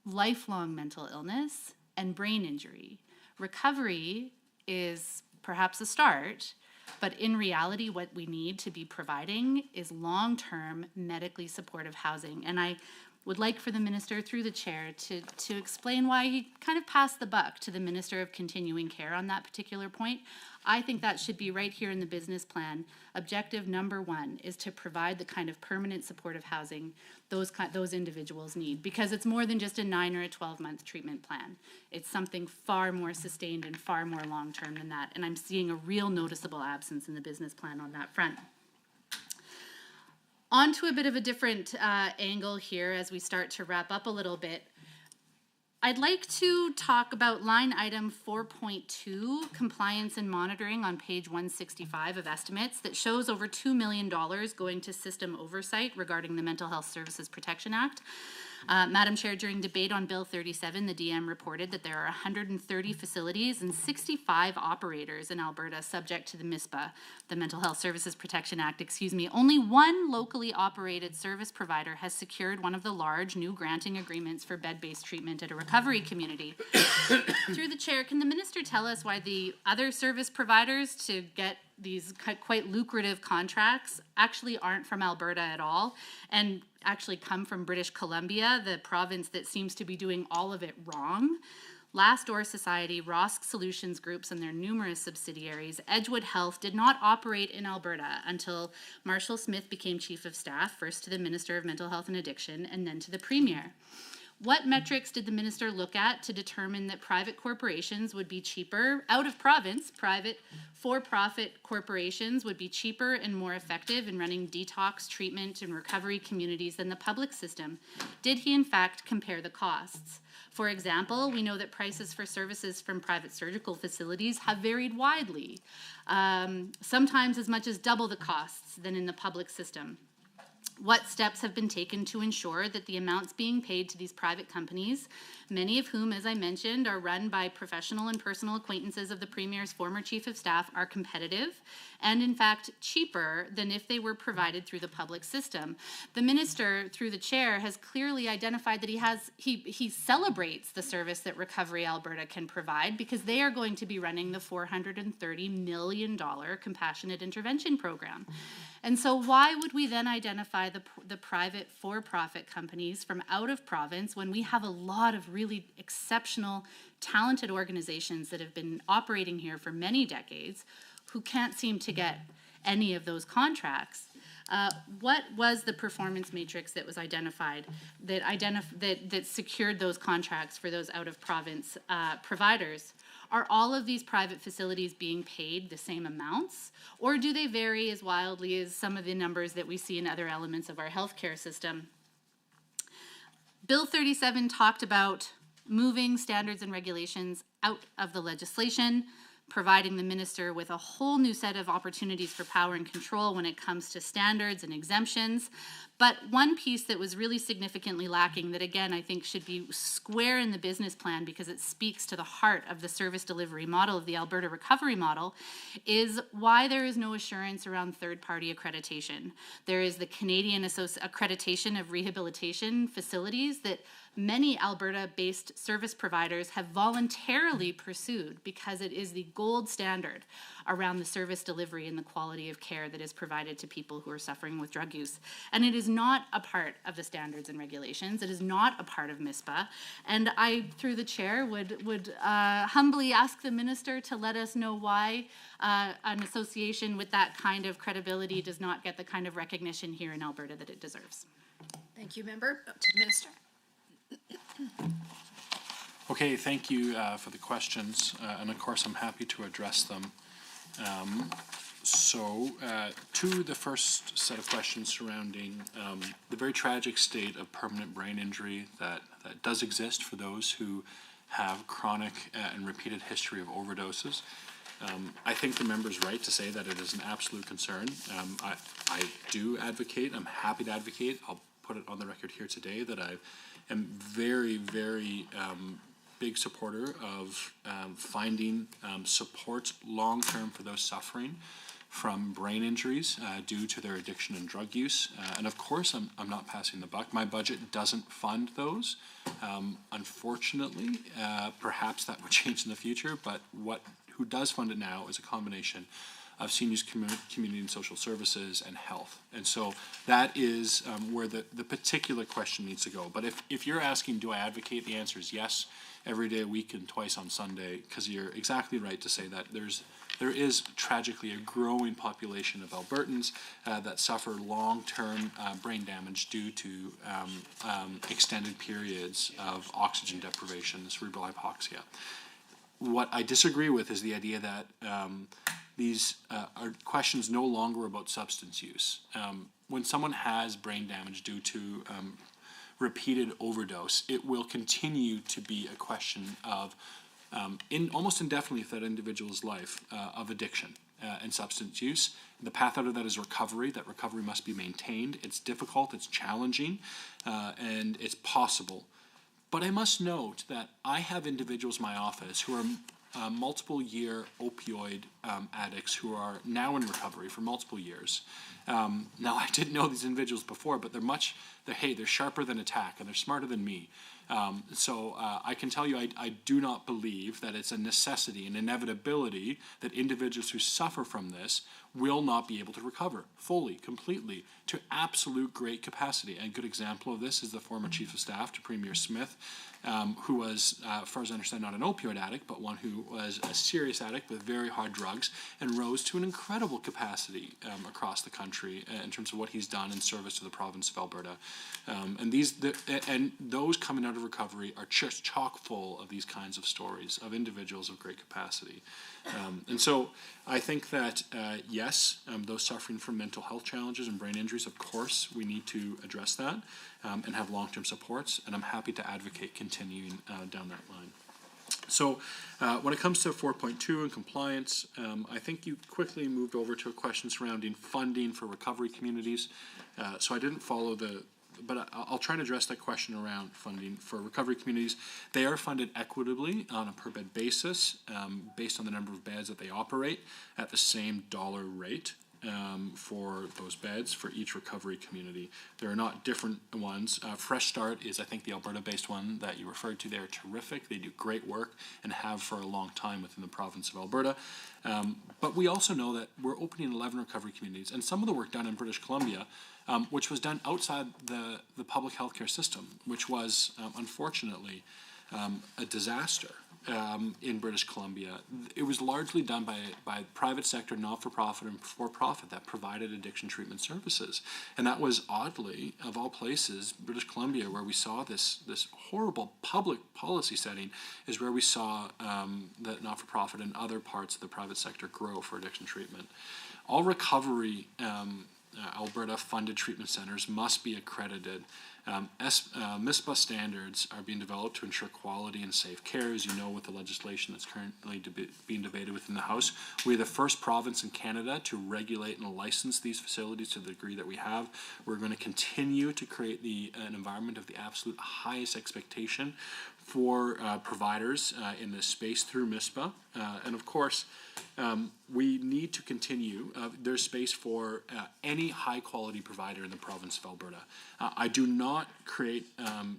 lifelong mental illness and brain injury. Recovery is perhaps a start, but in reality, what we need to be providing is long-term medically supportive housing. And I would like for the minister, through the chair, to explain why he kind of passed the buck to the Minister of Continuing Care on that particular point. I think that should be right here in the business plan. Objective number 1 is to provide the kind of permanent supportive housing those individuals need, because it's more than just a 9 or a 12-month treatment plan. It's something far more sustained and far more long-term than that, and I'm seeing a real noticeable absence in the business plan on that front. On to a bit of a different angle here as we start to wrap up a little bit. I'd like to talk about line item 4.2, compliance and monitoring on page 165 of estimates, that shows over $2 million going to system oversight regarding the Mental Health Services Protection Act. Madam Chair, during debate on Bill 37, the DM reported that there are 130 facilities and 65 operators in Alberta subject to the MISPA, the Mental Health Services Protection Act, Only one locally operated service provider has secured one of the large new granting agreements for bed-based treatment at a recovery community. Through the chair, can the minister tell us why the other service providers to get these quite lucrative contracts actually aren't from Alberta at all, and actually come from British Columbia, the province that seems to be doing all of it wrong? Last Door Society, Rosk Solutions Groups, and their numerous subsidiaries, Edgewood Health, did not operate in Alberta until Marshall Smith became Chief of Staff, first to the Minister of Mental Health and Addiction, and then to the Premier. What metrics did the minister look at to determine that private corporations would be cheaper, out of province, private for-profit corporations would be cheaper and more effective in running detox, treatment, and recovery communities than the public system? Did he in fact compare the costs? For example, we know that prices for services from private surgical facilities have varied widely, sometimes as much as double the costs than in the public system. What steps have been taken to ensure that the amounts being paid to these private companies, many of whom, as I mentioned, are run by professional and personal acquaintances of the Premier's former Chief of Staff, are competitive and, in fact, cheaper than if they were provided through the public system? The Minister, through the Chair, has clearly identified that he celebrates the service that Recovery Alberta can provide, because they are going to be running the $430 million Compassionate Intervention Program. And so why would we then identify the private for-profit companies from out of province when we have a lot of really exceptional, talented organizations that have been operating here for many decades who can't seem to get any of those contracts? What was the performance matrix that was identified that secured those contracts for those out-of-province providers? Are all of these private facilities being paid the same amounts, or do they vary as wildly as some of the numbers that we see in other elements of our healthcare system? Bill 37 talked about moving standards and regulations out of the legislation, providing the minister with a whole new set of opportunities for power and control when it comes to standards and exemptions. But one piece that was really significantly lacking, that again I think should be square in the business plan because it speaks to the heart of the service delivery model of the Alberta recovery model, is why there is no assurance around third-party accreditation. There is the Canadian Accreditation of Rehabilitation Facilities that many Alberta-based service providers have voluntarily pursued because it is the gold standard around the service delivery and the quality of care that is provided to people who are suffering with drug use. And it is not a part of the standards and regulations. It is not a part of MISPA. And I, through the chair, would humbly ask the minister to let us know why an association with that kind of credibility does not get the kind of recognition here in Alberta that it deserves. Thank you, member. Up to the minister. Okay, thank you for the questions, and of course I'm happy to address them. To the first set of questions surrounding the very tragic state of permanent brain injury that does exist for those who have chronic and repeated history of overdoses. I think the member's right to say that it is an absolute concern. I do advocate, I'm happy to advocate, I'll put it on the record here today, that I am very, very big supporter of finding support long-term for those suffering from brain injuries due to their addiction and drug use. And of course, I'm not passing the buck. My budget doesn't fund those. Unfortunately, perhaps that would change in the future, but who does fund it now is a combination of seniors, community and social services, and health. And so that is where the particular question needs to go. But if you're asking, do I advocate, the answer is yes, every day, a week, and twice on Sunday, because you're exactly right to say that there is tragically a growing population of Albertans that suffer long-term brain damage due to extended periods of oxygen deprivation, cerebral hypoxia. What I disagree with is the idea that these are questions no longer about substance use. When someone has brain damage due to repeated overdose, it will continue to be a question of, almost indefinitely for that individual's life, of addiction and substance use. The path out of that is recovery. That recovery must be maintained. It's difficult, it's challenging, and it's possible. But I must note that I have individuals in my office who are multiple-year opioid addicts who are now in recovery for multiple years. Now, I didn't know these individuals before, but they're sharper than a tack, and they're smarter than me. So I can tell you I do not believe that it's a necessity, an inevitability, that individuals who suffer from this will not be able to recover fully, completely, to absolute great capacity. And a good example of this is the former Chief of Staff to Premier Smith, who was, as far as I understand, not an opioid addict, but one who was a serious addict with very hard drugs and rose to an incredible capacity across the country in terms of what he's done in service to the province of Alberta. And those coming out of recovery are just chock full of these kinds of stories of individuals of great capacity. And so I think that, yes, those suffering from mental health challenges and brain injuries, of course, we need to address that and have long-term supports, and I'm happy to advocate continuing down that line. So when it comes to 4.2 and compliance, I think you quickly moved over to a question surrounding funding for recovery communities. So I didn't follow but I'll try to address that question around funding for recovery communities. They are funded equitably on a per bed basis, based on the number of beds that they operate at the same dollar rate. For those beds for each recovery community. There are not different ones. Fresh Start is, I think, the Alberta-based one that you referred to. They're terrific. They do great work and have for a long time within the province of Alberta. But we also know that we're opening 11 recovery communities, and some of the work done in British Columbia, which was done outside the public healthcare system, which was, unfortunately, a disaster. In British Columbia. It was largely done by private sector, not-for-profit and for-profit that provided addiction treatment services. And that was oddly, of all places, British Columbia, where we saw this horrible public policy setting, is where we saw the not-for-profit and other parts of the private sector grow for addiction treatment. All recovery Alberta funded treatment centers must be accredited. MISPA standards are being developed to ensure quality and safe care, as you know, with the legislation that's currently being debated within the House. We're the first province in Canada to regulate and license these facilities to the degree that we have. We're going to continue to create an environment of the absolute highest expectation for providers in this space through MISPA. And of course, we need to continue. There's space for any high-quality provider in the province of Alberta. I do not create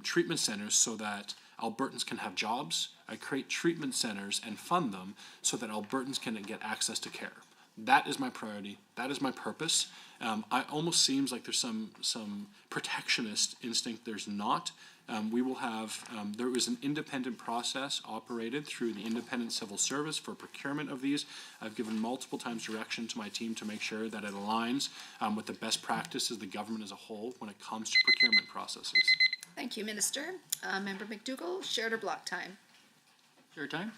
treatment centers so that Albertans can have jobs. I create treatment centers and fund them so that Albertans can get access to care. That is my priority. That is my purpose. I almost seems like there's some protectionist instinct. There's not. We will have, there was an independent process operated through the Independent Civil Service for procurement of these. I've given multiple times direction to my team to make sure that it aligns with the best practices of the government as a whole when it comes to procurement processes. Thank you, Minister. Member McDougall, shared or block time? Shared time?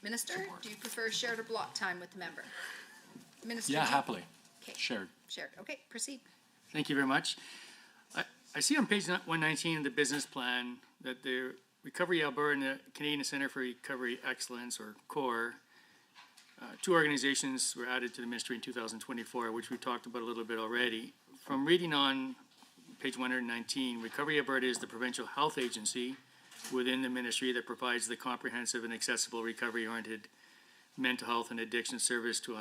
Minister, do you prefer shared or block time with the member? Minister? Yeah, happily. Okay. Shared. Shared. Okay, proceed. Thank you very much. I see on page 119 of the business plan that the Recovery Alberta and the Canadian Centre for Recovery Excellence, or CORE, two organizations were added to the ministry in 2024, which we talked about a little bit already. From reading on page 119, Recovery Alberta is the provincial health agency within the ministry that provides the comprehensive and accessible recovery-oriented mental health and addiction service to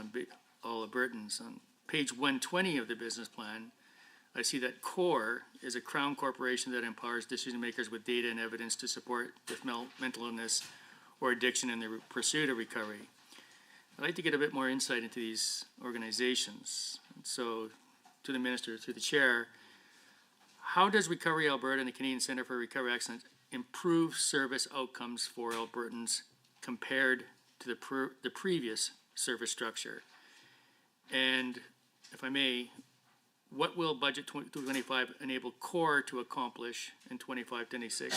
all Albertans. On page 120 of the business plan, I see that CORE is a Crown corporation that empowers decision makers with data and evidence to support with mental illness or addiction in the pursuit of recovery. I'd like to get a bit more insight into these organizations. So, to the Minister, through the Chair, how does Recovery Alberta and the Canadian Centre for Recovery Excellence improve service outcomes for Albertans compared to the previous service structure? And, if I may, what will Budget 2025 enable CORE to accomplish in 25-26?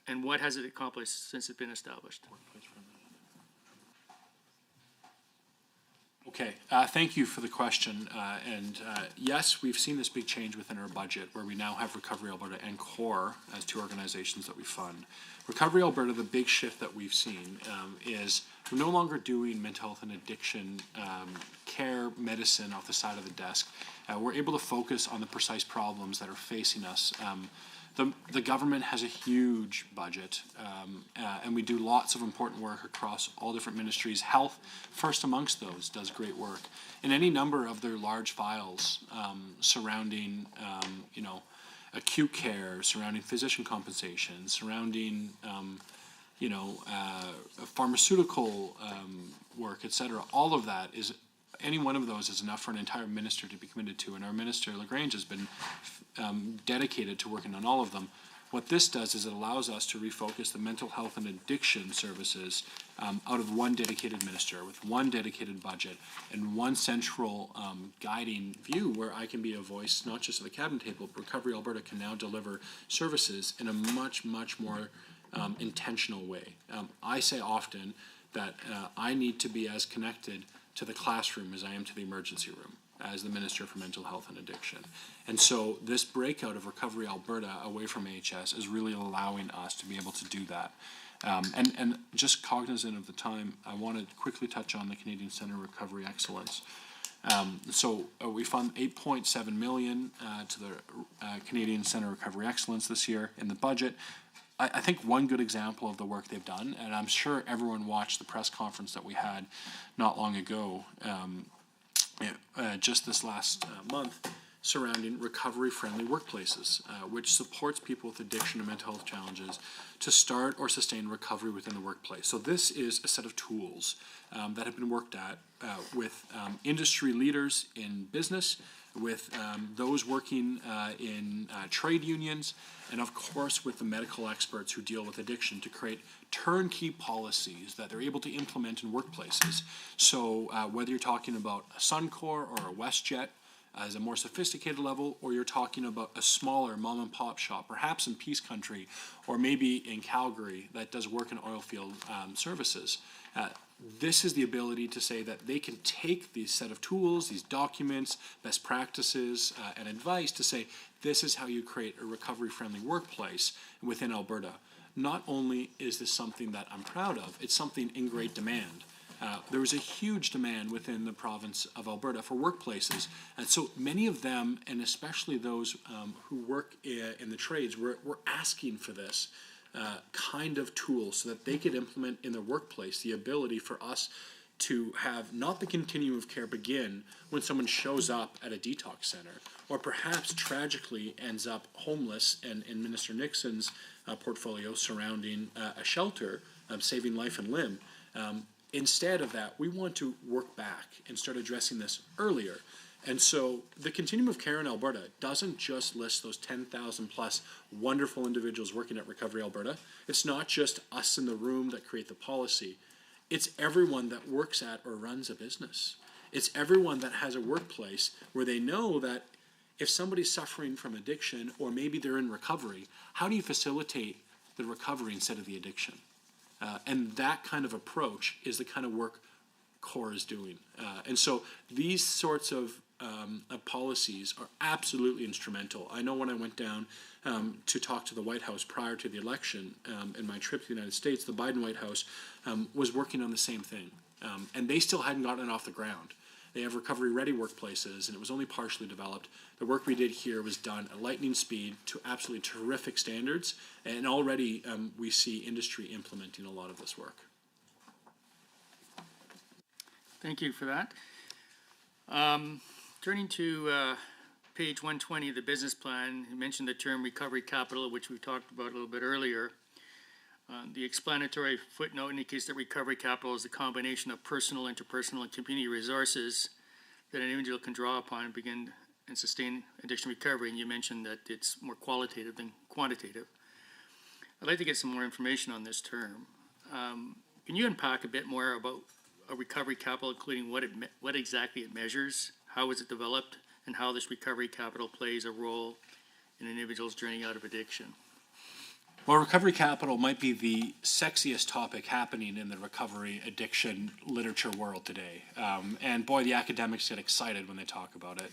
And what has it accomplished since it's been established? Okay, thank you for the question. Yes, we've seen this big change within our budget where we now have Recovery Alberta and CORE as two organizations that we fund. Recovery Alberta, the big shift that we've seen is we're no longer doing mental health and addiction care medicine off the side of the desk. We're able to focus on the precise problems that are facing us. The government has a huge budget, and we do lots of important work across all different ministries. Health, first amongst those, does great work. In any number of their large files surrounding, acute care, surrounding physician compensation, surrounding, pharmaceutical work, et cetera, all of that is, any one of those is enough for an entire minister to be committed to, and our Minister LaGrange has been dedicated to working on all of them. What this does is it allows us to refocus the mental health and addiction services out of one dedicated minister with one dedicated budget and one central guiding view where I can be a voice not just at the cabinet table, but Recovery Alberta can now deliver services in a much, much more intentional way. I say often that I need to be as connected to the classroom as I am to the emergency room as the Minister for Mental Health and Addiction. And so this breakout of Recovery Alberta away from AHS is really allowing us to be able to do that. And just cognizant of the time, I want to quickly touch on the Canadian Centre of Recovery Excellence. We fund 8.7 million to the Canadian Centre of Recovery Excellence this year in the budget. I think one good example of the work they've done, and I'm sure everyone watched the press conference that we had not long ago, just this last month, surrounding recovery-friendly workplaces, which supports people with addiction and mental health challenges to start or sustain recovery within the workplace. So this is a set of tools that have been worked at with industry leaders in business, with those working in trade unions, and of course with the medical experts who deal with addiction to create turnkey policies that they're able to implement in workplaces. So whether you're talking about a Suncor or a WestJet as a more sophisticated level, or you're talking about a smaller mom and pop shop, perhaps in Peace Country, or maybe in Calgary that does work in oil field services. This is the ability to say that they can take these set of tools, these documents, best practices, and advice to say, this is how you create a recovery-friendly workplace within Alberta. Not only is this something that I'm proud of, it's something in great demand. There was a huge demand within the province of Alberta for workplaces, and so many of them, and especially those who work in the trades, were asking for this kind of tool so that they could implement in their workplace the ability for us to have not the continuum of care begin when someone shows up at a detox center, or perhaps tragically ends up homeless, and in Minister Nixon's portfolio surrounding a shelter, saving life and limb. Instead of that, we want to work back and start addressing this earlier. And so the continuum of care in Alberta doesn't just list those 10,000 plus wonderful individuals working at Recovery Alberta. It's not just us in the room that create the policy. It's everyone that works at or runs a business. It's everyone that has a workplace where they know that if somebody's suffering from addiction, or maybe they're in recovery, how do you facilitate the recovery instead of the addiction? And that kind of approach is the kind of work CORE is doing. And so these sorts of policies are absolutely instrumental. I know when I went down to talk to the White House prior to the election, in my trip to the United States, the Biden White House was working on the same thing. And they still hadn't gotten it off the ground. They have recovery-ready workplaces, and it was only partially developed. The work we did here was done at lightning speed to absolutely terrific standards, and already we see industry implementing a lot of this work. Thank you for that. Turning to page 120 of the business plan, you mentioned the term recovery capital, which we talked about a little bit earlier. The explanatory footnote indicates that recovery capital is a combination of personal, interpersonal, and community resources that an individual can draw upon and begin and sustain addiction recovery. And you mentioned that it's more qualitative than quantitative. I'd like to get some more information on this term. Can you unpack a bit more about a recovery capital, including what exactly it measures, how is it developed, and how this recovery capital plays a role in an individual's journey out of addiction? Well, recovery capital might be the sexiest topic happening in the recovery addiction literature world today. And boy, the academics get excited when they talk about it.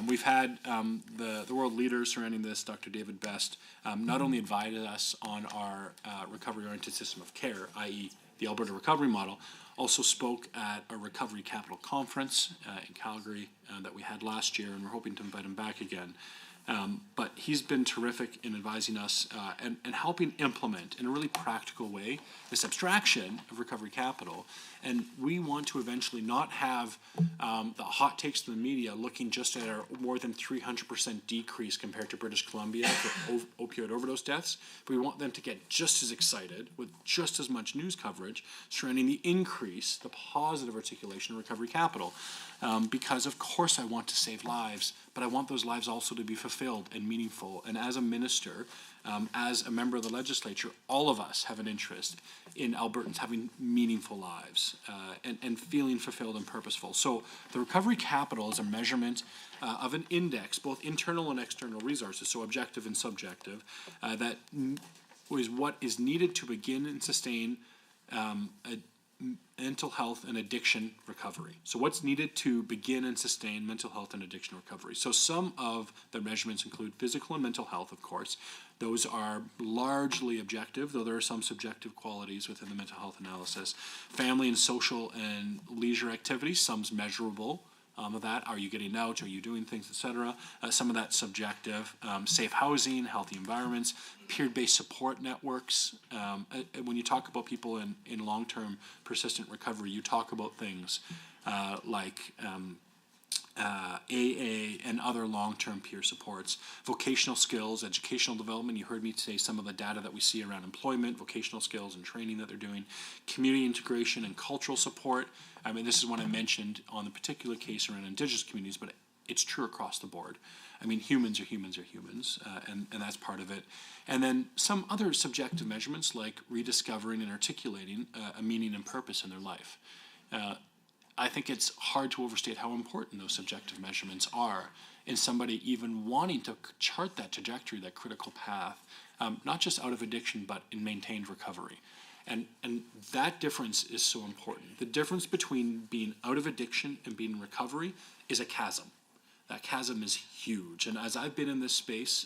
We've had the world leaders surrounding this, Dr. David Best, not only advise us on our recovery-oriented system of care, i.e. the Alberta Recovery Model, also spoke at a recovery capital conference in Calgary that we had last year, and we're hoping to invite him back again. But he's been terrific in advising us and helping implement in a really practical way this abstraction of recovery capital. And we want to eventually not have the hot takes to the media looking just at our more than 300% decrease compared to British Columbia for opioid overdose deaths. But we want them to get just as excited with just as much news coverage surrounding the increase, the positive articulation of recovery capital. Because of course I want to save lives, but I want those lives also to be fulfilled and meaningful. And as a minister, as a member of the legislature, all of us have an interest in Albertans having meaningful lives and feeling fulfilled and purposeful. So the recovery capital is a measurement of an index, both internal and external resources, so objective and subjective, that is what is needed to begin and sustain mental health and addiction recovery. So what's needed to begin and sustain mental health and addiction recovery? So some of the measurements include physical and mental health, of course. Those are largely objective, though there are some subjective qualities within the mental health analysis. Family and social and leisure activities, some's measurable. Of that, are you getting out, are you doing things, etc. Some of that's subjective. Safe housing, healthy environments, peer-based support networks. When you talk about people in long-term persistent recovery, you talk about things like AA and other long-term peer supports, vocational skills, educational development. You heard me say some of the data that we see around employment, vocational skills and training that they're doing, community integration and cultural support. I mean, this is what I mentioned on the particular case around Indigenous communities, but it's true across the board. I mean, humans are humans are humans, and that's part of it. And then some other subjective measurements like rediscovering and articulating a meaning and purpose in their life. I think it's hard to overstate how important those subjective measurements are in somebody even wanting to chart that trajectory, that critical path, not just out of addiction, but in maintained recovery. And that difference is so important. The difference between being out of addiction and being in recovery is a chasm. That chasm is huge. And as I've been in this space,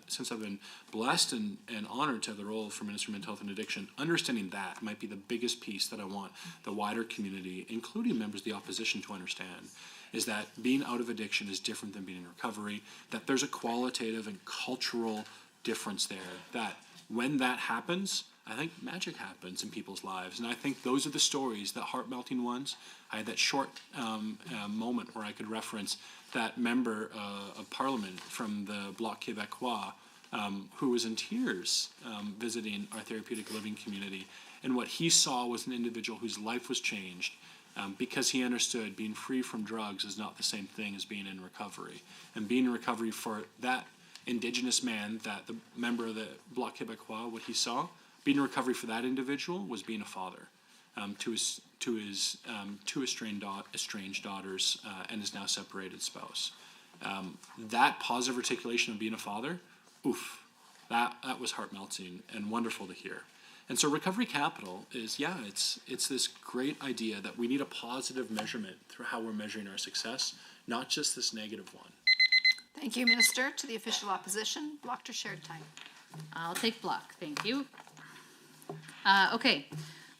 since I've been blessed and honored to have the role for Minister of Mental Health and Addiction, understanding that might be the biggest piece that I want the wider community, including members of the opposition, to understand, is that being out of addiction is different than being in recovery, that there's a qualitative and cultural difference there, that when that happens, I think magic happens in people's lives. And I think those are the stories, the heart-melting ones. I had that short moment where I could reference that member of Parliament from the Bloc Québécois who was in tears visiting our therapeutic living community. And what he saw was an individual whose life was changed because he understood being free from drugs is not the same thing as being in recovery. And being in recovery for that Indigenous man, that the member of the Bloc Québécois, what he saw, being in recovery for that individual was being a father to his two estranged daughters and his now separated spouse. That positive articulation of being a father, oof, that was heart melting and wonderful to hear. And so Recovery Capital is, it's this great idea that we need a positive measurement through how we're measuring our success, not just this negative one. Thank you, Minister. To the official opposition, blocked or shared time. I'll take block, thank you. Okay,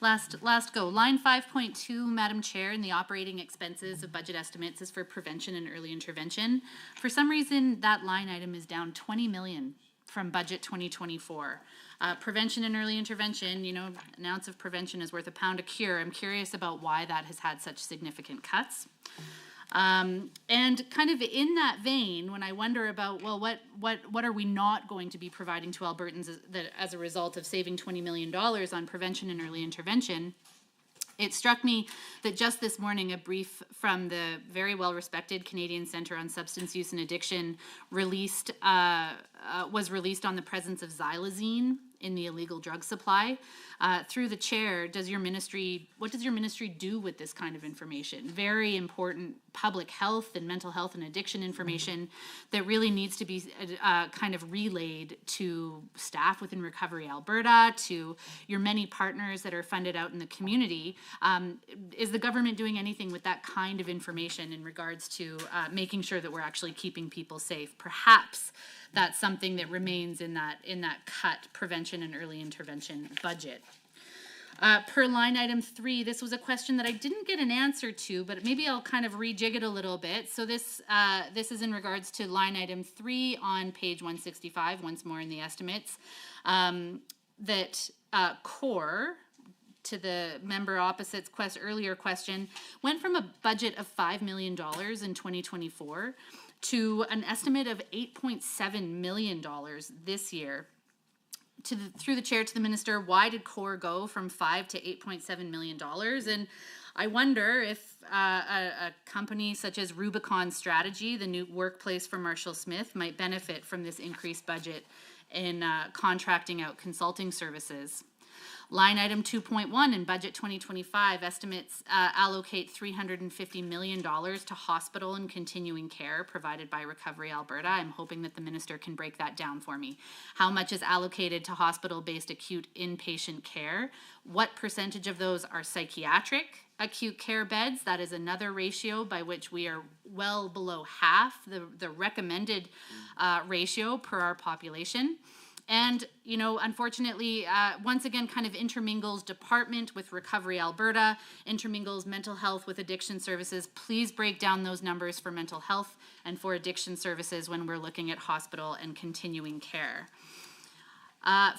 last go. Line 5.2, Madam Chair, in the operating expenses of budget estimates is for prevention and early intervention. For some reason, that line item is down 20 million from budget 2024. Prevention and early intervention, you know, an ounce of prevention is worth a pound of cure. I'm curious about why that has had such significant cuts. And kind of in that vein, when I wonder about, well, what are we not going to be providing to Albertans as a result of saving $20 million on prevention and early intervention, it struck me that just this morning a brief from the very well-respected Canadian Centre on Substance Use and Addiction was released on the presence of xylazine in the illegal drug supply. Through the chair, what does your ministry do with this kind of information? Very important public health and mental health and addiction information that really needs to be kind of relayed to staff within Recovery Alberta, to your many partners that are funded out in the community. Is the government doing anything with that kind of information in regards to making sure that we're actually keeping people safe? Perhaps that's something that remains in that cut prevention and early intervention budget. Per line item 3, this was a question that I didn't get an answer to, but maybe I'll kind of rejig it a little bit. So this is in regards to line item 3 on page 165, once more in the estimates, that CORE, to the member opposite's earlier question, went from a budget of $5 million in 2024 to an estimate of $8.7 million this year. Through the chair to the minister, why did CORE go from $5 to $8.7 million? And I wonder if a company such as Rubicon Strategy, the new workplace for Marshall Smith, might benefit from this increased budget in contracting out consulting services. Line item 2.1 in budget 2025 estimates allocate $350 million to hospital and continuing care provided by Recovery Alberta. I'm hoping that the minister can break that down for me. How much is allocated to hospital-based acute inpatient care? What percentage of those are psychiatric acute care beds? That is another ratio by which we are well below half the recommended ratio per our population. And, you know, unfortunately, once again, kind of intermingles department with Recovery Alberta, intermingles mental health with addiction services. Please break down those numbers for mental health and for addiction services when we're looking at hospital and continuing care.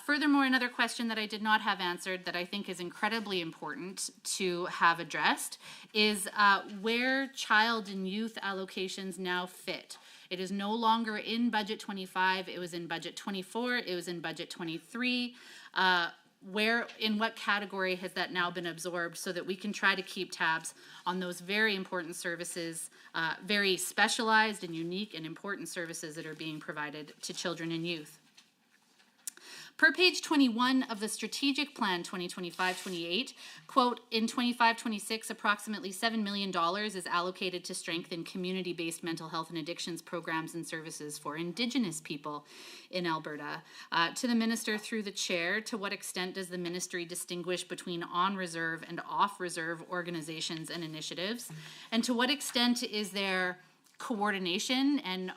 Furthermore, another question that I did not have answered that I think is incredibly important to have addressed is where child and youth allocations now fit. It is no longer in budget 25, it was in budget 24, it was in budget 23. Where, in what category has that now been absorbed so that we can try to keep tabs on those very important services, very specialized and unique and important services that are being provided to children and youth. Per page 21 of the strategic plan 2025-28, quote, in 25-26, approximately $7 million is allocated to strengthen community-based mental health and addictions programs and services for Indigenous people in Alberta. To the minister through the chair, to what extent does the ministry distinguish between on-reserve and off-reserve organizations and initiatives? And to what extent is there coordination and,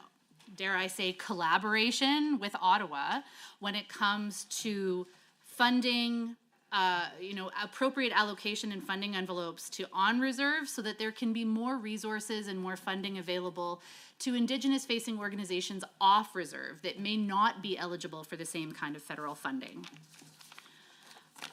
dare I say, collaboration with Ottawa when it comes to funding, appropriate allocation and funding envelopes to on-reserve so that there can be more resources and more funding available to Indigenous-facing organizations off-reserve that may not be eligible for the same kind of federal funding.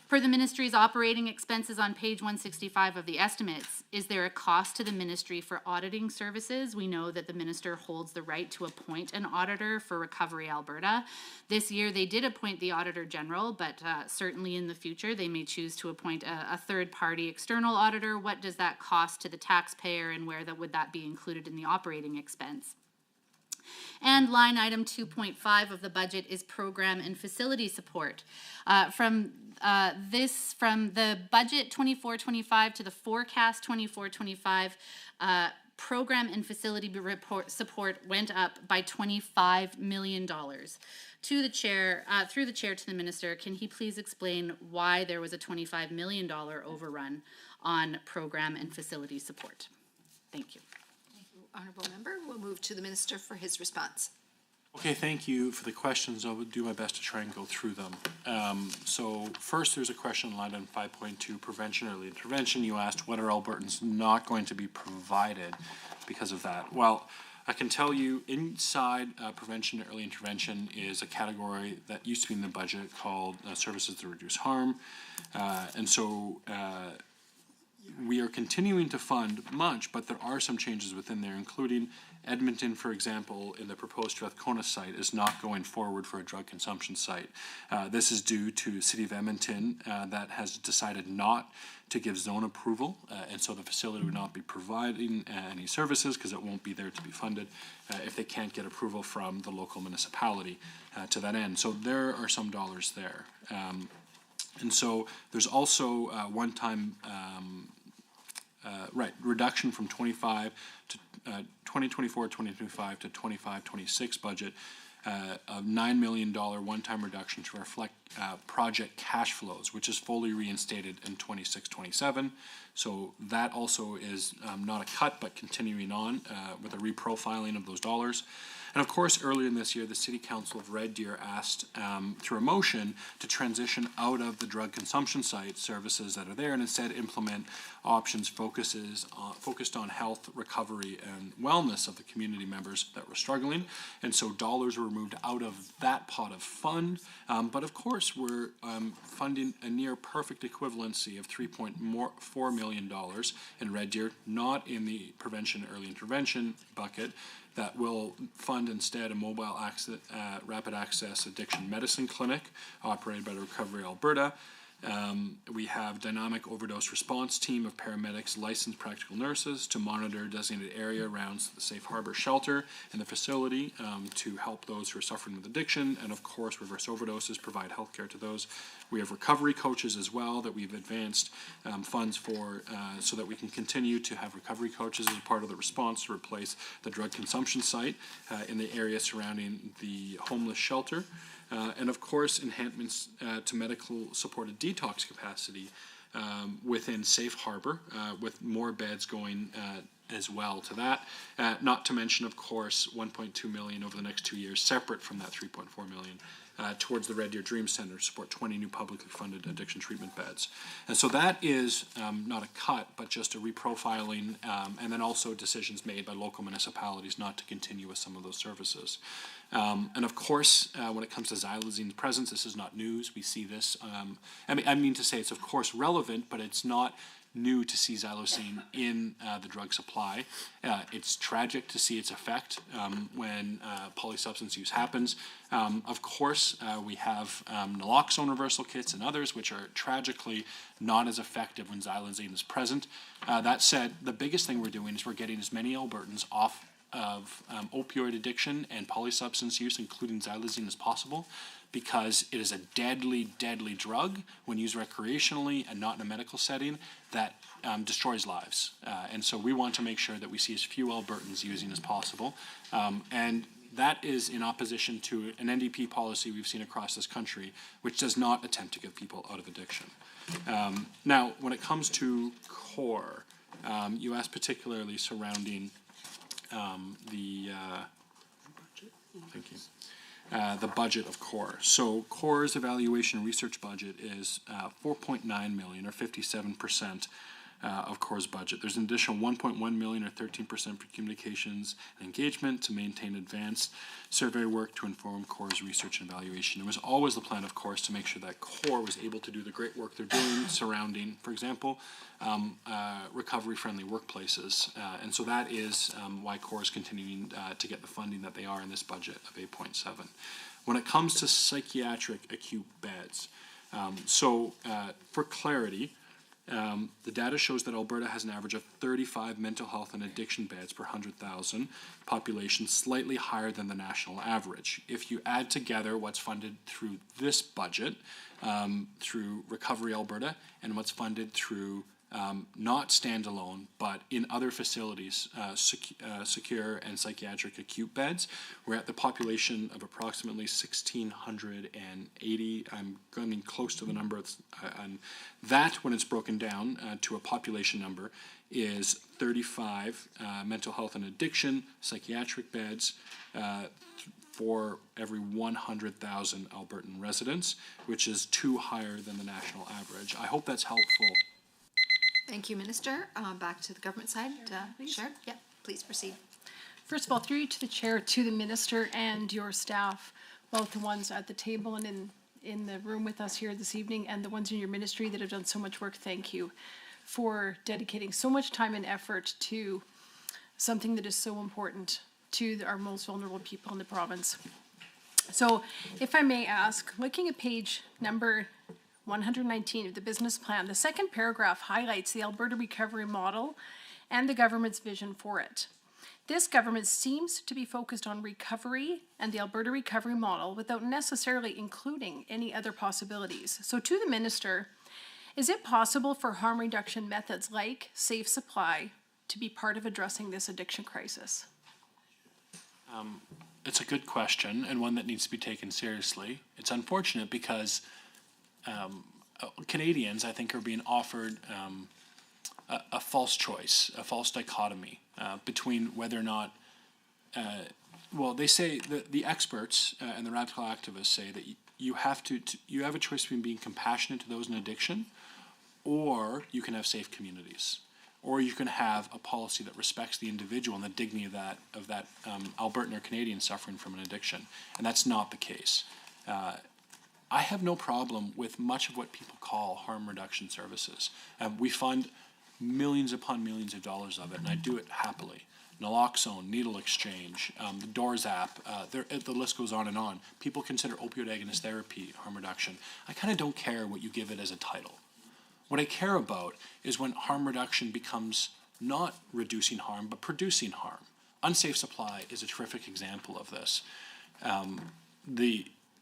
For the ministry's operating expenses on page 165 of the estimates, is there a cost to the ministry for auditing services? We know that the minister holds the right to appoint an auditor for Recovery Alberta. This year they did appoint the Auditor General, but certainly in the future they may choose to appoint a third-party external auditor. What does that cost to the taxpayer, and where would that be included in the operating expense? And line item 2.5 of the budget is program and facility support. From the budget 24-25 to the forecast 24-25, program and facility support went up by $25 million. To the chair, through the chair to the minister, can he please explain why there was a $25 million overrun on program and facility support? Thank you. Honourable member, we'll move to the minister for his response. Okay, thank you for the questions. I will do my best to try and go through them. So first, there's a question on line item 5.2, prevention, early intervention. You asked what are Albertans not going to be provided because of that. Well, I can tell you inside prevention and early intervention is a category that used to be in the budget called services to reduce harm. And so we are continuing to fund much, but there are some changes within there, including Edmonton, for example, in the proposed Strathcona site is not going forward for a drug consumption site. This is due to the City of Edmonton that has decided not to give zone approval, and so the facility would not be providing any services because it won't be there to be funded if they can't get approval from the local municipality to that end. So there are some dollars there. And so there's also one-time reduction from 25 to 2024-2025 to 25-26 budget of $9 million one-time reduction to reflect project cash flows, which is fully reinstated in 26-27. So that also is not a cut, but continuing on with a reprofiling of those dollars. And of course, earlier in this year, the City Council of Red Deer asked through a motion to transition out of the drug consumption site services that are there and instead implement options focused on health, recovery, and wellness of the community members that were struggling. And so dollars were removed out of that pot of fund. But of course, we're funding a near perfect equivalency of $3.4 million in Red Deer, not in the prevention early intervention bucket, that will fund instead a mobile rapid access addiction medicine clinic operated by Recovery Alberta. We have dynamic overdose response team of paramedics, licensed practical nurses to monitor designated area around the Safe Harbor shelter and the facility to help those who are suffering with addiction, and of course reverse overdoses, provide healthcare to those. We have recovery coaches as well that we've advanced funds for so that we can continue to have recovery coaches as part of the response to replace the drug consumption site in the area surrounding the homeless shelter. And of course, enhancements to medical supported detox capacity within Safe Harbor, with more beds going as well to that. Not to mention, of course, 1.2 million over the next 2 years, separate from that 3.4 million. Towards the Red Deer Dream Center to support 20 new publicly funded addiction treatment beds. And so that is not a cut, but just a reprofiling, and then also decisions made by local municipalities not to continue with some of those services. And of course, when it comes to xylozine's presence, this is not news. We see this. I mean to say it's of course relevant, but it's not new to see xylosine in the drug supply. It's tragic to see its effect when polysubstance use happens. Of course, we have naloxone reversal kits and others, which are tragically not as effective when xylosine is present. That said, the biggest thing we're doing is we're getting as many Albertans off of opioid addiction and polysubstance use, including xylosine, as possible, because it is a deadly, deadly drug when used recreationally and not in a medical setting that destroys lives. And so we want to make sure that we see as few Albertans using as possible. And that is in opposition to an NDP policy we've seen across this country, which does not attempt to get people out of addiction. Now, when it comes to CORE, you asked particularly surrounding the budget of CORE. So CORE's evaluation and research budget is 4.9 million, or 57% of CORE's budget. There's an additional 1.1 million, or 13% for communications and engagement to maintain advanced survey work to inform CORE's research and evaluation. It was always the plan, of course, to make sure that CORE was able to do the great work they're doing surrounding, for example, recovery-friendly workplaces. And so that is why CORE is continuing to get the funding that they are in this budget of 8.7. When it comes to psychiatric acute beds, for clarity, the data shows that Alberta has an average of 35 mental health and addiction beds per 100,000 population, slightly higher than the national average. If you add together what's funded through this budget, through Recovery Alberta, and what's funded through not standalone, but in other facilities, secure and psychiatric acute beds, we're at the population of approximately 1,680. I'm getting close to the number. And that, when it's broken down to a population number, is 35 mental health and addiction psychiatric beds for every 100,000 Albertan residents, which is 2 higher than the national average. I hope that's helpful. Thank you, Minister. Back to the government side. Sure. Yep. Please proceed. First of all, through you to the chair, to the minister and your staff, both the ones at the table and in the room with us here this evening, and the ones in your ministry that have done so much work. Thank you for dedicating so much time and effort to something that is so important to our most vulnerable people in the province. So, if I may ask, looking at page number 119 of the business plan, the second paragraph highlights the Alberta recovery model and the government's vision for it. This government seems to be focused on recovery and the Alberta recovery model without necessarily including any other possibilities. So to the minister, is it possible for harm reduction methods like safe supply to be part of addressing this addiction crisis? It's a good question, and one that needs to be taken seriously. It's unfortunate because Canadians, I think, are being offered a false choice, a false dichotomy between whether or not, they say, the experts and the radical activists say that you have you have a choice between being compassionate to those in addiction, or you can have safe communities, or you can have a policy that respects the individual and the dignity of that Albertan or Canadian suffering from an addiction, and that's not the case. I have no problem with much of what people call harm reduction services. We fund millions upon millions of dollars of it, and I do it happily. naloxone, needle exchange, the Doors app, the list goes on and on. People consider opioid agonist therapy harm reduction. I kind of don't care what you give it as a title. What I care about is when harm reduction becomes not reducing harm, but producing harm. Unsafe supply is a terrific example of this.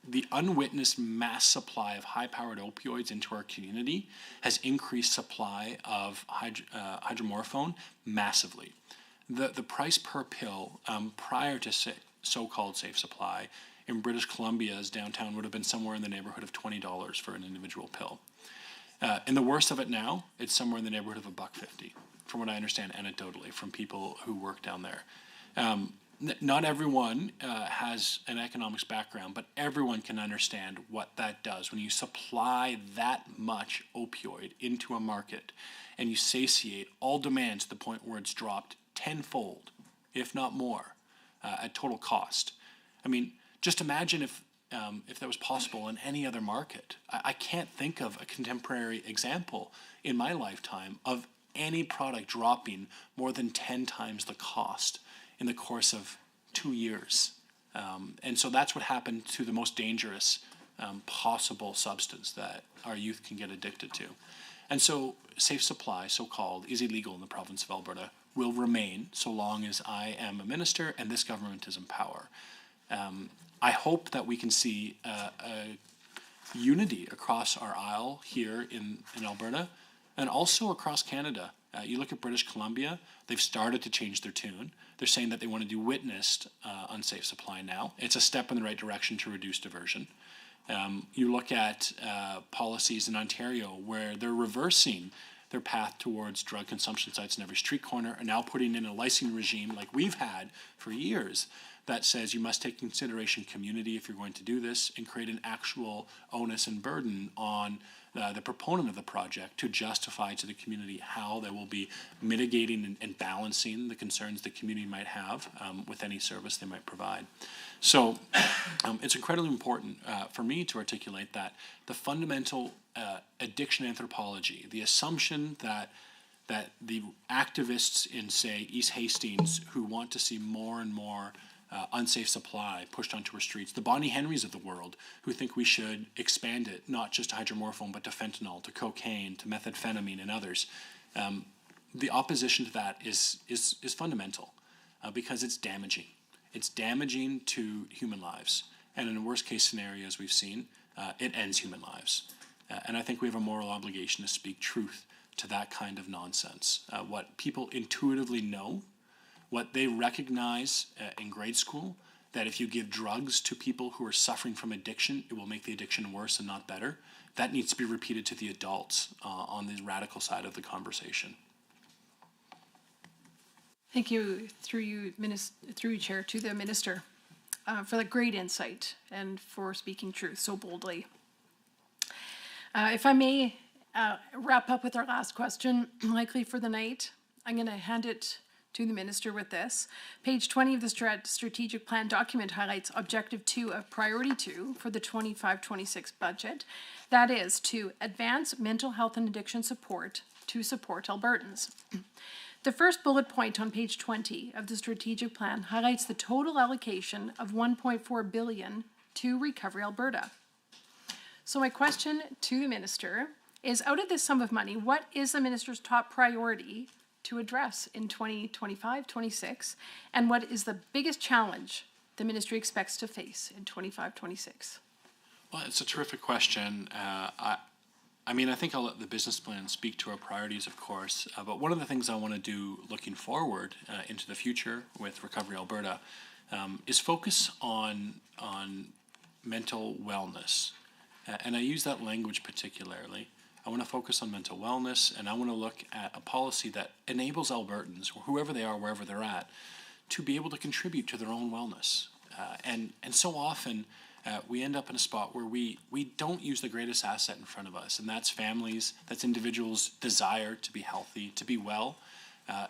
The unwitnessed mass supply of high-powered opioids into our community has increased supply of hydromorphone massively. The price per pill prior to so-called safe supply in British Columbia's downtown would have been somewhere in the neighborhood of $20 for an individual pill. In the worst of it now, it's somewhere in the neighborhood of $1.50, from what I understand anecdotally from people who work down there. Not everyone has an economics background, but everyone can understand what that does. When you supply that much opioid into a market and you satiate all demand to the point where it's dropped tenfold, if not more, at total cost. I mean, just imagine if that was possible in any other market. I can't think of a contemporary example in my lifetime of any product dropping more than 10 times the cost in the course of 2 years. And so that's what happened to the most dangerous possible substance that our youth can get addicted to. And so safe supply, so-called, is illegal in the province of Alberta, will remain so long as I am a minister and this government is in power. I hope that we can see a unity across our aisle here in Alberta and also across Canada. You look at British Columbia, they've started to change their tune. They're saying that they want to do witnessed unsafe supply now. It's a step in the right direction to reduce diversion. You look at policies in Ontario where they're reversing their path towards drug consumption sites in every street corner and now putting in a licensing regime like we've had for years that says you must take consideration community if you're going to do this and create an actual onus and burden on the proponent of the project to justify to the community how they will be mitigating and balancing the concerns the community might have with any service they might provide. So it's incredibly important for me to articulate that the fundamental addiction anthropology, the assumption that the activists in, say, East Hastings who want to see more and more unsafe supply pushed onto our streets, the Bonnie Henrys of the world who think we should expand it not just to hydromorphone but to fentanyl, to cocaine, to methamphetamine and others. The opposition to that is fundamental because it's damaging. It's damaging to human lives. And in a worst case scenario, as we've seen, it ends human lives. And I think we have a moral obligation to speak truth to that kind of nonsense. What people intuitively know, what they recognize in grade school, that if you give drugs to people who are suffering from addiction, it will make the addiction worse and not better. That needs to be repeated to the adults on the radical side of the conversation. Thank you, through you, Chair, to the Minister, for the great insight and for speaking truth so boldly. If I may wrap up with our last question, likely for the night, I'm going to hand it to the Minister with this. Page 20 of the strategic plan document highlights Objective 2 of Priority 2 for the 25-26 budget. That is to advance mental health and addiction support to support Albertans. The first bullet point on page 20 of the strategic plan highlights the total allocation of $1.4 billion to Recovery Alberta. So my question to the Minister is, out of this sum of money, what is the Minister's top priority to address in 2025-26, and what is the biggest challenge the Ministry expects to face in 25-26? Well, it's a terrific question. I mean, I think I'll let the business plan speak to our priorities, of course, but one of the things I want to do looking forward into the future with Recovery Alberta is focus on mental wellness. And I use that language particularly. I want to focus on mental wellness, and I want to look at a policy that enables Albertans, whoever they are, wherever they're at, to be able to contribute to their own wellness. And so often, we end up in a spot where we don't use the greatest asset in front of us, and that's families, that's individuals' desire to be healthy, to be well,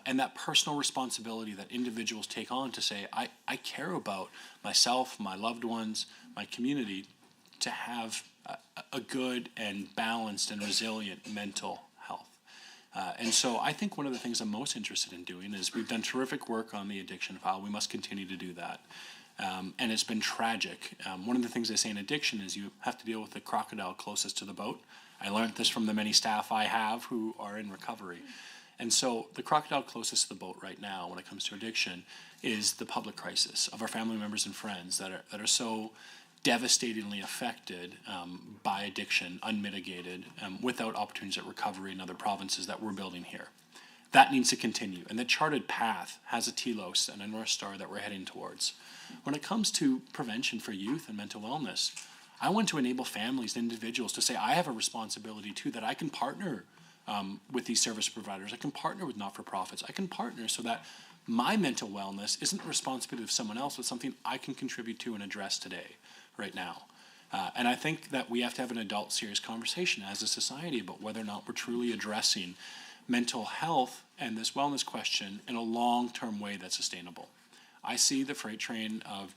and that personal responsibility that individuals take on to say, I care about myself, my loved ones, my community, to have a good and balanced and resilient mental health. And so I think one of the things I'm most interested in doing is we've done terrific work on the addiction file. We must continue to do that. And it's been tragic. One of the things they say in addiction is you have to deal with the crocodile closest to the boat. I learned this from the many staff I have who are in recovery. And so the crocodile closest to the boat right now when it comes to addiction is the public crisis of our family members and friends that are so devastatingly affected by addiction, unmitigated, without opportunities at recovery in other provinces that we're building here. That needs to continue. And the charted path has a telos and a North Star that we're heading towards. When it comes to prevention for youth and mental wellness, I want to enable families and individuals to say, I have a responsibility too, that I can partner with these service providers. I can partner with not-for-profits. I can partner so that my mental wellness isn't the responsibility of someone else, but something I can contribute to and address today, right now. And I think that we have to have an adult serious conversation as a society about whether or not we're truly addressing mental health and this wellness question in a long-term way that's sustainable. I see the freight train of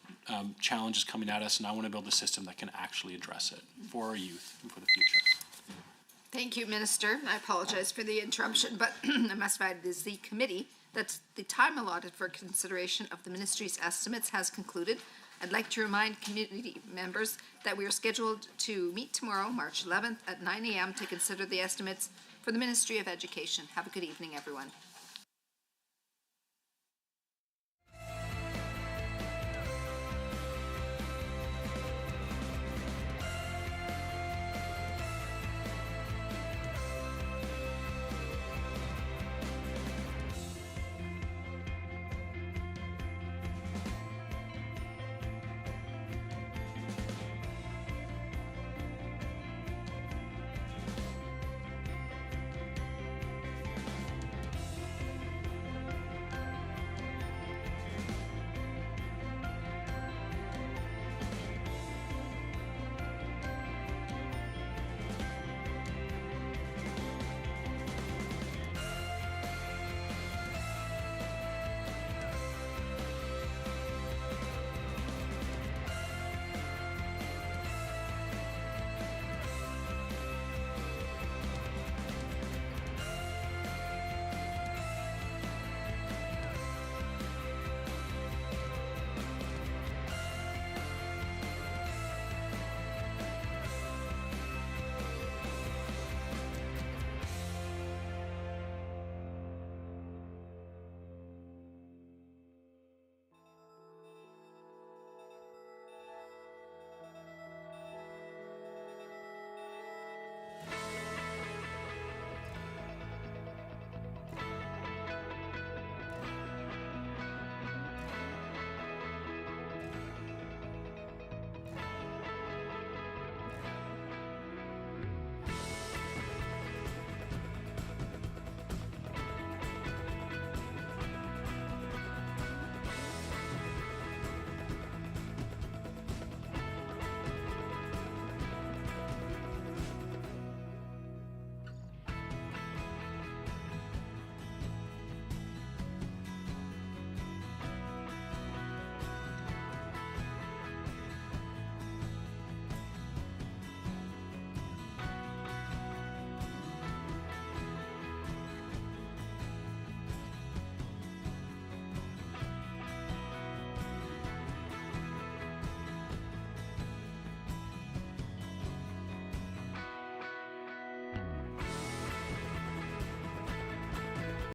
challenges coming at us, and I want to build a system that can actually address it for our youth and for the future. Thank you, Minister. I apologize for the interruption, but I must add, it is the committee that's the time allotted for consideration of the ministry's estimates has concluded. I'd like to remind committee members that we are scheduled to meet tomorrow, March 11th at 9 a.m. to consider the estimates for the Ministry of Education. Have a good evening, everyone.